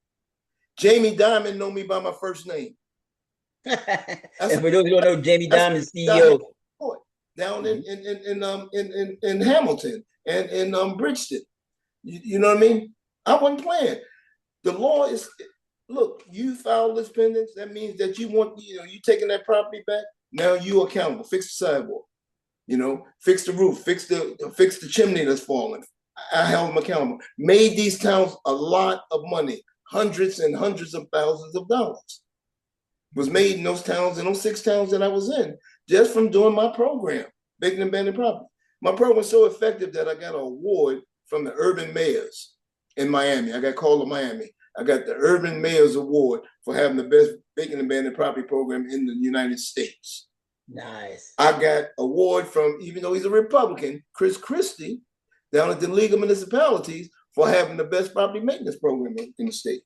Speaker 2: Jamie Dimon know me by my first name.
Speaker 1: And for those who don't know, Jamie Dimon is CEO.
Speaker 2: Down in Hamilton and in Bridgeton. You know what I mean? I wasn't playing. The law is, look, you file list pendants, that means that you taking that property back, now you accountable. Fix the sidewalk, fix the roof, fix the chimney that's falling. I held them accountable. Made these towns a lot of money, hundreds and hundreds of thousands of dollars. Was made in those towns, in those 6 towns that I was in, just from doing my program, vacant and abandoned property. My program was so effective that I got an award from the urban mayors in Miami. I got called to Miami. I got the Urban Mayor's Award for having the best vacant and abandoned property program in the United States.
Speaker 1: Nice.
Speaker 2: I got award from, even though he's a Republican, Chris Christie, down at the League of Municipalities for having the best property maintenance program in the state.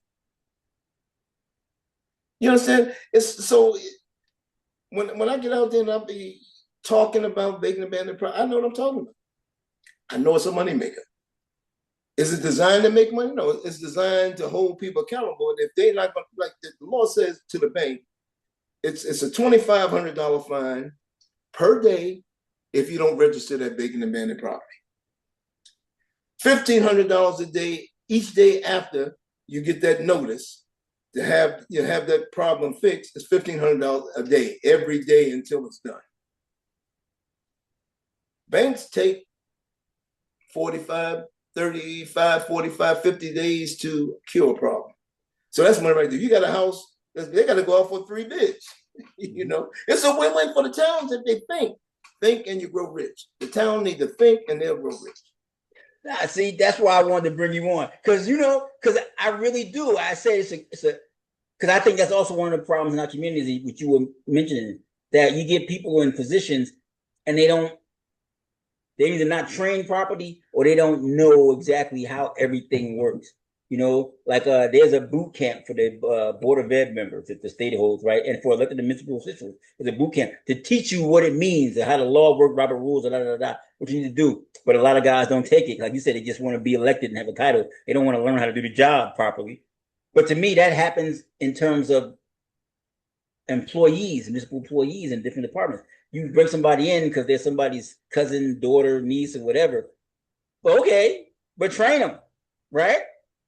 Speaker 2: You understand? It's so when I get out there and I'll be talking about vacant and abandoned property, I know what I'm talking about. I know it's a moneymaker. Is it designed to make money? No, it's designed to hold people accountable. And if they not gonna, like the law says to the bank, it's a $2,500 fine per day if you don't register that vacant and abandoned property. $1,500 a day each day after you get that notice to have that problem fixed. It's $1,500 a day every day until it's done. Banks take 45, 35, 45, 50 days to cure a problem. So that's money right there. You got a house, they got to go out for 3 bids. It's a win-win for the towns if they think and you grow rich. The town need to think and they'll grow rich.
Speaker 1: See, that's why I wanted to bring you on, because I really do. I say it's a because I think that's also one of the problems in our communities, which you were mentioning, that you get people in positions and they're either not trained properly or they don't know exactly how everything works. There's a boot camp for the Board of Ed members that the state holds, right? And for elected municipal officials, there's a boot camp to teach you what it means and how the law works, Robert rules, what you need to do. But a lot of guys don't take it. Like you said, they just want to be elected and have a title. They don't want to learn how to do the job properly. But to me, that happens in terms of employees, municipal employees in different departments. You bring somebody in because they're somebody's cousin, daughter, niece, or whatever. Well, okay, but train them, right?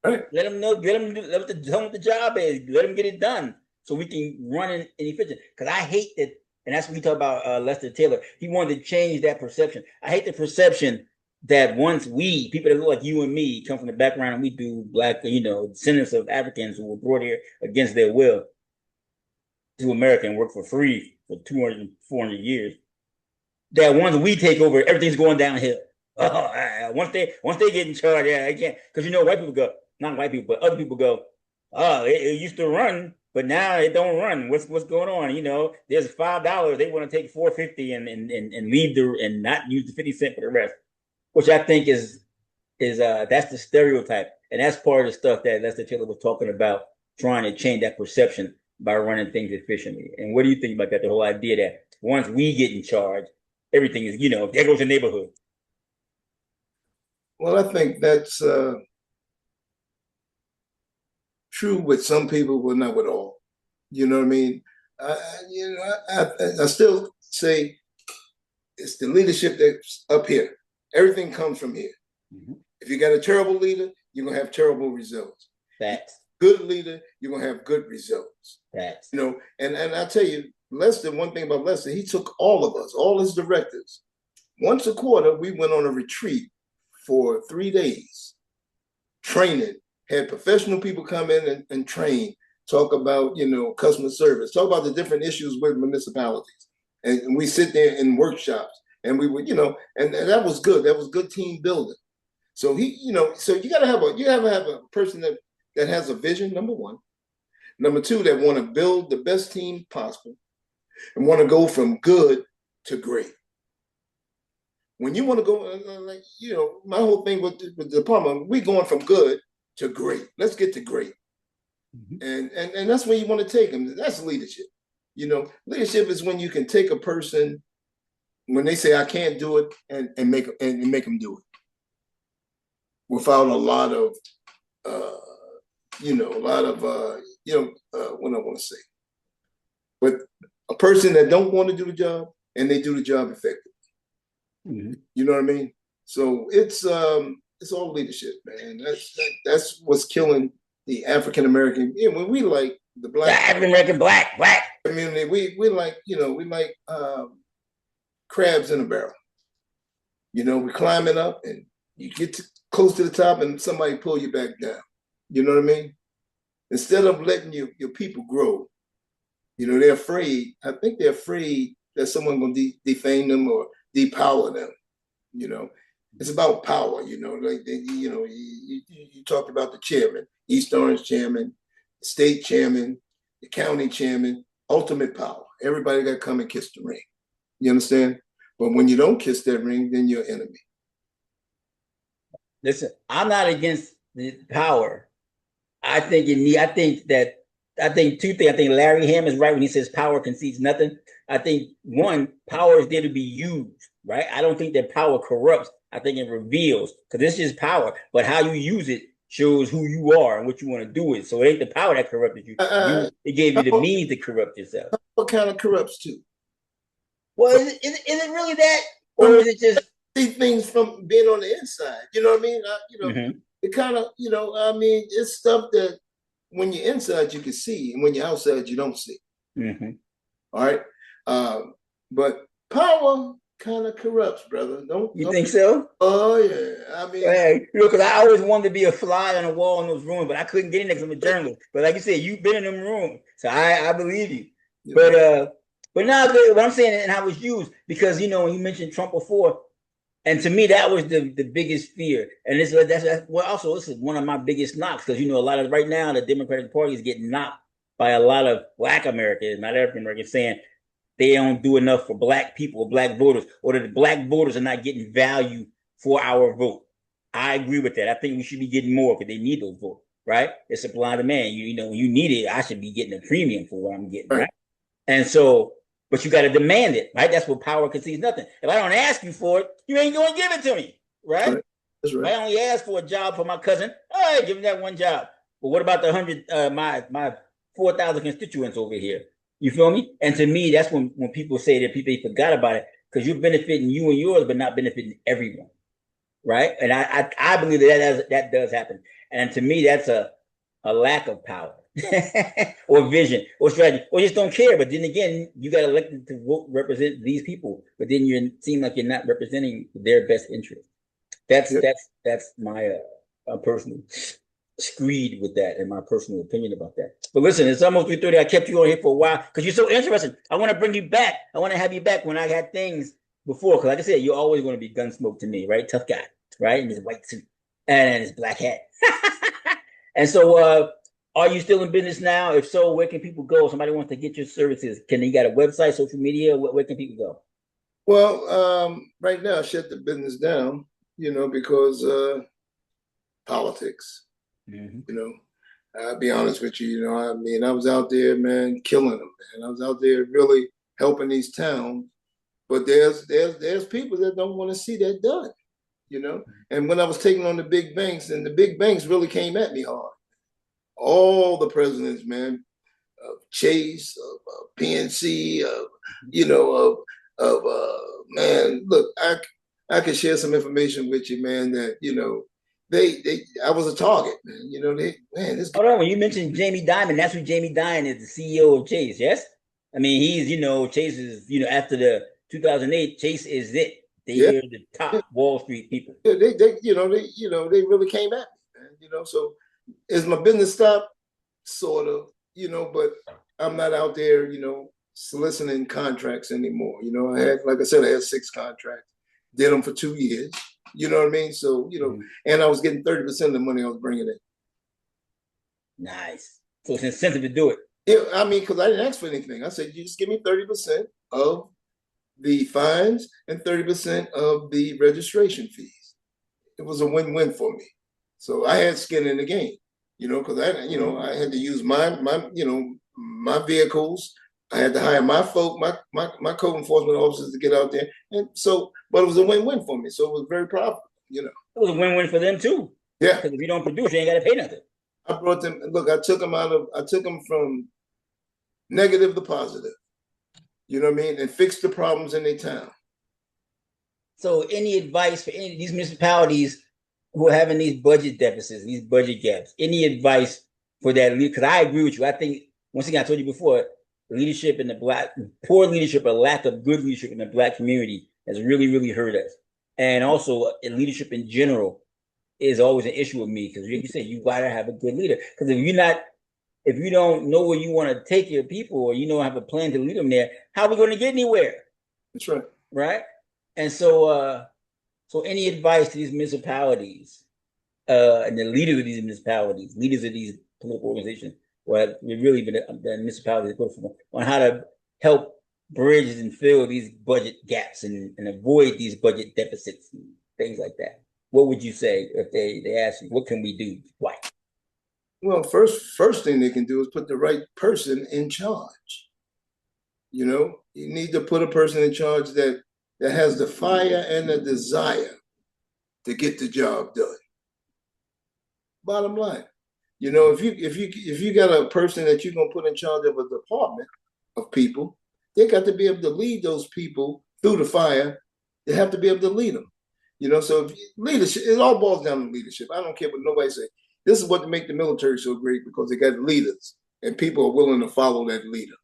Speaker 2: Right.
Speaker 1: Let them know, tell them what the job is. Let them get it done so we can run in efficient. Because I hate that, and that's what we talk about Lester Taylor. He wanted to change that perception. I hate the perception that once people that look like you and me come from the background and we do black, descendants of Africans who were brought here against their will to America and work for free for 200, 400 years, that once we take over, everything's going downhill. Once they get in charge, I can't. Because white people go, not white people, but other people go, it used to run, but now it don't run. What's going on? There's $5. They want to take $4.50 and leave and not use the 50 cents for the rest, which I think is that's the stereotype, and that's part of the stuff that Lester Taylor was talking about, trying to change that perception by running things efficiently. And what do you think about that? The whole idea that once we get in charge, everything is, there goes the neighborhood.
Speaker 2: Well, I think that's true with some people, but not with all. You know what I mean? I still say it's the leadership that's up here. Everything comes from here. Mm-hmm. If you got a terrible leader, you're gonna have terrible results.
Speaker 1: Facts.
Speaker 2: good leader, you're gonna have good results.
Speaker 1: Facts.
Speaker 2: You know, and I tell you, Lester, one thing about Lester, he took all of us, all his directors. Once a quarter, we went on a retreat for 3 days, training, had professional people come in and train, talk about, you know, customer service, talk about the different issues with municipalities. And we sit there in workshops and we would, you know, and that was good. That was good team building. So he, you know, so you gotta have a person that has a vision, number one. Number two, that want to build the best team possible and want to go from good to great. When you want to go, like, you know, my whole thing with the department, we going from good to great. Let's get to great. And that's where you want to take them. That's leadership. You know, leadership is when you can take a person when they say I can't do it and make them do it without a lot of what I want to say. But a person that don't want to do the job and they do the job effectively. You know what I mean? So it's all leadership, man. That's what's killing the African American. Yeah, when we like the black
Speaker 1: African American black
Speaker 2: community, we like, you know, we like crabs in a barrel. You know, we're climbing up and you get close to the top and somebody pull you back down. You know what I mean? Instead of letting your people grow, you know, they're afraid. I think they're afraid that someone's going to defame them or depower them. You know, it's about power. You know, like you talked about the chairman, East Orange chairman, state chairman, the county chairman, ultimate power. Everybody got to come and kiss the ring. You understand? But when you don't kiss that ring, then you're enemy.
Speaker 1: Listen, I'm not against the power. I think two things. I think Larry Ham is right when he says power concedes nothing. I think one, power is there to be used, right? I don't think that power corrupts. I think it reveals, because this is power, but how you use it shows who you are and what you want to do with. So it ain't the power that corrupted you. It gave you the means to corrupt yourself.
Speaker 2: What kind of corrupts too?
Speaker 1: Well, is it really that, or is it just
Speaker 2: see things from being on the inside? You know what I mean? It kind of, you know, I mean, it's stuff that when you're inside you can see, and when you're outside you don't see. All right, but power kind of corrupts, brother. Don't
Speaker 1: think so?
Speaker 2: Oh yeah, I mean,
Speaker 1: hey, you know, because I always wanted to be a fly on the wall in those rooms, but I couldn't get in there because I'm a journalist. But like you said, you've been in them rooms, so I believe you. Yeah. But now what I'm saying and how it's used, because, you know, when you mentioned Trump before, and to me that was the biggest fear, and this is one of my biggest knocks, because, you know, a lot of right now the Democratic Party is getting knocked by a lot of Black Americans, not African Americans, saying they don't do enough for Black people, Black voters, or that the Black voters are not getting value for our vote. I agree with that. I think we should be getting more because they need those votes, right? It's supply and demand. You know, when you need it, I should be getting a premium for what I'm getting, right? And so, but you got to demand it, right? That's what power concedes nothing. If I don't ask you for it, you ain't going to give it to me, right?
Speaker 2: That's right.
Speaker 1: If I only ask for a job for my cousin, all right, give him that one job. But what about the 100, my 4,000 constituents over here? You feel me? And to me, that's when people say that they forgot about it, because you're benefiting you and yours, but not benefiting everyone, right? And I believe that does happen. And to me, that's a lack of power or vision or strategy, or just don't care. But then again, you got elected to vote, represent these people, but then you seem like you're not representing their best interest. That's my personal screed with that and my personal opinion about that. But listen, it's almost 3:30. I kept you on here for a while because you're so interesting. I want to bring you back. I want to have you back when I had things before, because like I said, you're always going to be Gunsmoke to me, right? Tough guy, right? In his white suit and his black hat. And so are you still in business now? If so, where can people go? Somebody wants to get your services. You got a website, social media? Where can people go?
Speaker 2: Well, right now I shut the business down, you know, because politics. You know, I'll be honest with you, you know, I mean, I was out there, man, killing them, man. I was out there really helping these towns, but there's people that don't want to see that done, you know. And when I was taking on the big banks, and the big banks really came at me hard. All the presidents, man, of Chase, of PNC, man, look, I could share some information with you, man, that, you know, I was a target, man. You know, this
Speaker 1: Hold on, when you mentioned Jamie Dimon, that's who Jamie Dimon is, the CEO of Chase, yes? I mean, he's, Chase is, after the 2008, Chase is it. They are the top Wall Street people.
Speaker 2: They really came at me, man. So is my business stopped? Sort of, but I'm not out there, soliciting contracts anymore. I had, like I said, I had 6 contracts, did them for 2 years. You know what I mean? So, and I was getting 30% of the money I was bringing in.
Speaker 1: Nice. So it's incentive to do it.
Speaker 2: Yeah, I mean, because I didn't ask for anything. I said, you just give me 30% of the fines and 30% of the registration fees. It was a win-win for me. So I had skin in the game, because I had to use my vehicles. I had to hire my folk, my code enforcement officers to get out there. And so, but it was a win-win for me. So it was very profitable,
Speaker 1: It was a win-win for them too.
Speaker 2: Yeah.
Speaker 1: Because if you don't produce, you ain't got to pay nothing.
Speaker 2: I brought them, look, I took them from negative to positive. You know what I mean? And fixed the problems in their town.
Speaker 1: So any advice for any of these municipalities who are having these budget deficits, these budget gaps, any advice for that? Because I agree with you. I think, once again, I told you before, leadership in the poor leadership or lack of good leadership in the Black community has really, really hurt us. And also leadership in general is always an issue with me, because like you said, you gotta have a good leader. Because if you don't know where you want to take your people, or you don't have a plan to lead them there, how are we going to get anywhere?
Speaker 2: That's right.
Speaker 1: Right. And so any advice to these municipalities and the leaders of these municipalities, leaders of these political organizations, well, we've really been the municipalities on how to help bridge and fill these budget gaps and avoid these budget deficits and things like that. What would you say if they ask you, what can we do? Why?
Speaker 2: Well, first thing they can do is put the right person in charge. You need to put a person in charge that has the fire and the desire to get the job done. Bottom line, if you got a person that you're gonna put in charge of a department of people, they got to be able to lead those people through the fire. They have to be able to lead them. So leadership, it all boils down to leadership. I don't care what nobody say. This is what make the military so great, because they got leaders and people are willing to follow that leader.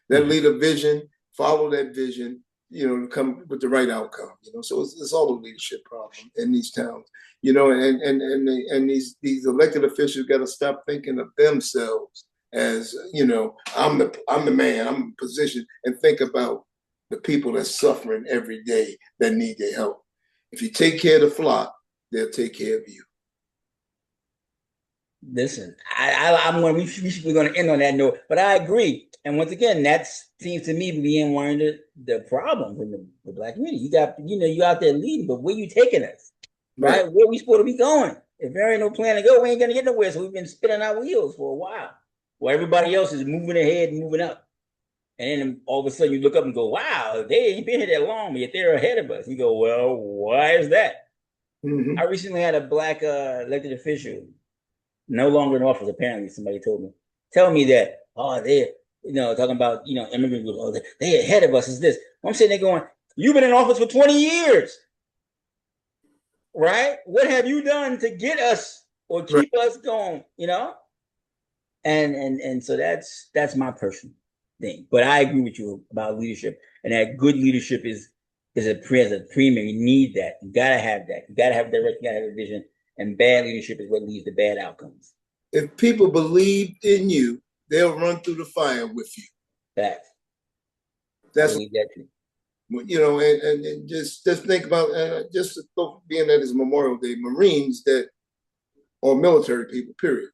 Speaker 2: That leader vision, follow that vision, to come with the right outcome. So it's all a leadership problem in these towns. And these elected officials got to stop thinking of themselves as, I'm the man, I'm in position, and think about the people that's suffering every day that need their help. If you take care of the flock, they'll take care of you.
Speaker 1: Listen, we're going to end on that note, but I agree. And once again, that seems to me being one of the problems in the Black community. You got, you out there leading, but where you taking us, right? Where we supposed to be going? If there ain't no plan to go, we ain't going to get nowhere. So we've been spinning our wheels for a while. Well, everybody else is moving ahead and moving up. And then all of a sudden you look up and go, wow, they ain't been here that long, but yet they're ahead of us. You go, well, why is that? Mm-hmm. I recently had a Black elected official, no longer in office, apparently, somebody told me. Tell me that, they're, talking about, immigrant groups, they're ahead of us, is this. I'm sitting there going, you've been in office for 20 years, right? What have you done to get us or keep us going, And so that's my personal thing. But I agree with you about leadership, and that good leadership is a premium. You need that. You got to have that. You got to have direction, you got to have a vision. And bad leadership is what leads to bad outcomes.
Speaker 2: If people believe in you, they'll run through the fire with you.
Speaker 1: That's
Speaker 2: and just think about just being that it's Memorial Day, Marines that, or military people, period,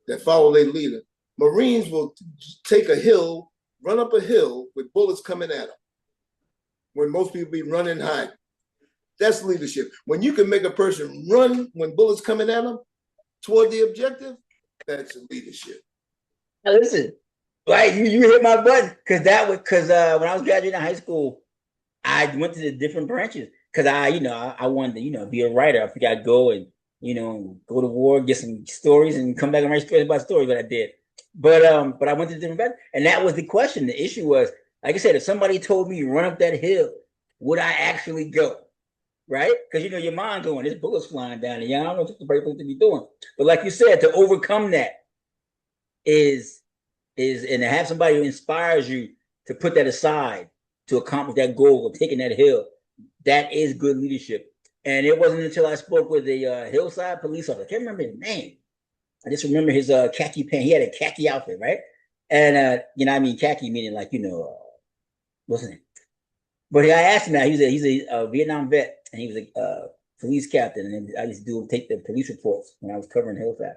Speaker 2: that follow their leader. Marines will take a hill, run up a hill with bullets coming at them, when most people be running hiding. That's leadership. When you can make a person run when bullets coming at them toward the objective, that's leadership.
Speaker 1: Now listen, right? You hit my button, because when I was graduating high school, I went to the different branches because I wanted to be a writer. I figured I'd go and go to war, get some stories, and come back and write stories about stories. But I did. But I went to the different branches, and that was the question. The issue was, like I said, if somebody told me run up that hill, would I actually go? right? Because you know your mind going, this bullet's flying down, and I don't know what the right thing to be doing. But like you said, to overcome that is and to have somebody who inspires you to put that aside to accomplish that goal of taking that hill, that is good leadership. And it wasn't until I spoke with a hillside police officer, I can't remember his name. I just remember his khaki pants. He had a khaki outfit, right? And you know, I mean khaki meaning like, you know, what's his name? But I asked him now. He's a Vietnam vet, and he was a police captain. And I used to take the police reports when I was covering Hillside.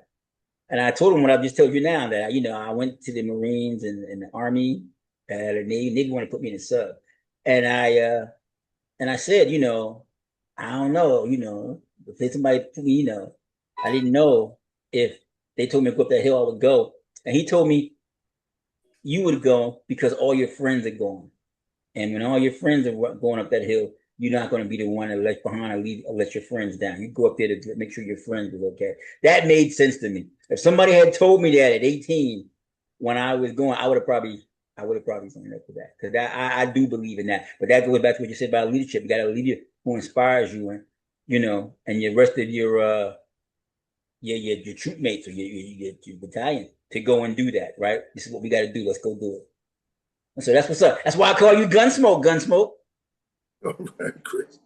Speaker 1: And I told him what I've just told you now, that you know I went to the Marines and the Army, the Navy. Navy wanted to put me in a sub, and I said, you know, I don't know, you know, if somebody put me, you know, I didn't know if they told me to go up that hill, I would go. And he told me, you would go because all your friends are going. And when all your friends are going up that hill, you're not going to be the one that left behind or let your friends down. You go up there to make sure your friends are okay. That made sense to me. If somebody had told me that at 18 when I was going, I would have probably signed up for that, because I do believe in that. But that goes back to what you said about leadership. You got a leader who inspires you, and you know, and your rest of your troop mates or your battalion to go and do that. Right? This is what we got to do. Let's go do it. And so that's what's up. That's why I call you Gunsmoke. Gunsmoke.
Speaker 2: All right, Chris.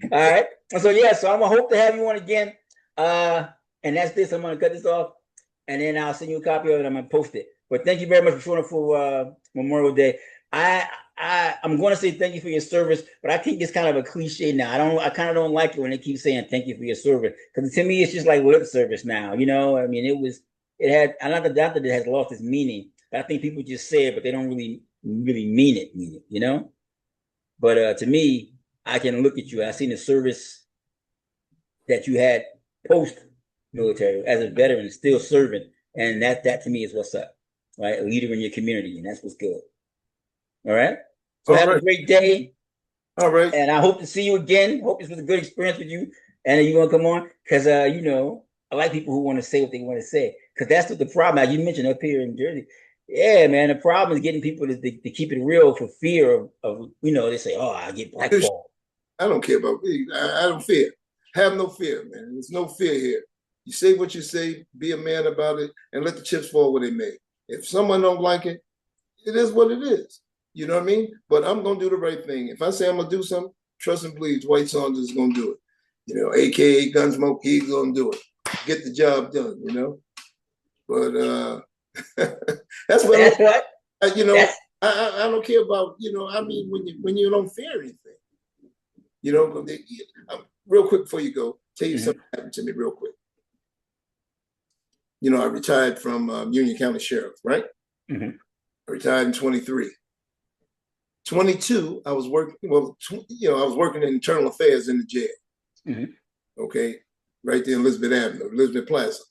Speaker 1: All right. And so yeah, so I'm gonna hope to have you on again. And that's this. I'm gonna cut this off, and then I'll send you a copy of it. I'm gonna post it. But thank you very much for showing up for Memorial Day. I'm going to say thank you for your service, but I think it's kind of a cliche now. I kind of don't like it when they keep saying thank you for your service, because to me it's just like lip service now. You know, I mean, it had. I'm not the doctor that has lost its meaning. I think people just say it, but they don't really mean it. You know. But to me, I can look at you. I've seen the service that you had post military as a veteran, still serving, and that to me is what's up. Right, a leader in your community, and that's what's good. All right. So have a great day.
Speaker 2: All right.
Speaker 1: And I hope to see you again. Hope this was a good experience with you. And you want to come on? Because you know, I like people who want to say what they want to say. Because that's what the problem. As you mentioned up here in Jersey. Yeah, man. The problem is getting people to keep it real for fear of you know, they say, oh, I get blackballed.
Speaker 2: I don't care about me. I don't fear. Have no fear, man. There's no fear here. You say what you say, be a man about it, and let the chips fall where they may. If someone don't like it, it is what it is. You know what I mean? But I'm going to do the right thing. If I say I'm going to do something, trust and believe Dwight Saunders is going to do it. You know, AKA Gunsmoke, he's going to do it. Get the job done, you know? But that's what you know, I don't care about, you know, I mean, when you don't fear anything, you know, real quick before you go, tell you something happened to me real quick. You know, I retired from Union County Sheriff, right? I retired in 23. 22, I was working, well, you know, I was working in internal affairs in the jail. Okay, right there in Elizabeth Avenue, Elizabeth Plaza.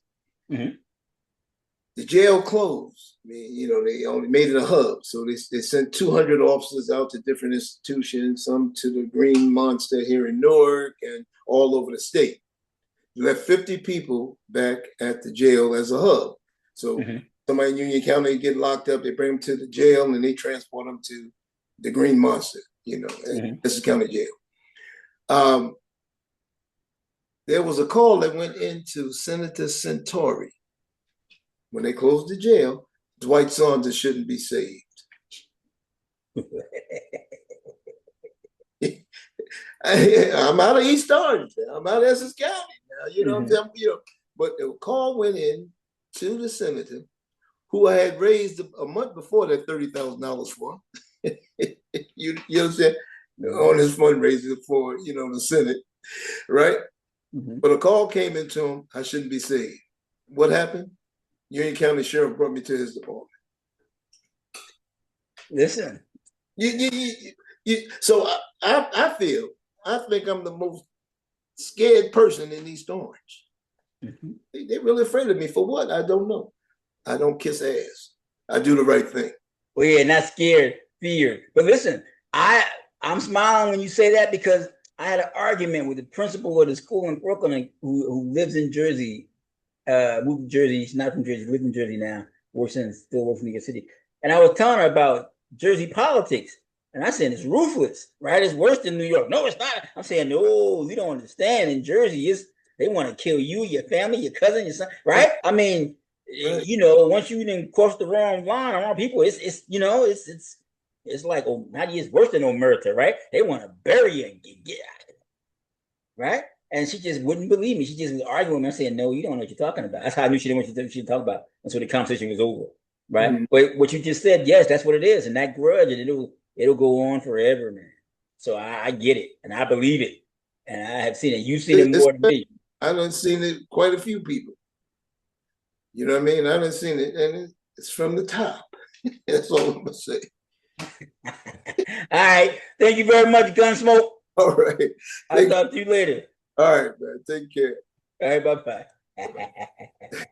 Speaker 2: The jail closed. I mean, you know, they only made it a hub. So they sent 200 officers out to different institutions, some to the Green Monster here in Newark and all over the state. Left 50 people back at the jail as a hub. So somebody in Union County get locked up, they bring them to the jail and they transport them to the Green Monster, you know, this is county jail. There was a call that went into Senator Centauri. When they closed the jail, Dwight Saunders shouldn't be saved. I'm out of East Orange. I'm out of Essex County now. You know what I'm saying? You know, but the call went in to the senator, who I had raised a month before that $30,000 for. you understand? On his fundraiser for, you know, the Senate, right? But a call came into him, I shouldn't be saved. What happened? Union County Sheriff brought me to his department.
Speaker 1: Listen.
Speaker 2: So I think I'm the most scared person in East Orange. They're really afraid of me. For what? I don't know. I don't kiss ass. I do the right thing.
Speaker 1: Well, yeah, not scared, feared. But listen, I'm smiling when you say that, because I had an argument with the principal of the school in Brooklyn who lives in Jersey. Moved to Jersey. She's not from Jersey. Lives in Jersey now. Still works in New York City. And I was telling her about Jersey politics. And I said, it's ruthless, right? It's worse than New York. No, it's not. I'm saying, no, you don't understand. In Jersey, they want to kill you, your family, your cousin, your son, right? I mean, you know, once you then cross the wrong line around people, it's you know, it's like, oh, not it's worse than omerta, right? They want to bury you and get out of it, right? And she just wouldn't believe me. She just was arguing with me. I'm saying, no, you don't know what you're talking about. That's how I knew she didn't want you to talk about. And so the conversation was over, right? Mm-hmm. But what you just said, yes, that's what it is. And that grudge, and it'll go on forever, man. So I get it, and I believe it, and I have seen it. You've seen it more than me.
Speaker 2: I done seen it quite a few people. You know what I mean? I done seen it, and it's from the top. That's all I'm gonna say.
Speaker 1: All right. Thank you very much, Gunsmoke.
Speaker 2: All right.
Speaker 1: I'll talk to you later.
Speaker 2: All right, man. Take care.
Speaker 1: All right, bye-bye.